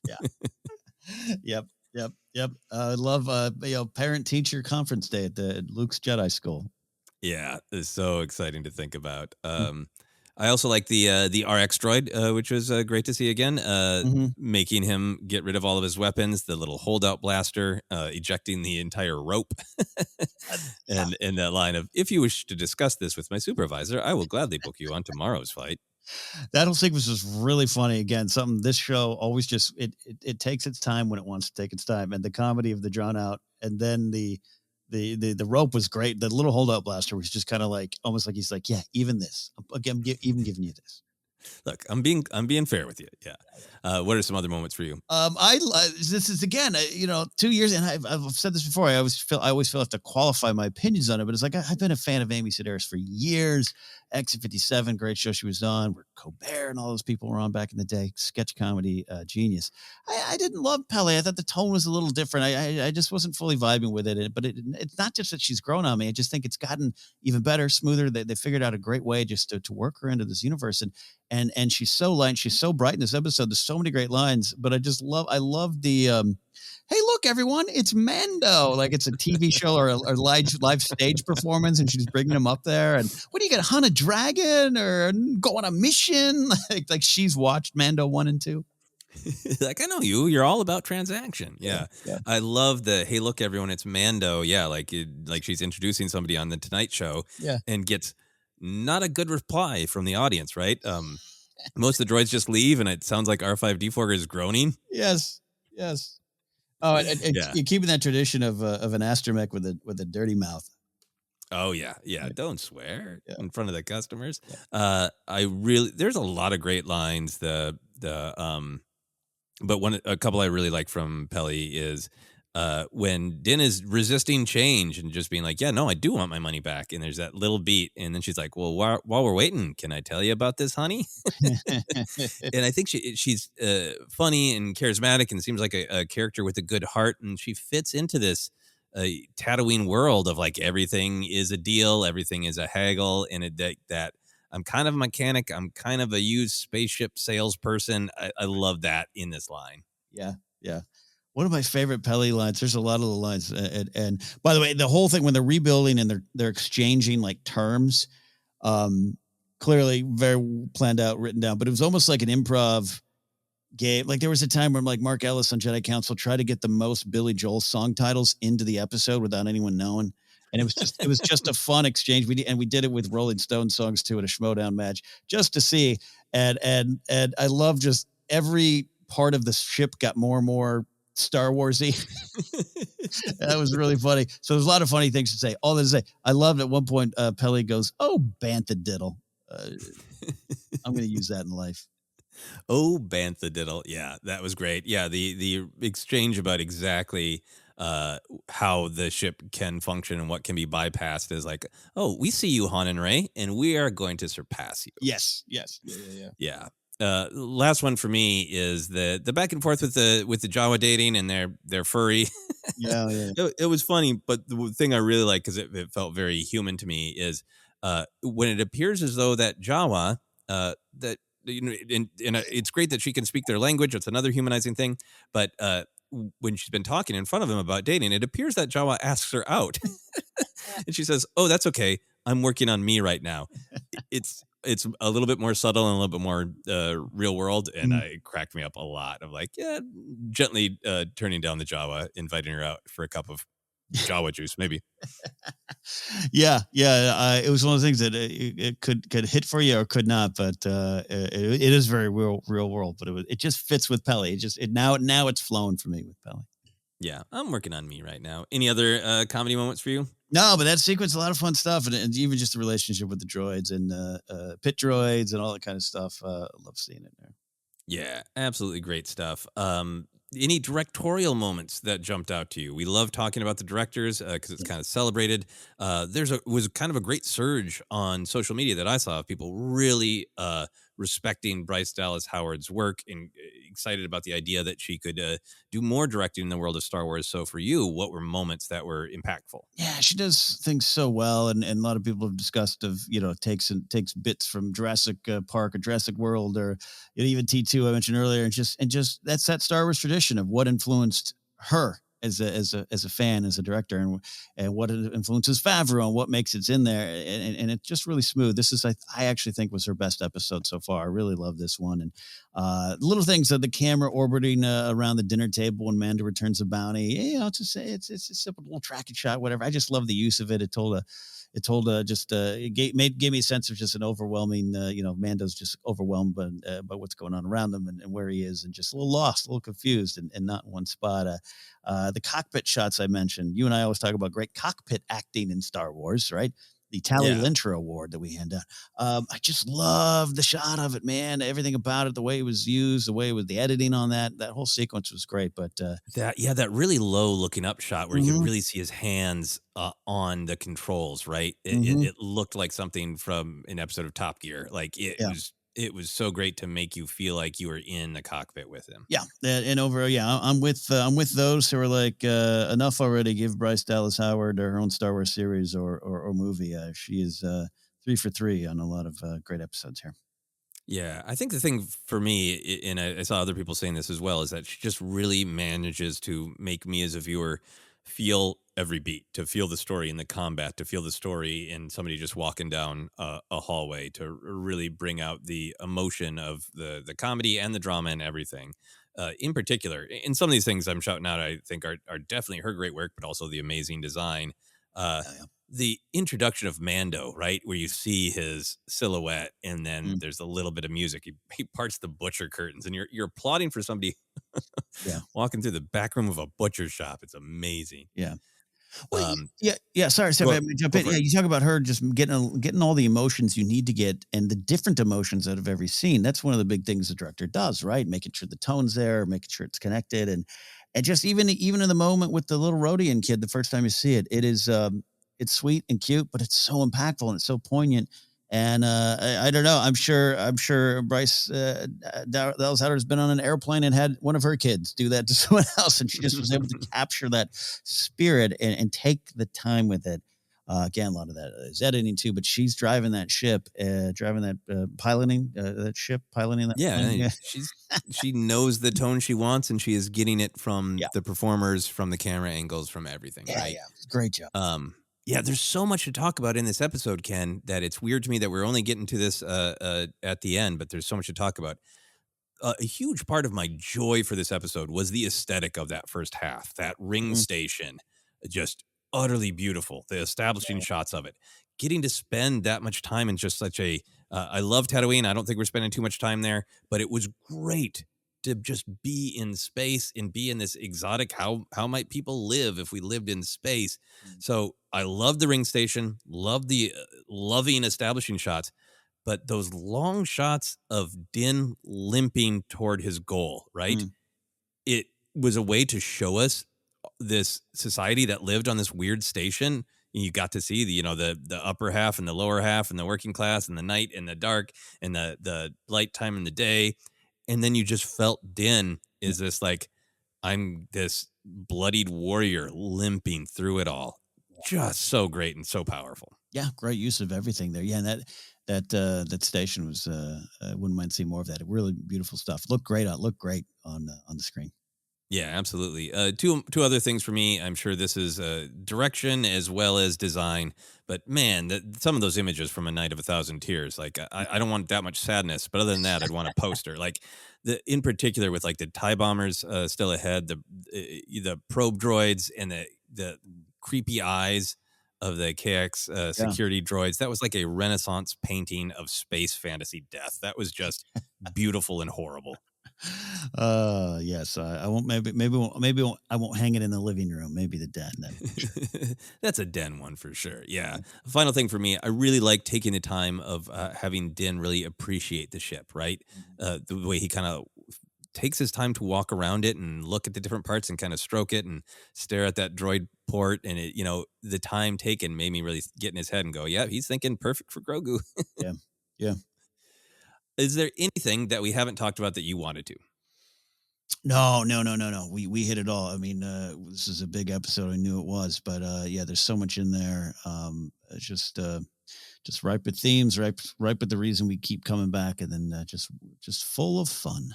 Yeah. Yep. I love parent-teacher conference day at Luke's Jedi School. Yeah, it's so exciting to think about. I also like the RX droid, which was great to see again, making him get rid of all of his weapons, the little holdout blaster, ejecting the entire rope, and that line of, "If you wish to discuss this with my supervisor, I will gladly book you on tomorrow's flight." That whole sequence was really funny. Again, something this show always just it takes its time when it wants to take its time, and the comedy of the drawn out, and then the rope was great. The little holdout blaster was just kind of almost like he's like, yeah, even this, again, even giving you this. Look, I'm being fair with you. Yeah. What are some other moments for you? This is again, 2 years, and I've said this before. I always feel I have to qualify my opinions on it, but it's like I've been a fan of Amy Sedaris for years. Exit 57, great show she was on, where Colbert and all those people were on back in the day. Sketch comedy genius. I didn't love Pele. I thought the tone was a little different. I just wasn't fully vibing with it. But it's not just that she's grown on me. I just think it's gotten even better, smoother. They figured out a great way just to work her into this universe. And she's so light, she's so bright in this episode. There's so many great lines, but I love the hey, look, everyone, it's Mando. Like it's a TV show or a live stage performance, and she's bringing him up there. And what do you get? Hunt a dragon or go on a mission? Like she's watched Mando 1 and 2. Like, I know you. You're all about transaction. Yeah. Yeah. I love the, hey, look, everyone, it's Mando. Yeah, like she's introducing somebody on the Tonight Show Yeah. and gets not a good reply from the audience, right? Most of the droids just leave, and it sounds like R5D4 is groaning. Yes. Yes. Oh, and Yeah. you're keeping that tradition of an astromech with a dirty mouth. Oh, yeah. Yeah. Don't swear in front of the customers. Yeah. There's a lot of great lines. But a couple I really like from Pelly is when Din is resisting change and just being like, yeah, no, I do want my money back. And there's that little beat. And then she's like, well, while we're waiting, can I tell you about this, honey? And I think she's funny and charismatic and seems like a character with a good heart. And she fits into this Tatooine world of like everything is a deal, everything is a haggle. And that I'm kind of a mechanic. I'm kind of a used spaceship salesperson. I love that in this line. Yeah. Yeah. One of my favorite Pelly lines. There's a lot of the lines. And by the way, the whole thing when they're rebuilding and they're exchanging like terms, clearly very planned out, written down, but it was almost like an improv game. Like there was a time where like Mark Ellis on Jedi Council tried to get the most Billy Joel song titles into the episode without anyone knowing. And it was just a fun exchange. We did it with Rolling Stone songs too at a Schmodown match just to see. And I love just every part of the ship got more and more Star Warsy. That was really funny. So there's a lot of funny things to say. All that to say, I loved at one point, Pelly goes, "Oh, Bantha Diddle." I'm going to use that in life. Oh, Bantha Diddle. Yeah, that was great. Yeah, the exchange about exactly how the ship can function and what can be bypassed is like, oh, we see you, Han and Rey, and we are going to surpass you. Yes. Yeah. Last one for me is the back and forth with the Jawa dating and their furry. Yeah. It was funny, but the thing I really like, because it felt very human to me, is when it appears as though that Jawa that and it's great that she can speak their language. It's another humanizing thing, but when she's been talking in front of him about dating, it appears that Jawa asks her out, and she says, "Oh, that's okay. I'm working on me right now." It's a little bit more subtle and a little bit more real world, and it cracked me up a lot. Of like, yeah, gently turning down the Jawa, inviting her out for a cup of Jawa juice, maybe. Yeah. It was one of the things that it could hit for you or could not, but it is very real world. But it just fits with Pelly. Now it's flowing for me with Pelly. Yeah, I'm working on me right now. Any other comedy moments for you? No, but that sequence, a lot of fun stuff, and even just the relationship with the droids and pit droids and all that kind of stuff. I love seeing it there. Yeah, absolutely great stuff. Any directorial moments that jumped out to you? We love talking about the directors because it's kind of celebrated. Was kind of a great surge on social media that I saw of people really respecting Bryce Dallas Howard's work and excited about the idea that she could do more directing in the world of Star Wars. So for you, what were moments that were impactful? Yeah, she does things so well, and a lot of people have discussed takes bits from Jurassic Park or Jurassic World or even T2 I mentioned earlier, and just that's that Star Wars tradition of what influenced her as a fan, as a director, and what influences Favreau and what makes it in there, and it's just really smooth. This is I actually think was her best episode so far. I really love this one, and little things of the camera orbiting around the dinner table when Mando returns the bounty. It's a simple little tracking shot, whatever. I just love the use of it. It gave me a sense of just an overwhelming, Mando's just overwhelmed by what's going on around him and where he is, and just a little lost, a little confused, and not in one spot. The cockpit shots I mentioned, you and I always talk about great cockpit acting in Star Wars, right? The Tally Lintra Award that we hand out. I just love the shot of it, man. Everything about it, the way it was used, the way it was the editing on that whole sequence was great. But that really low looking up shot where you can really see his hands on the controls, right? It looked like something from an episode of Top Gear. Like it was so great to make you feel like you were in the cockpit with him. Yeah. I'm with those who are like, enough already. Give Bryce Dallas Howard her own Star Wars series or movie. She is 3 for 3 on a lot of great episodes here. Yeah, I think the thing for me, and I saw other people saying this as well, is that she just really manages to make me as a viewer feel every beat, to feel the story in the combat, to feel the story in somebody just walking down a hallway, to really bring out the emotion of the comedy and the drama and everything. In particular, in some of these things I'm shouting out, I think are definitely her great work, but also the amazing design. Uh, Yeah, the introduction of Mando, right, where you see his silhouette, and yeah. then there's a little bit of music. He parts the butcher curtains, and you're applauding for somebody Yeah, walking through the back room of a butcher shop. It's amazing. yeah. Well, Um, yeah. Sorry, Steph. go I'm gonna jump go in. for Yeah, it. you talk about her just getting all the emotions you need to get, and the different emotions out of every scene. That's one of the big things the director does, right? Making sure the tone's there, making sure it's connected, and just even in the moment with the little Rhodian kid, the first time you see it, it's sweet and cute, but it's so impactful and it's so poignant. And I don't know. I'm sure Bryce Dallas Howard has been on an airplane and had one of her kids do that to someone else, and she just was able to capture that spirit and take the time with it. Again, a lot of that is editing too, but she's driving that ship, driving that piloting that ship, piloting that Yeah, plane. Yeah, she knows the tone she wants, and she is getting it yeah, from the performers, from the camera angles, from everything, yeah, right? yeah. Great job. Um, yeah, there's so much to talk about in this episode, Ken, that it's weird to me that we're only getting to this at the end, but there's so much to talk about. A huge part of my joy for this episode was the aesthetic of that first half, that ring Mhm. station, just utterly beautiful. The establishing shots of it, getting to spend that much time in just such a. I love Tatooine. I don't think we're spending too much time there, but it was great to just be in space and be in this exotic. How might people live if we lived in space? So I love the ring station, love the loving establishing shots, but those long shots of Din limping toward his goal, right? Mm, It was a way to show us this society that lived on this weird station. And you got to see the upper half and the lower half and the working class and the night and the dark and the light time in the day. And then you just felt Din yeah, is this like, I'm this bloodied warrior limping through it all. Just so great and so powerful. yeah. Great use of everything there. Yeah, and that station was. I wouldn't mind seeing more of that. Really beautiful stuff. Look great on the screen. Yeah, absolutely. Two other things for me. I'm sure this is direction as well as design. But man, some of those images from A Night of a Thousand Tears, like I don't want that much sadness. But other than that, I'd want a poster. Like in particular with like the TIE bombers still ahead, the probe droids and the creepy eyes of the KX Yeah. security droids. That was like a Renaissance painting of space fantasy death. That was just beautiful and horrible. Yes. I won't. I won't hang it in the living room. Maybe the den. That for sure. That's a Den one for sure. Yeah. Final thing for me, I really like taking the time of having Din really appreciate the ship, right? The way he kind of takes his time to walk around it and look at the different parts and kind of stroke it and stare at that droid port. And the time taken made me really get in his head and go, yeah, he's thinking perfect for Grogu. Yeah. Yeah. Is there anything that we haven't talked about that you wanted to? No, no, no, no, no. We hit it all. I mean, this is a big episode. I knew it was, but yeah, there's so much in there. It's just ripe with themes, ripe with the reason we keep coming back, and then just full of fun.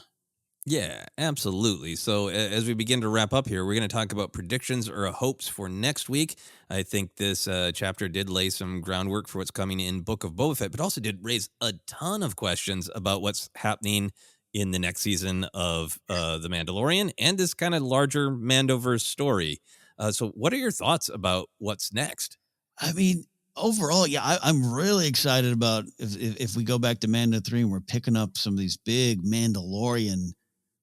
Yeah, absolutely. So, as we begin to wrap up here, we're going to talk about predictions or hopes for next week. I think this chapter did lay some groundwork for what's coming in Book of Boba Fett, but also did raise a ton of questions about what's happening in the next season of The Mandalorian and this kind of larger Mandoverse story. So, what are your thoughts about what's next? I mean, overall, yeah, I'm really excited about if we go back to Mando 3 and we're picking up some of these big Mandalorian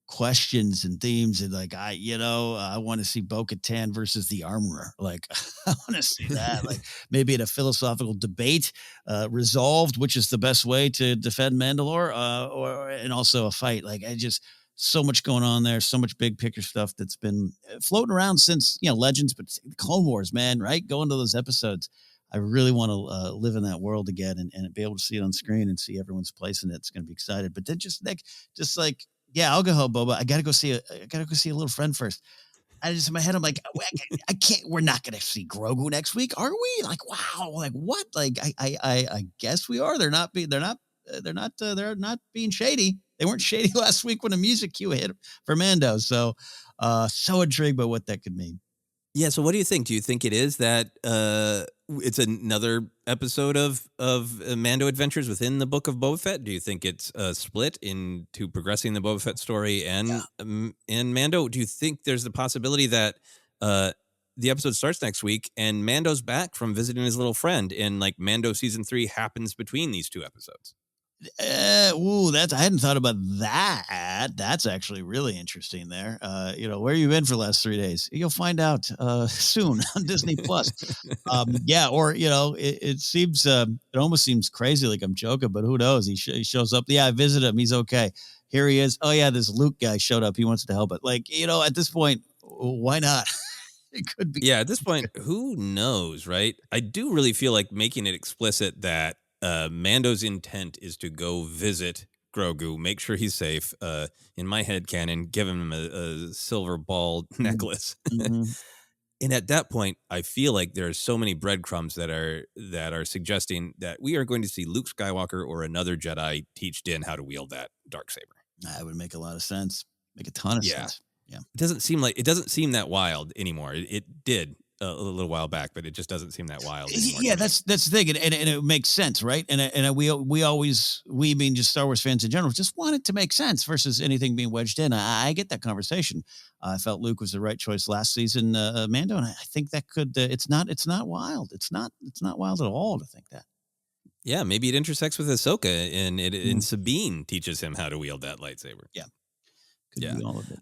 questions and themes, and like I want to see Bo-Katan versus the Armorer. Like I want to see that. Like maybe in a philosophical debate, resolved which is the best way to defend Mandalore, or and also a fight. Like I just so much going on there, so much big picture stuff that's been floating around since Legends, but Clone Wars, man, right? Going to those episodes. I really want to live in that world again and be able to see it on screen and see everyone's place in it. It's going to be excited. But then just like, yeah, I'll go home, Boba. I gotta go see a little friend first. I just in my head, I'm like, I can't. We're not gonna see Grogu next week, are we? Like, wow, like what? Like, I guess we are. They're not. they're not being shady. They weren't shady last week when the music cue hit for Mando. So so intrigued by what that could mean. Yeah. So what do you think? Do you think it is that it's another episode of Mando adventures within the Book of Boba Fett? Do you think it's split into progressing the Boba Fett story and Mando? Do you think there's the possibility that the episode starts next week and Mando's back from visiting his little friend, and like Mando season 3 happens between these two episodes? I hadn't thought about that. That's actually really interesting there. Where you been for the last 3 days? You'll find out soon on Disney Plus. It seems it almost seems crazy, like I'm joking, but who knows? He shows up. Yeah, I visited him. He's okay. Here he is. Oh yeah, this Luke guy showed up. He wants to help it. Like, at this point, why not? It could be. Yeah, at this point, who knows, right? I do really feel like making it explicit that Mando's intent is to go visit Grogu, make sure he's safe. In my head canon, give him a silver ball necklace. Mm-hmm. And at that point, I feel like there are so many breadcrumbs that are suggesting that we are going to see Luke Skywalker or another Jedi teach Din how to wield that darksaber. That would make a lot of sense. Make a ton of sense. Yeah. It doesn't seem that wild anymore. It did a little while back, but it just doesn't seem that wild anymore. Yeah, that's the thing, and it makes sense, right? And we being just Star Wars fans in general, just want it to make sense versus anything being wedged in. I get that conversation. I felt Luke was the right choice last season, Mando, and I think that could. It's not wild. It's not wild at all to think that. Yeah, maybe it intersects with Ahsoka, and Sabine teaches him how to wield that lightsaber. Yeah, could be all of it.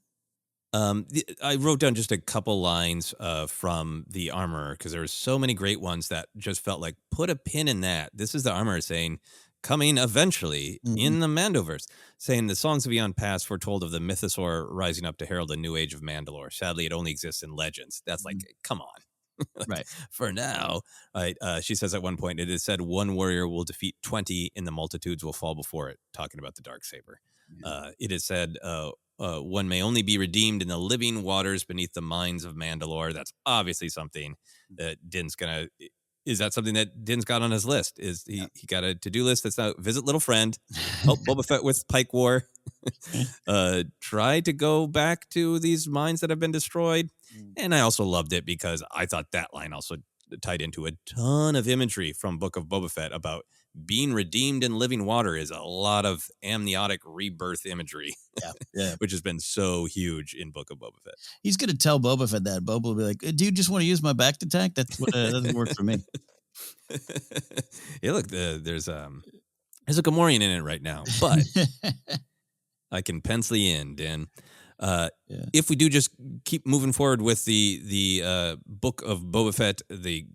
I wrote down just a couple lines from the Armorer because there were so many great ones that just felt like put a pin in that. This is the Armorer saying, coming eventually in the Mandoverse, saying the songs of Eon Past foretold of the Mythosaur rising up to herald a new age of Mandalore. Sadly, it only exists in legends. That's like, come on. Right. For now, she says at one point, it is said one warrior will defeat 20 and the multitudes will fall before it, talking about the Darksaber. It is said one may only be redeemed in the living waters beneath the mines of Mandalore. That's obviously something that Din's gonna. Is that something that Din's got on his list? Is he got a to-do list that's now visit little friend, help Boba Fett with Pike War, try to go back to these mines that have been destroyed. And I also loved it because I thought that line also tied into a ton of imagery from Book of Boba Fett about being redeemed in living water is a lot of amniotic rebirth imagery, which has been so huge in Book of Boba Fett. He's going to tell Boba Fett that. Boba will be like, do you just want to use my back to tank? That's what doesn't work for me. Yeah, look, there's a Gamorrean in it right now, but I can pencil you in, Dan. If we do just keep moving forward with the Book of Boba Fett, the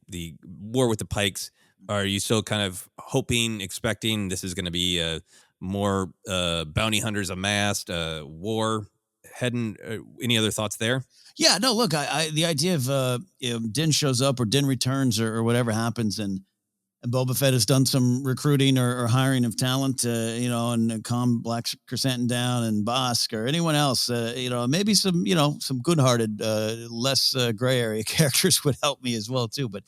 war with the Pikes, are you so kind of hoping, expecting this is going to be more bounty hunters amassed, war heading? Any other thoughts there? Yeah, no, look, the idea of Din shows up or Din returns or whatever happens, and Boba Fett has done some recruiting or hiring of talent, and calm Black Chrysanthemum down and Bosk or anyone else, maybe some good-hearted, less gray area characters would help me as well too. But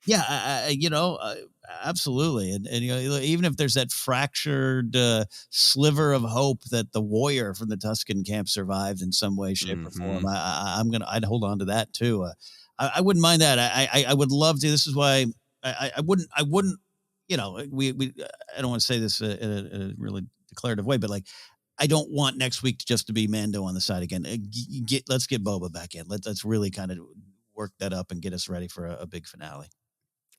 yeah, absolutely. And even if there's that fractured sliver of hope that the warrior from the Tusken camp survived in some way, shape, or form, I'd hold on to that too. I wouldn't mind that. I would love to. This is why I wouldn't, I don't want to say this in a really declarative way, but like, I don't want next week just to be Mando on the side again. Let's get Boba back in. Let's really kind of work that up and get us ready for a big finale.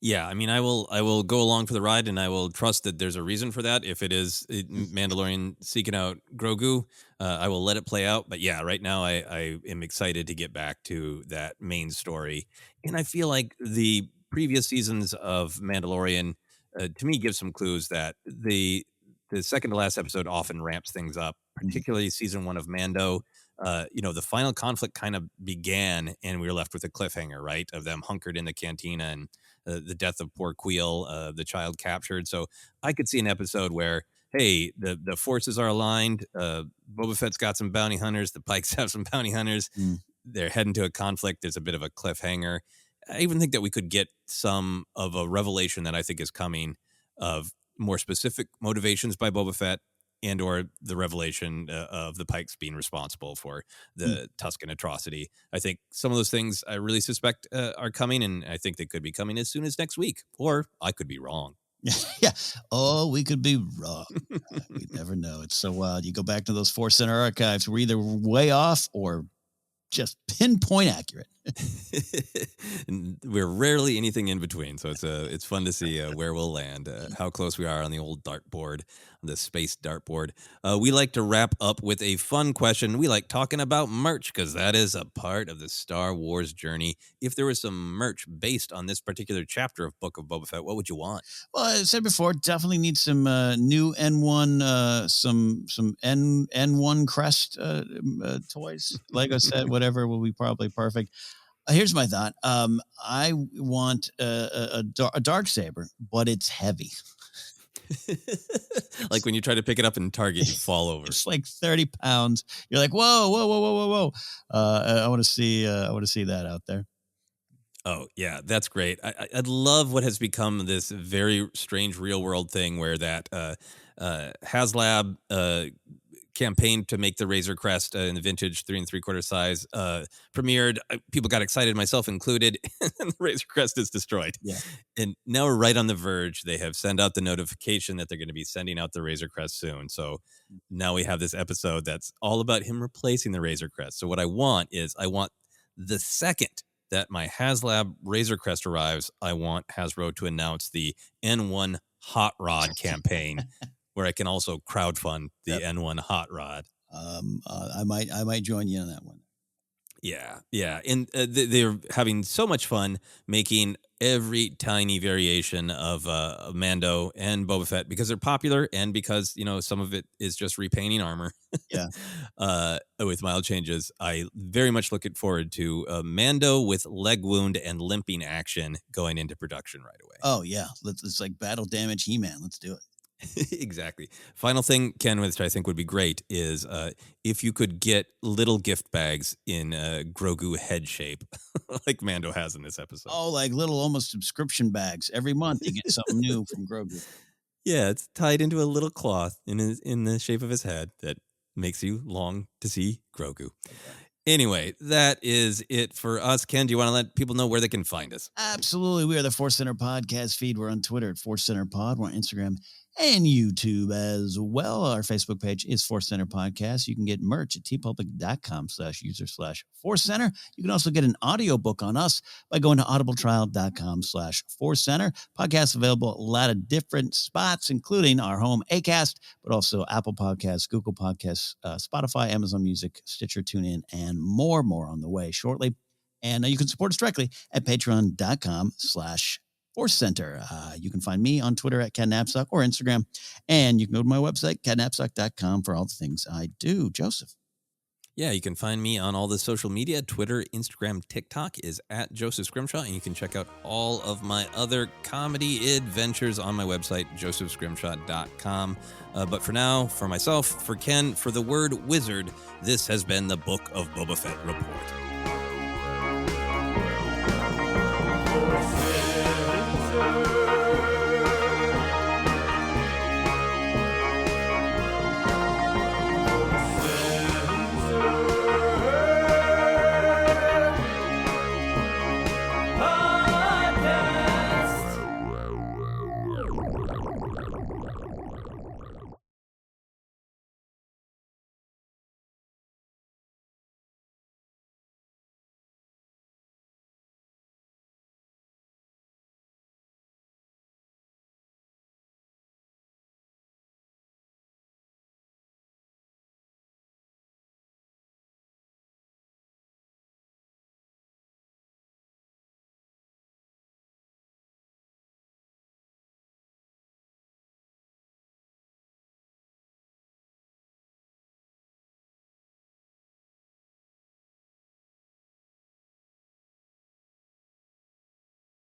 Yeah, I mean, I will go along for the ride, and I will trust that there's a reason for that. If it is Mandalorian seeking out Grogu, I will let it play out. But yeah, right now I am excited to get back to that main story, and I feel like the previous seasons of Mandalorian, to me, give some clues that the second to last episode often ramps things up, particularly season 1 of Mando. The final conflict kind of began, and we were left with a cliffhanger, right, of them hunkered in the cantina and the death of poor Queel, the child captured. So I could see an episode where, hey, the forces are aligned. Boba Fett's got some bounty hunters. The Pikes have some bounty hunters. They're heading to a conflict. There's a bit of a cliffhanger. I even think that we could get some of a revelation that I think is coming of more specific motivations by Boba Fett and or the revelation of the Pikes being responsible for the Tusken atrocity. I think some of those things I really suspect are coming, and I think they could be coming as soon as next week, or I could be wrong. Yeah. Oh, we could be wrong. We never know. It's so wild. You go back to those Force Center archives. We're either way off or just pinpoint accurate. And we're rarely anything in between, so it's fun to see where we'll land, how close we are on the old dartboard, the space dartboard. We like to wrap up with a fun question. We like talking about merch because that is a part of the Star Wars journey. If there was some merch based on this particular chapter of Book of Boba Fett, what would you want? Well, I said before, definitely need some new N1, some N1 crest toys. Lego set, whatever will be probably perfect. Here's my thought. I want a dark saber, but it's heavy. Like when you try to pick it up in Target, you fall over. It's like 30 pounds. You're like, whoa. I want to see that out there. Oh, yeah, that's great. I love what has become this very strange real world thing where that HasLab campaign to make the Razor Crest in the vintage 3 3/4 size premiered. People got excited, myself included, and the Razor Crest is destroyed. Yeah. And now we're right on the verge. They have sent out the notification that they're going to be sending out the Razor Crest soon. So now we have this episode that's all about him replacing the Razor Crest. So what I want is the second that my HasLab Razor Crest arrives, I want Hasbro to announce the N1 Hot Rod campaign, where I can also crowdfund the N1 Hot Rod. I might join you on that one. Yeah. And they're having so much fun making every tiny variation of Mando and Boba Fett because they're popular and because, some of it is just repainting armor. Yeah. With mild changes. I very much looking forward to Mando with leg wound and limping action going into production right away. Oh, yeah. It's like battle damage He-Man. Let's do it. Exactly. Final thing, Ken, which I think would be great, is if you could get little gift bags in Grogu head shape, like Mando has in this episode. Oh, like little almost subscription bags. Every month you get something new from Grogu. Yeah, it's tied into a little cloth in the shape of his head that makes you long to see Grogu. Okay. Anyway, that is it for us. Ken, do you want to let people know where they can find us? Absolutely. We are the ForceCenter podcast feed. We're on Twitter at ForceCenterPod. We're on Instagram and YouTube as well. Our Facebook page is ForceCenter Podcast. You can get merch at tpublic.com/user/ForceCenter. You can also get an audiobook on us by going to audibletrial.com/ForceCenter. Podcasts available at a lot of different spots, including our home Acast, but also Apple Podcasts, Google Podcasts, Spotify, Amazon Music, Stitcher, TuneIn, and more on the way shortly. And you can support us directly at patreon.com/ForceCenter. You can find me on Twitter at Ken Napzok or Instagram. And you can go to my website, kennapzok.com, for all the things I do. Joseph. Yeah, you can find me on all the social media. Twitter, Instagram, TikTok is at Joseph Scrimshaw. And you can check out all of my other comedy adventures on my website, josephscrimshaw.com. But for now, for myself, for Ken, for the word wizard, this has been the Book of Boba Fett Report.